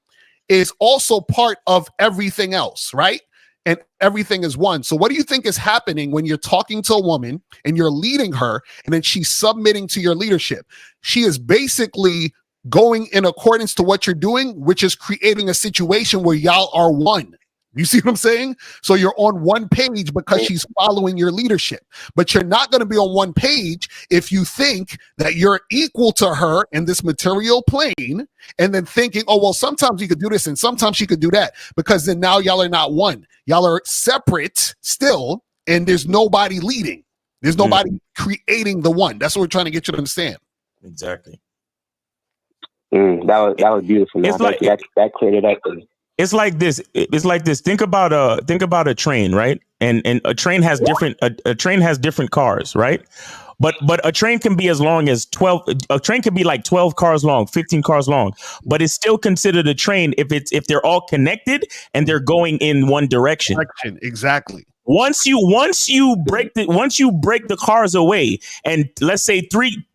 is also part of everything else, right? And everything is one. So what do you think is happening when you're talking to a woman and you're leading her and then she's submitting to your leadership? She is basically going in accordance to what you're doing, which is creating a situation where y'all are one. You see what I'm saying? So you're on one page because she's following your leadership, but you're not going to be on one page if you think that you're equal to her in this material plane and then thinking, oh, well, sometimes you could do this and sometimes she could do that, because then now y'all are not one. Y'all are separate still, and there's nobody leading. There's nobody creating the one. That's what we're trying to get you to understand. Exactly. That was beautiful. Man. That cleared it up. It's like this. It's like this. Think about a train, right? And a train has different a train has different cars, right? But a train can be as long as 12. A train can be like 12 cars long, 15 cars long, but it's still considered a train if they're all connected and they're going in one direction. Exactly. Once you break the cars away, and let's say three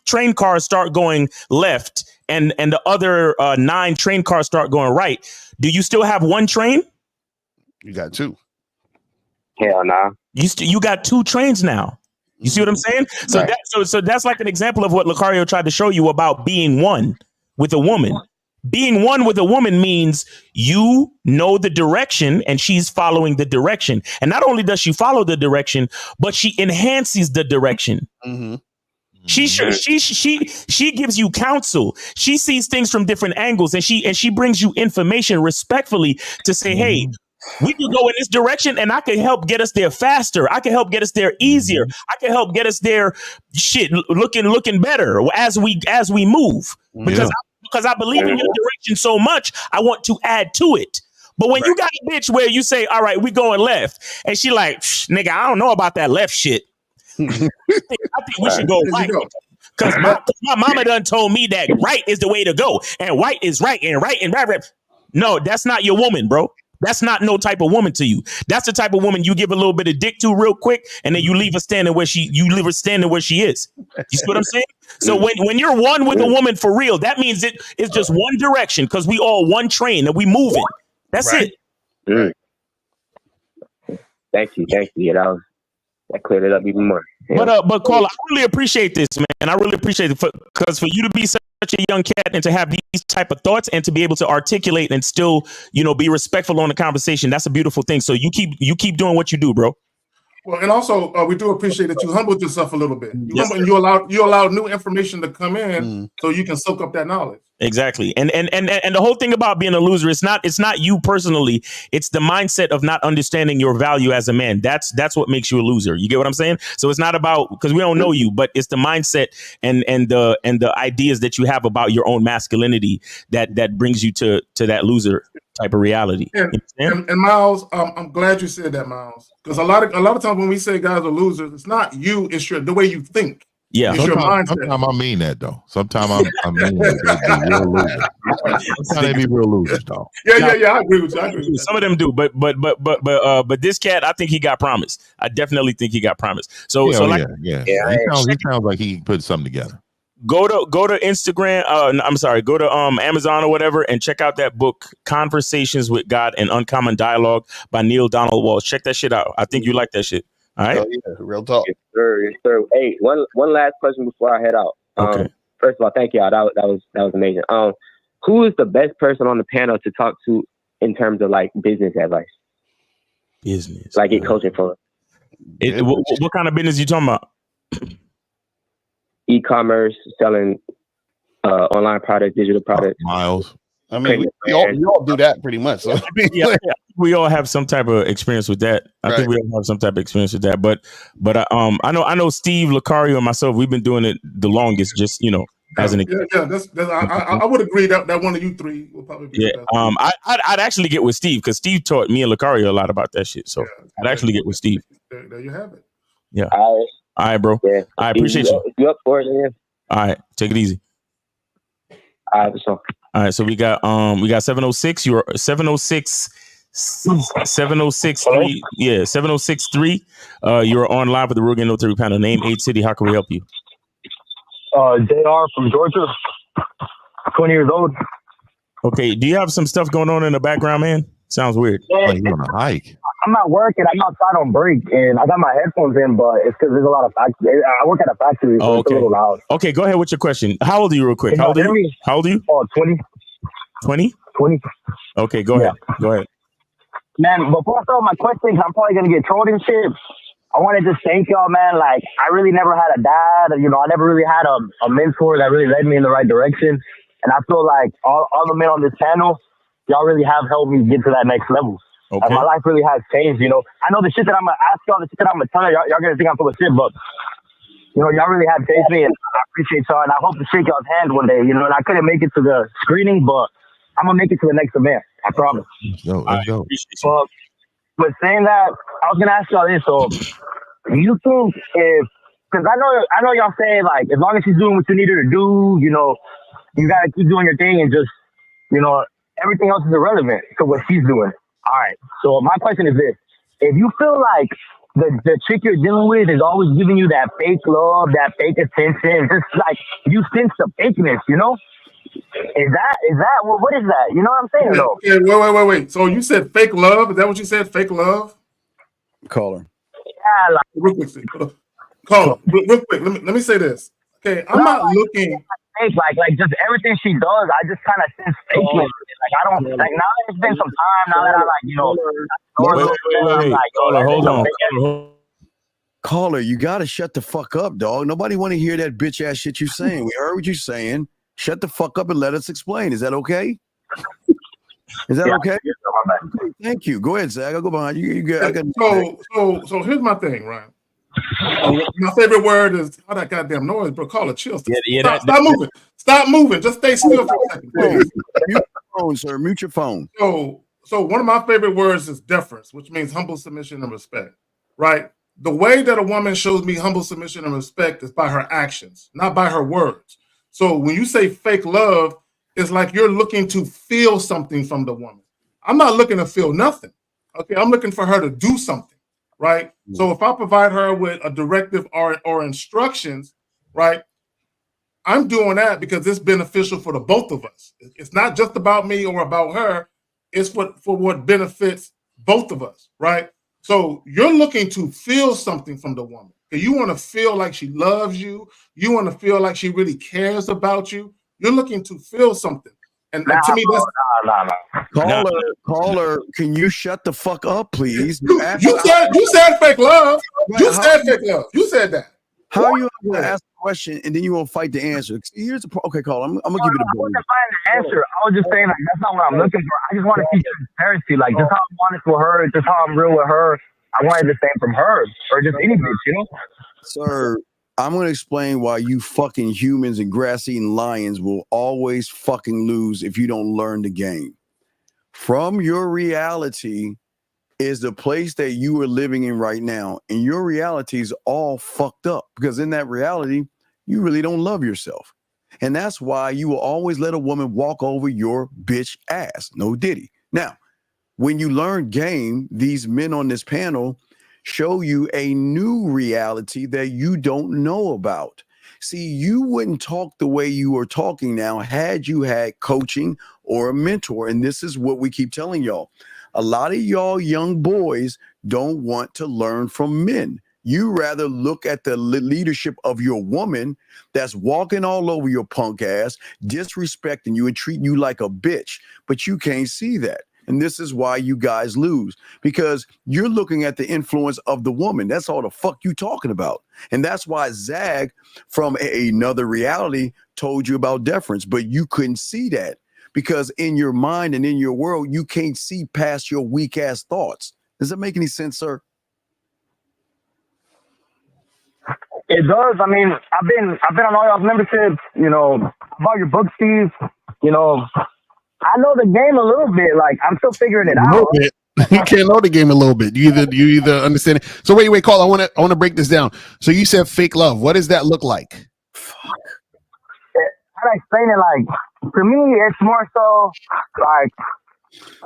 train cars start going left, and the other 9 train cars start going right, do you still have one train? You got 2. Hell nah. You got 2 trains now. You see what I'm saying? So Right. so that's like an example of what Lucario tried to show you about being one with a woman. Being one with a woman means you know the direction and she's following the direction. And not only does she follow the direction, but she enhances the direction. Mm-hmm. She gives you counsel. She sees things from different angles, and she brings you information respectfully to say, hey, we can go in this direction and I can help get us there faster. I can help get us there easier. I can help get us there looking better as we move. Because I believe in your direction so much, I want to add to it. But when you got a bitch where you say, all right, we going left, and she like, nigga, I don't know about that left shit. I think we should go right. Because my mama done told me that right is the way to go. And white is right and right. No, that's not your woman, bro. That's not no type of woman to you. That's the type of woman you give a little bit of dick to real quick, and then you leave her standing where she is. You see what I'm saying? So when you're one with a woman for real, that means it's just one direction, because we all one train and we moving. That's it. Thank you. Yeah, that cleared it up even more. Yeah. But Carl, I really appreciate this, man. I really appreciate it because for you to be such a young cat and to have these type of thoughts and to be able to articulate and still, be respectful on the conversation, that's a beautiful thing. So you keep doing what you do, bro. Well, and also we do appreciate that you humbled yourself a little bit. You allow new information to come in so you can soak up that knowledge. Exactly. And the whole thing about being a loser, it's not you personally. It's the mindset of not understanding your value as a man. That's what makes you a loser. You get what I'm saying? So it's not about, because we don't know you, but it's the mindset and the ideas that you have about your own masculinity that brings you to that loser type of reality. And Miles, I'm glad you said that, Miles, because a lot of times when we say guys are losers, it's not you, it's the way you think. Yeah, it's your mindset. Sometimes I mean that though. Sometimes I mean that they be real losers. Sometimes they be real losers, though. Yeah. I agree with you. Some of them do, but this cat, I think he got promised. I definitely think he got promised. So yeah. He sounds like he put something together. Go to Instagram. Go to Amazon or whatever and check out that book, Conversations with God and Uncommon Dialogue by Neil Donald Walsh. Check that shit out. I think you like that shit. All right. Yeah, real talk. Yes, sir. Yes, sir. Hey, one last question before I head out. Okay. First of all, thank y'all. That was amazing. Who is the best person on the panel to talk to in terms of like business advice? Business. Like get coaching for. What kind of business you talking about? E-commerce, selling online products, digital products. Miles. I mean, we all do that pretty much. So. Yeah, we all have some type of experience with that. I think we all have some type of experience with that. But I know Steve Lucario and myself, we've been doing it the longest. Just as an I would agree that one of you three will probably be the best. I'd actually get with Steve because Steve taught me and Lucario a lot about that shit. So I'd actually get with Steve. There you have it. Yeah. All right, bro. Yeah. I appreciate you. You up for it, man? All right, take it easy. All right, so. All right, so we got 706. You're 706. 706.3. Yeah, 706.3. You're on live with the Real Game Notary Panel. Name, age, city. How can we help you? JR from Georgia. 20 years old. Okay. Do you have some stuff going on in the background, man? Sounds weird. Yeah. You're on a hike. I'm at work and I'm outside on break and I got my headphones in, but it's because there's a lot of factory. I work at a factory, so it's a little loud. Okay, go ahead with your question. How old are you, real quick? How old are you? How old are you? 20. 20? 20. Okay, go ahead. Go ahead. Man, before I start my question, I'm probably gonna get trolled and shit. I want to just thank y'all, man. Like, I really never had a dad. I never really had a mentor that really led me in the right direction. And I feel like all the men on this panel, y'all really have helped me get to that next level. Okay. And my life really has changed, I know the shit that I'm going to ask y'all, the shit that I'm going to tell y'all going to think I'm full of shit, but, y'all really have changed me, and I appreciate y'all, and I hope to shake y'all's hand one day, and I couldn't make it to the screening, but I'm going to make it to the next event. I promise. Let's go. But with saying that, I was going to ask y'all this, so you think because I know y'all saying, like, as long as she's doing what you need her to do, you got to keep doing your thing, and just, everything else is irrelevant to what she's doing. All right. So my question is this: if you feel like the chick you're dealing with is always giving you that fake love, that fake attention, just like you sense the fakeness, is that what is that? You know what I'm saying? Though? Okay, wait. So you said fake love? Is that what you said? Fake love? Caller. Yeah, like real quick. Caller, real quick. Let me say this. Okay, I'm not looking. Like just everything she does, I just kind of sense fakeness. Like I don't like now that it's been some time. Now that I Hold on. Caller, you gotta shut the fuck up, dog. Nobody want to hear that bitch ass shit you're saying. We heard what you're saying. Shut the fuck up and let us explain. Is that okay? Is that okay? Okay? Thank you. Go ahead, Zach. I'll go behind you. So here's my thing, right? My favorite word is all that goddamn noise, bro. Call it chill. Stop moving. Stop moving. Just stay still for a second, please. Mute your phone, sir. Mute your phone. So one of my favorite words is deference, which means humble submission and respect. Right? The way that a woman shows me humble submission and respect is by her actions, not by her words. So when you say fake love, it's like you're looking to feel something from the woman. I'm not looking to feel nothing. Okay, I'm looking for her to do something. Right. So if I provide her with a directive or instructions, right, I'm doing that because it's beneficial for the both of us. It's not just about me or about her. It's for what benefits both of us. Right. So you're looking to feel something from the woman. You want to feel like she loves you. You want to feel like she really cares about you. You're looking to feel something. And to me, that's Caller, can you shut the fuck up, please? You said fake love. You said fake love. You said that. How are you going to ask a question and then you won't fight the answer? Here's the okay, caller. I'm gonna give you the I wasn't fighting the answer. I was just saying, like, that's not what I'm looking for. I just want to see transparency, like just how I'm honest with her, just how I'm real with her. I wanted the same from her, or just any bitch, Sir, I'm going to explain why you fucking humans and grass-eating lions will always fucking lose if you don't learn the game. From your reality is the place that you are living in right now. And your reality is all fucked up because in that reality, you really don't love yourself. And that's why you will always let a woman walk over your bitch ass. No diddy. Now, when you learn game, these men on this panel show you a new reality that you don't know about. See, you wouldn't talk the way you are talking now had you had coaching or a mentor. And this is what we keep telling y'all. A lot of y'all young boys don't want to learn from men. You rather look at the leadership of your woman that's walking all over your punk ass, disrespecting you and treating you like a bitch, but you can't see that. And this is why you guys lose, because you're looking at the influence of the woman. That's all the fuck you talking about. And that's why Zag from another reality told you about deference, but you couldn't see that because in your mind and in your world, you can't see past your weak ass thoughts. Does that make any sense, sir? It does. I mean, I've been on all y'all's memberships, you know, about your book, Steve. You know, I know the game a little bit. Like, I'm still figuring it out. You can't know the game a little bit. You either understand it. So wait, Carl. I want to break this down. So you said fake love. What does that look like? How do I explain it? Like, for me, it's more so like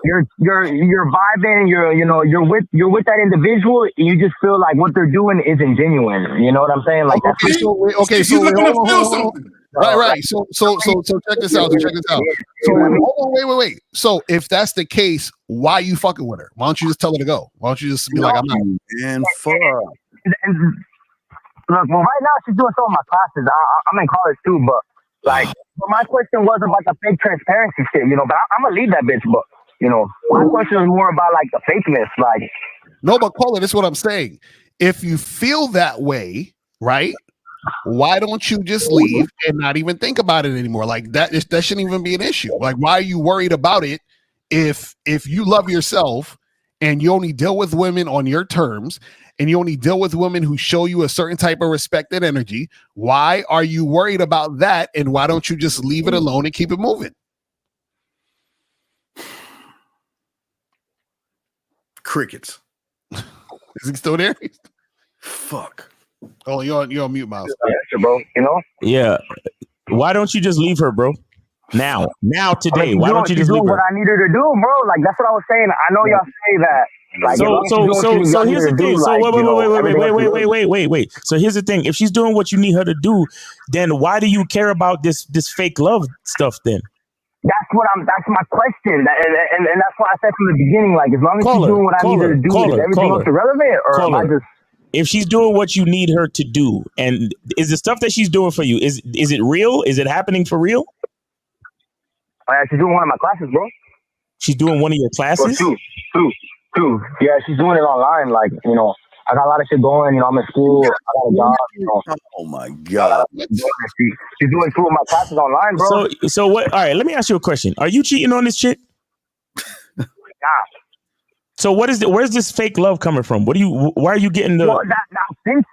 you're vibing. You're with that individual, and you just feel like what they're doing isn't genuine. You know what I'm saying? Like, So looking to feel something. Right. So check this out. So wait. So if that's the case, why you fucking with her? Why don't you just tell her to go? Why don't you just be like, I'm not? And fuck. Look, well, right now she's doing some of my classes. I'm in college too, but like, my question wasn't about the fake transparency shit, you know. But I'm gonna leave that bitch. But you know, my question is more about like the fakeness, like. No, but Paula, this is what I'm saying. If you feel that way, right? Why don't you just leave and not even think about it anymore? Like that shouldn't even be an issue. Like, why are you worried about it? If you love yourself and you only deal with women on your terms and you only deal with women who show you a certain type of respect and energy, why are you worried about that? And why don't you just leave it alone and keep it moving? Crickets. Is he still there? Fuck. Oh, you're on mute, Miles. Bro, you know? Yeah. Why don't you just leave her, bro? Now, today. Why don't you just leave her? What I need her to do, bro. Like, that's what I was saying. I know y'all say that. Like, so here's the thing. So wait. So here's the thing. If she's doing what you need her to do, then why do you care about this fake love stuff then? That's my question. And that's why I said from the beginning, like, as long as she's doing what I need her to do, is everything else irrelevant? Or am I just... If she's doing what you need her to do, and is the stuff that she's doing for you, is it real? Is it happening for real? She's doing one of my classes, bro. She's doing one of your classes? Two. Yeah, she's doing it online. Like, you know, I got a lot of shit going. You know, I'm in school. I got a job. You know. Oh my god. She's doing two of my classes online, bro. So what? All right, let me ask you a question. Are you cheating on this chick? Nah. So where's this fake love coming from? Why are you getting the... Well, I sensed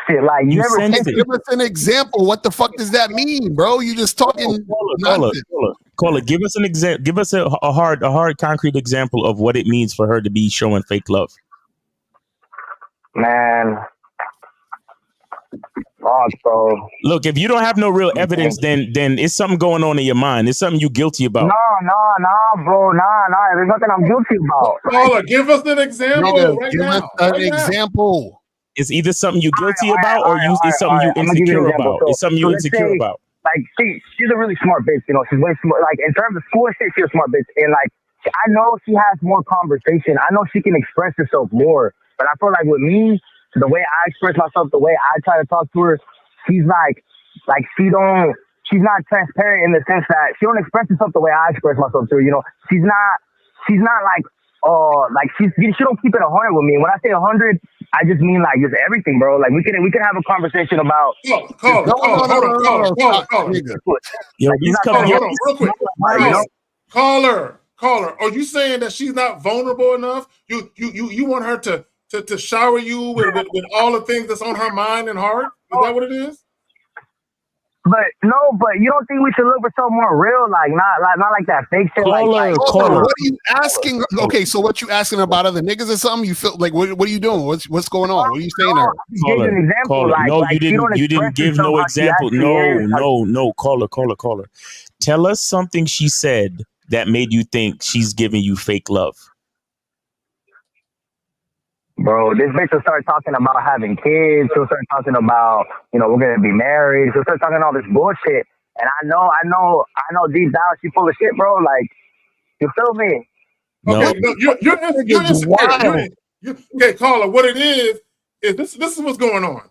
it. Like, you never sensed it. Give us an example. What the fuck does that mean, bro? You just talking... Caller, give us an example. Give us a hard, concrete example of what it means for her to be showing fake love. Man. God, bro. Look, if you don't have no real evidence, then it's something going on in your mind. It's something you're guilty about. No, bro. Nah. There's nothing I'm guilty about. Caller, give us an example right now. Example. It's either something you're guilty about or it's something you're insecure about. It's something you're insecure about. Like, she's a really smart bitch, you know. She's way smart. Like, in terms of school and shit, she's a smart bitch. And, like, I know she has more conversation. I know she can express herself more. But I feel like with me, the way I express myself, the way I try to talk to her, she's she's not transparent in the sense that she don't express herself the way I express myself to her. You know, she's not like she don't keep it 100 with me. And when I say 100, I just mean like just everything, bro. Like we can have a conversation about. Caller, are you saying that she's not vulnerable enough? You want her to shower you with all the things that's on her mind and heart? Is that what it is? But you don't think we should look for something more real, like not like that fake shit. Caller. What are you asking? Okay, so what you asking about other niggas or something? You feel like what are you doing? What's going on? What are you saying there? Caller. You didn't give no example. No. Caller. Tell us something she said that made you think she's giving you fake love. Bro, this bitch will start talking about having kids. She'll start talking about, you know, we're gonna be married. She'll start talking all this bullshit. And I know deep down she's full of shit, bro. Like, you feel me? Okay, no, you're insecure. Okay, caller, what it is, is this is what's going on.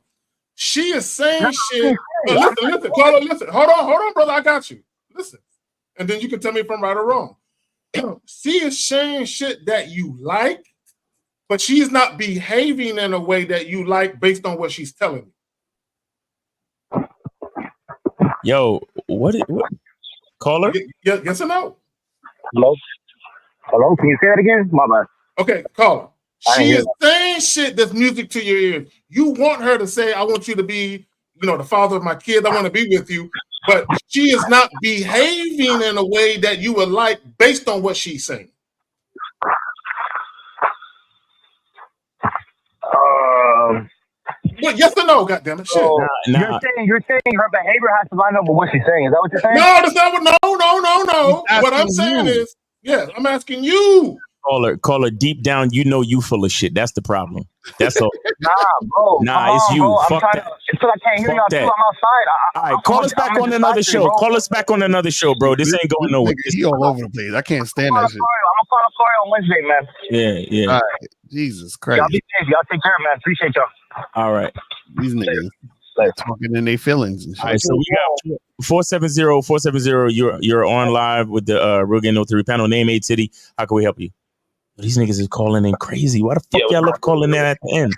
She is saying shit. Listen, Carla, listen. Hold on, brother. I got you. Listen. And then you can tell me if I'm right or wrong. She is saying shit that you like, but she's not behaving in a way that you like based on what she's telling you. Yo, what caller? Yes or no? Hello, can you say that again? My bad. Okay, caller. She is saying shit that's music to your ears. You want her to say, I want you to be, the father of my kids. I want to be with you. But she is not behaving in a way that you would like based on what she's saying. Well, yes or no, goddammit. Shit. You're saying her behavior has to line up with what she's saying. Is that what you're saying? No, that's not what. No. What I'm saying is, I'm asking you. Caller, deep down, you full of shit. That's the problem. That's all. Nah, bro. Nah, it's you. Bro. Fuck that. It's because I can't hear y'all too. I'm outside. All right, call us back on another show. Call us back on another show, bro. This ain't going nowhere. He all over the place. I can't stand that shit. I'm gonna call Corey on Wednesday, man. Yeah. All right. Jesus Christ. Y'all be safe. Y'all take care, man. Appreciate y'all. All right. These niggas talking in their feelings and shit. All right, so we got 470. You're on live with the Real Game No 3 panel. Name 8 City. How can we help you? These niggas is calling in crazy. Why the fuck y'all love calling in at the end?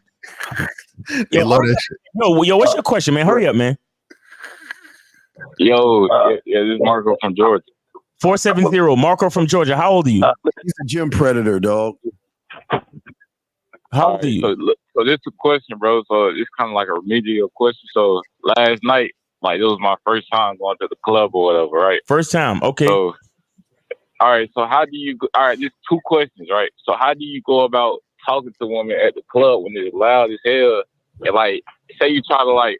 They love that shit. Yo, what's your question, man? Hurry up, man. Yo, this is Marco from Georgia. 470, Marco from Georgia. How old are you? He's a gym predator, dog. How old are you? So this is a question, bro. So it's kind of like a remedial question. So last night, it was my first time going to the club or whatever, right? First time, okay. So, all right. So how do you? All right, just two questions, right? So how do you go about talking to women at the club when it's loud as hell? And say you try to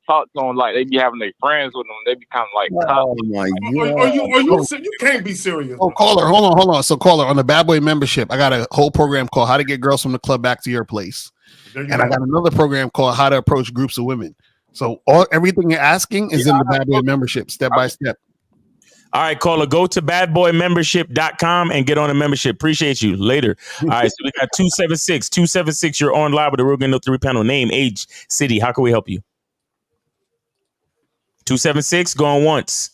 talk to them, they be having their friends with them. They be kind of oh my God! You can't be serious. Oh, caller, hold on. So, caller, on the Bad Boy membership, I got a whole program called "How to Get Girls from the Club Back to Your Place," and I got another program called "How to Approach Groups of Women." So, everything you're asking is in the Bad Boy membership, step by step. All right, caller, go to badboymembership.com and get on a membership. Appreciate you. Later. All right, so we got 276. 276, you're on live with the Real Game No 3 panel. Name, age, city. How can we help you? 276, going once.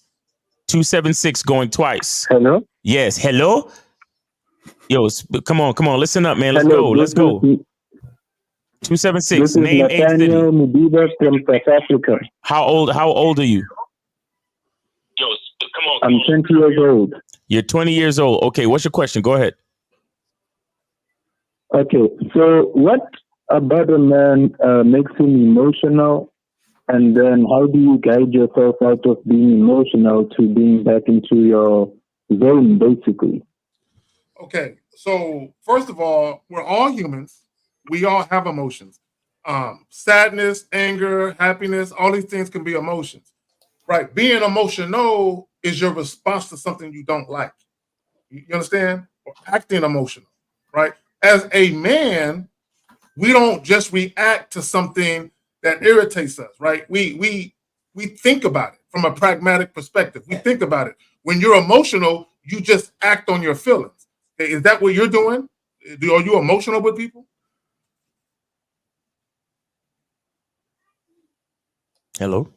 276, going twice. Hello? Yes, hello? Yo, come on. Listen up, man. Let's go. 276, name, age, city. Mudiba from South Africa. How old are you? I'm 20 years old. You're 20 years old. Okay, what's your question? Go ahead. Okay, so what about a man makes him emotional? And then how do you guide yourself out of being emotional to being back into your zone, basically? Okay, so first of all, we're all humans. We all have emotions. Sadness, anger, happiness, all these things can be emotions. Right? Being emotional is your response to something you don't like. You understand? Or acting emotional, right? As a man, we don't just react to something that irritates us, right? We think about it from a pragmatic perspective. We think about it. When you're emotional, you just act on your feelings. Okay, is that what you're doing? Are you emotional with people? Hello?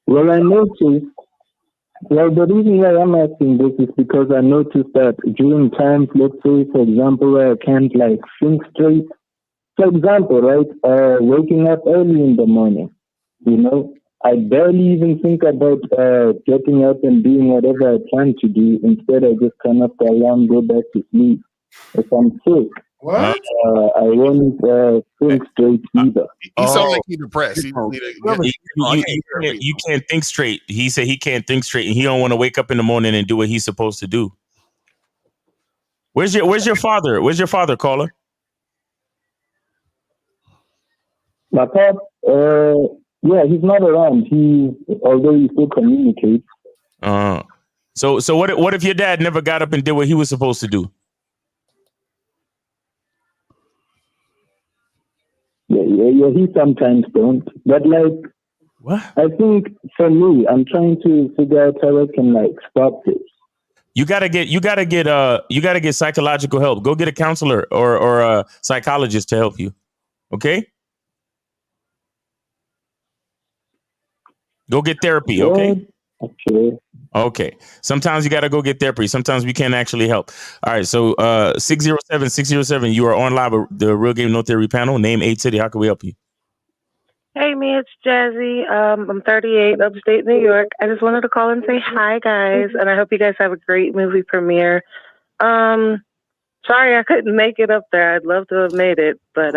Well, the reason why I'm asking this is because I noticed that during times, let's say, for example, where I can't think straight. For example, right, waking up early in the morning, I barely even think about getting up and doing whatever I plan to do. Instead, I just turn off the alarm, go back to sleep. If I'm sick, I won't think straight either. He sounds like he's depressed. You can't think straight. He said he can't think straight, and he don't want to wake up in the morning and do what he's supposed to do. Where's your father? Where's your father, caller? My pap, he's not around. Although he still communicates. So what if your dad never got up and did what he was supposed to do? Yeah, he sometimes don't. But what? I think for me, I'm trying to figure out how I can stop this. You gotta get psychological help. Go get a counselor or a psychologist to help you. Okay. Go get therapy. Okay. Okay. Sometimes you got to go get therapy. Sometimes we can't actually help. All right. So 607, you are on live with the Real Game No Theory panel. Name 8 City. How can we help you? Hey, me, it's Jazzy. I'm 38, upstate New York. I just wanted to call and say hi, guys, and I hope you guys have a great movie premiere. Sorry I couldn't make it up there. I'd love to have made it, but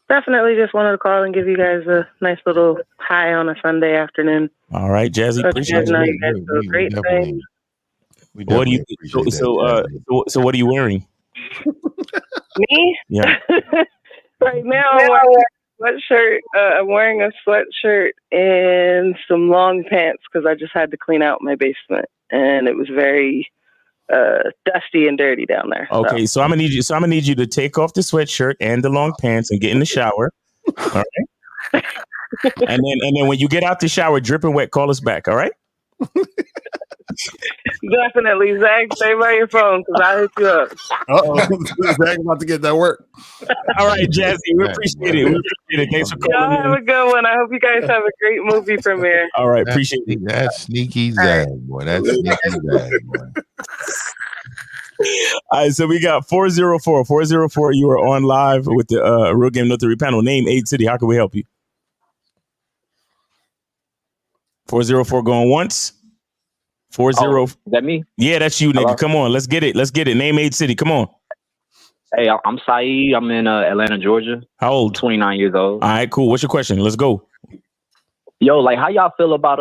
definitely just wanted to call and give you guys a nice little hi on a Sunday afternoon. All right, Jazzy. Appreciate you. You guys do a great thing. What do you? So what are you wearing? Me? Yeah. Right now, I'm wearing a sweatshirt. I'm wearing a sweatshirt and some long pants because I just had to clean out my basement, and it was very dusty and dirty down there. Okay, so I'm gonna need you to take off the sweatshirt and the long pants and get in the shower. All right. and then when you get out the shower, dripping wet, call us back. All right. Definitely, Zach. Stay by your phone because I'll hit you up. Zach about to get that work. All right, Jazzy, we appreciate it. We appreciate it. Thanks for calling. Y'all have a good one. I hope you guys have a great movie premiere. All right, appreciate it. That's sneaky Zach, boy. That's sneaky Zach, boy. All right, so we got 404. 404, you are on live with the Real Game No Theory panel. Name 8 City. How can we help you? 404 going once. 40. Is that me? Yeah, that's you, nigga. Hello? Come on, let's get it. Let's get it. Name 8 City. Come on. Hey, I'm Saeed. I'm in Atlanta, Georgia. How old? 29 years old. All right, cool. What's your question? Let's go. Yo, like, how y'all feel about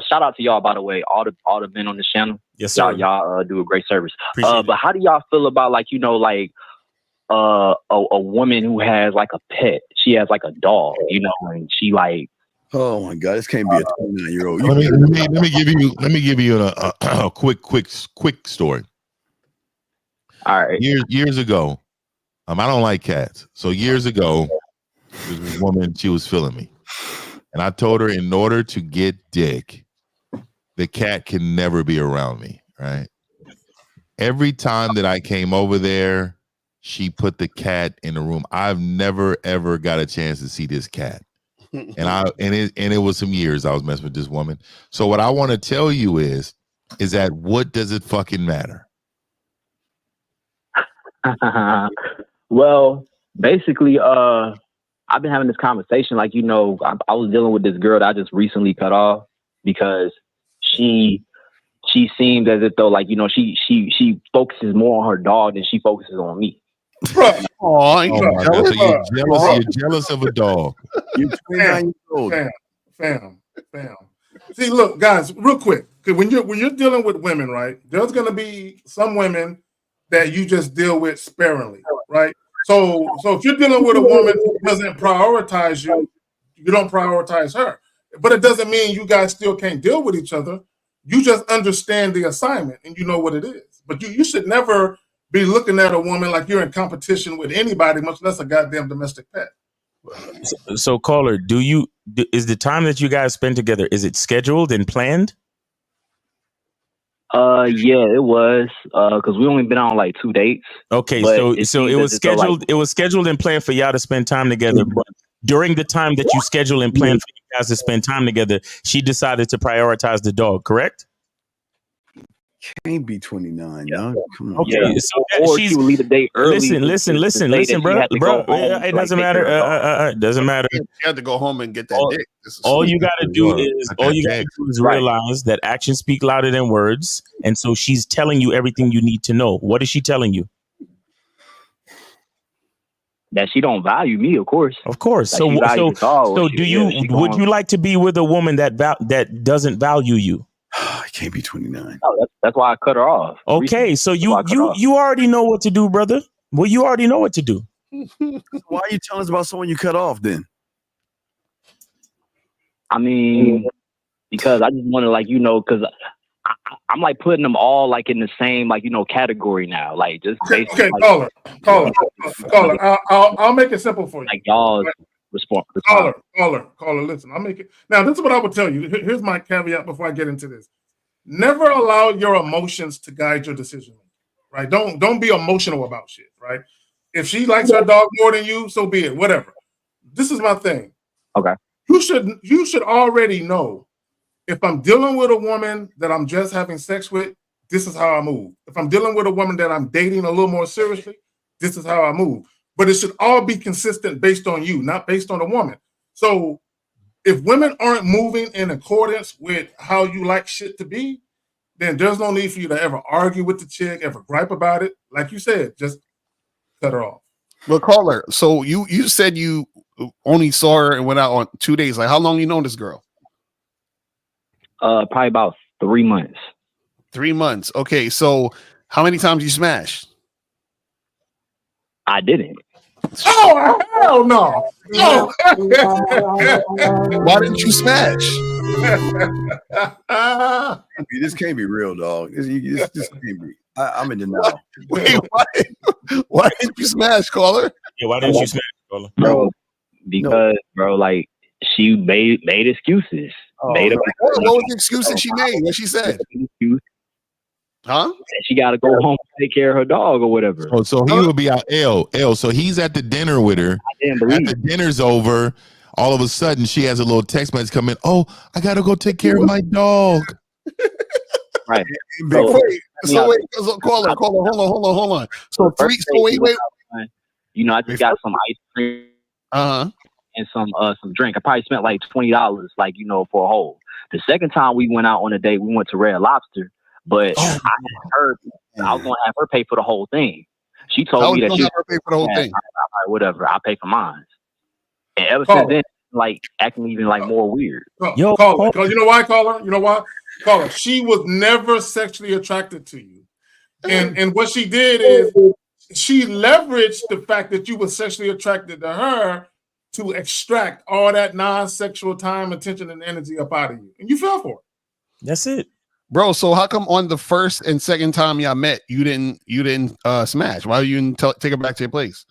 shout out to y'all, by the way, all the men on this channel. Yes, sir. Y'all do a great service. Appreciate but how do y'all feel about, like, you know, like a woman who has like a pet? She has like a dog, you know, and she like. Oh my God, this can't be a 29-year-old. Let me give you a quick story. All right. Years ago, I don't like cats. So years ago, there was a woman, she was feeling me. And I told her, in order to get dick, the cat can never be around me, right? Every time that I came over there, she put the cat in the room. I've never ever got a chance to see this cat. And it was some years I was messing with this woman. So what I want to tell you is that what does it fucking matter? Well, basically, I've been having this conversation. Like, you know, I was dealing with this girl that I just recently cut off because she seemed as if though, like, you know, she focuses more on her dog than she focuses on me. Oh my God. So you're jealous of a dog. You're 29 years old. Fam. See, look, guys, real quick, because when you're dealing with women, right, there's gonna be some women that you just deal with sparingly, right? So if you're dealing with a woman who doesn't prioritize you, you don't prioritize her. But it doesn't mean you guys still can't deal with each other. You just understand the assignment and you know what it is. But you should never be looking at a woman like you're in competition with anybody, much less a goddamn domestic pet. So caller, is the time that you guys spend together, is it scheduled and planned? Yeah, it was because we only been on like 2 dates. Okay, so it was scheduled. It was scheduled and planned for y'all to spend time together. But during the time that you schedule and plan for you guys to spend time together, she decided to prioritize the dog. Correct? Can't be 29, no. Come on. Okay, so she would leave the date early. Listen, bro. It doesn't matter. It doesn't matter. You have to go home and get that dick. All you got to do is realize that actions speak louder than words, and so she's telling you everything you need to know. What is she telling you? That she don't value me, of course. Of course. So would you like to be with a woman that doesn't value you? I can't be 29. Oh, that's why I cut her off. Okay, so you already know what to do, brother. Well, you already know what to do. Why are you telling us about someone you cut off then? I mean, because I just want to, like, you know, because I'm like putting them all like in the same, like, you know, category now. Like, just basically. Okay, like, caller. I'll make it simple for you. Like y'all respond. Caller. Listen, I'll make it. Now, this is what I would tell you. Here's my caveat before I get into this. Never allow your emotions to guide your decision, right? Don't be emotional about shit, right? If she likes her dog more than you, so be it. Whatever. this is my thing. Okay. You should already know if I'm dealing with a woman that I'm just having sex with, this is how I move. If I'm dealing with a woman that I'm dating a little more seriously, this is how I move. But it should all be consistent based on you, not based on the woman. So if women aren't moving in accordance with how you like shit to be, then there's no need for you to ever argue with the chick, ever gripe about it. Like you said, just cut her off. Well, caller. So you said you only saw her and went out on 2 days. Like, how long you known this girl? Probably about 3 months. 3 months. Okay, so how many times you smashed? I didn't. Oh hell no! No. Why didn't you smash? This can't be real, dog. This can't be. I'm in denial. Wait, why didn't you smash, caller? Yeah, why didn't you smash, caller? Bro, because bro, like she made excuses. What was the excuse that she made? What she said? Huh? She got to go home and take care of her dog or whatever. Oh, so he will be out. L. So he's at the dinner with her. At the dinner's over, all of a sudden she has a little text message come in. Oh, I gotta go take care of my dog. Right. So caller, hold on. So wait. You know, I just got some ice cream. And some drink. I probably spent like $20, like, you know, for a whole. The second time we went out on a date, we went to Red Lobster, but I was gonna have her pay for the whole thing. She told me that she have her pay for the whole thing. Whatever, I'll pay for mine. And ever since then, like acting even like more weird. You know why, caller? You know why? Caller, she was never sexually attracted to you. And what she did is she leveraged the fact that you were sexually attracted to her to extract all that non-sexual time, attention, and energy up out of you. And you fell for it. That's it. Bro, so how come on the first and second time y'all met, you didn't smash? Why you didn't take her back to your place?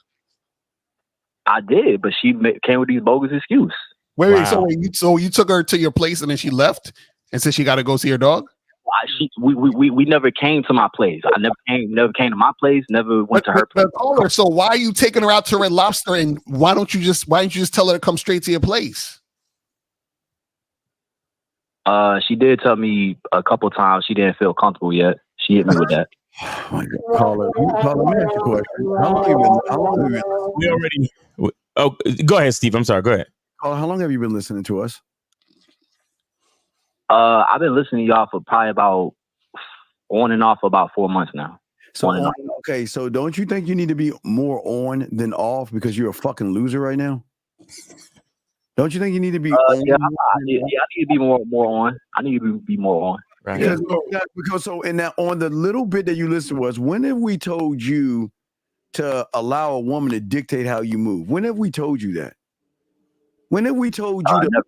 I did, but she came with these bogus excuses. Wait, so you took her to your place and then she left and said she got to go see her dog? We never came to my place. I never came to my place. Never went to her place. So why are you taking her out to Red Lobster? And why don't you just tell her to come straight to your place? She did tell me a couple times she didn't feel comfortable yet. She hit me with that. Oh my God, caller, let me ask you a question. How long have you been? We already. Oh, go ahead, Steve. I'm sorry. Go ahead. Caller, how long have you been listening to us? I've been listening to y'all for probably about on and off for about 4 months now. So okay, so don't you think you need to be more on than off because you're a fucking loser right now? Don't you think you need to be? I need to be more on. I need to be more on. Right. Because so in that on the little bit that you listened to us, when have we told you to allow a woman to dictate how you move? When have we told you that? When have we told you that?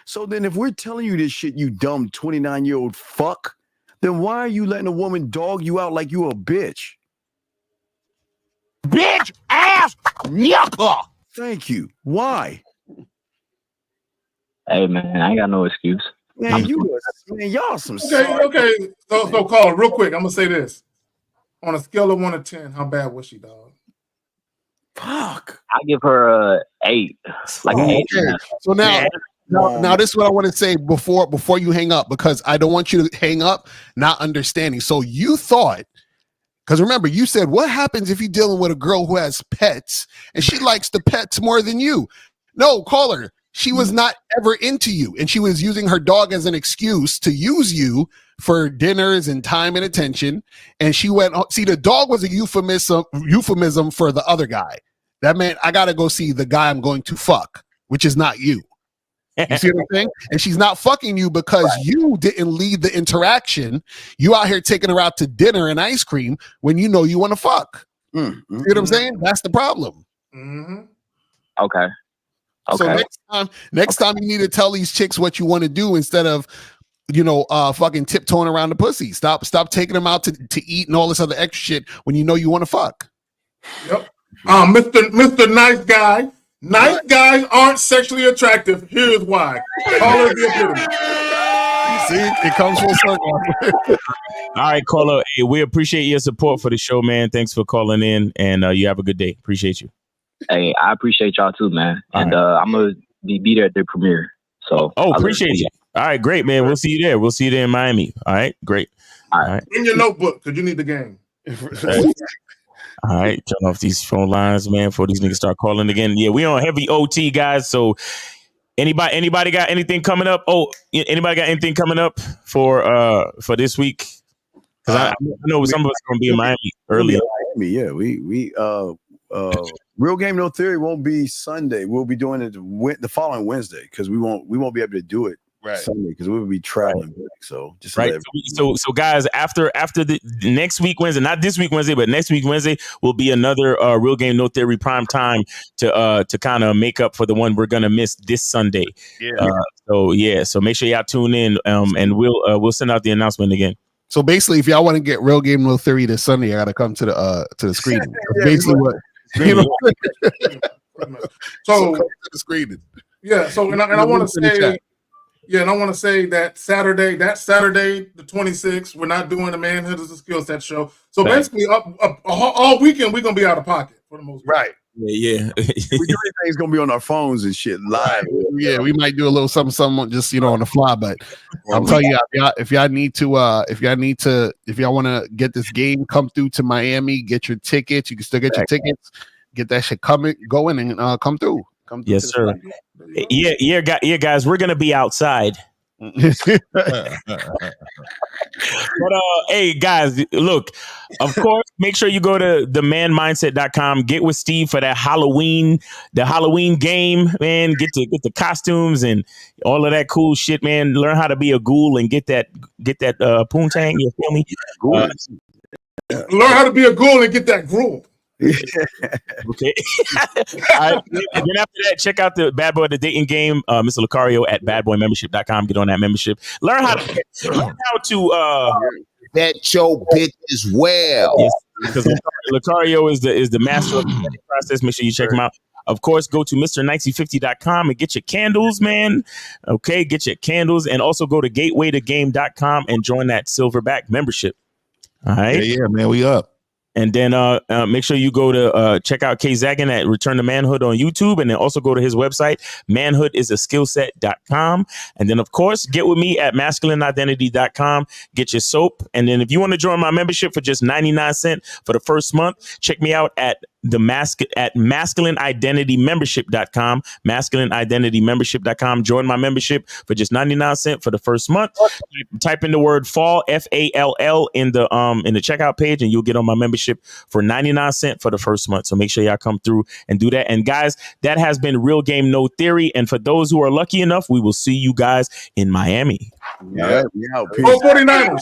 So then if we're telling you this shit, you dumb 29-year-old fuck, then why are you letting a woman dog you out like you a bitch? Bitch ass yucca. Thank you. Why? Hey man, I ain't got no excuse. Man, y'all some okay. So caller, real quick, I'm gonna say this. On a scale of 1 to 10, how bad was she, dog? Fuck. I give her a 8. Like an 8. Okay. So now this is what I want to say before you hang up, because I don't want you to hang up not understanding. So you thought, because remember, you said, what happens if you're dealing with a girl who has pets and she likes the pets more than you? No, caller. She was not ever into you, and she was using her dog as an excuse to use you for dinners and time and attention. And she went, see, the dog was a euphemism for the other guy. That meant I got to go see the guy I'm going to fuck, which is not you. You see what I'm saying? And she's not fucking you because you didn't lead the interaction. You out here taking her out to dinner and ice cream when you know you want to fuck. See what I'm saying? That's the problem. Okay. So next time you need to tell these chicks what you want to do instead of, fucking tiptoeing around the pussy. Stop taking them out to eat and all this other extra shit when you know you want to fuck. Yep. Mr. Nice Guy. Nice guys aren't sexually attractive. Here's why. Call it the epitome. See, it comes full circle. All right, caller. Hey, we appreciate your support for the show, man. Thanks for calling in, and you have a good day. Appreciate you. Hey, I appreciate y'all too, man. And I'm gonna be there at the premiere. So appreciate you. All right, great, man. We'll see you there. We'll see you there in Miami. All right, great. All right. Bring your notebook because you need the game. All right, turn off these phone lines, man, before these niggas start calling again. Yeah, we on heavy OT, guys. So anybody got anything coming up? Oh, anybody got anything coming up for this week? Because I know some of us are gonna be in Miami early. Yeah, we Real Game No Theory won't be Sunday. We'll be doing it the following Wednesday because we won't be able to do it Sunday because we'll be traveling. So just so guys, after the next week Wednesday, not this week Wednesday, but next week Wednesday will be another Real Game No Theory prime time to kind of make up for the one we're gonna miss this Sunday. So make sure y'all tune in and we'll send out the announcement again. So basically, if y'all want to get Real Game No Theory this Sunday, I got to come to the screening. Basically, what you know. So to the screening. Yeah. So and I want to say, and I want to say that Saturday, the 26th, we're not doing the Manhood as a skill set show. So basically, all weekend we're gonna be out of pocket for the most part. Right. Yeah. Everything's gonna be on our phones and shit live. Yeah, we might do a little something just on the fly, but I'm telling you, if y'all want to get this game, come through to Miami, get your tickets. You can still get your tickets, get that shit going and come through. Yes, sir. Yeah, guys, we're gonna be outside. But hey guys, look, of course, make sure you go to themanmindset.com, get with Steve for that Halloween game, man. Get the costumes and all of that cool shit, man. Learn how to be a ghoul and get that poontang, you feel me? Learn how to be a ghoul and get that gruel. Okay. And then after that, check out the Bad Boy the Dating Game, Mr. Lucario at badboymembership.com. Get on that membership. Learn how to bet your bitch as well. Yes, because Lucario is the master of the process. Make sure you check him out. Of course, go to Mr.Nicey50.com and get your candles, man. Okay, get your candles, and also go to gatewaytogame.com and join that Silverback membership. All right. Yeah, man, we up. And then make sure you go to check out K Zagan at Return to Manhood on YouTube, and then also go to his website, manhoodisaskillset.com. And then, of course, get with me at masculineidentity.com. Get your soap. And then if you want to join my membership for just 99 cents for the first month, check me out at masculineidentitymembership.com, masculineidentitymembership.com. Join my membership for just 99 cents for the first month. Type in the word fall, FALL, in the checkout page, and you'll get on my membership for 99 cents for the first month. So make sure y'all come through and do that. And guys, that has been Real Game No Theory. And for those who are lucky enough, we will see you guys in Miami. Yeah. Go 49ers.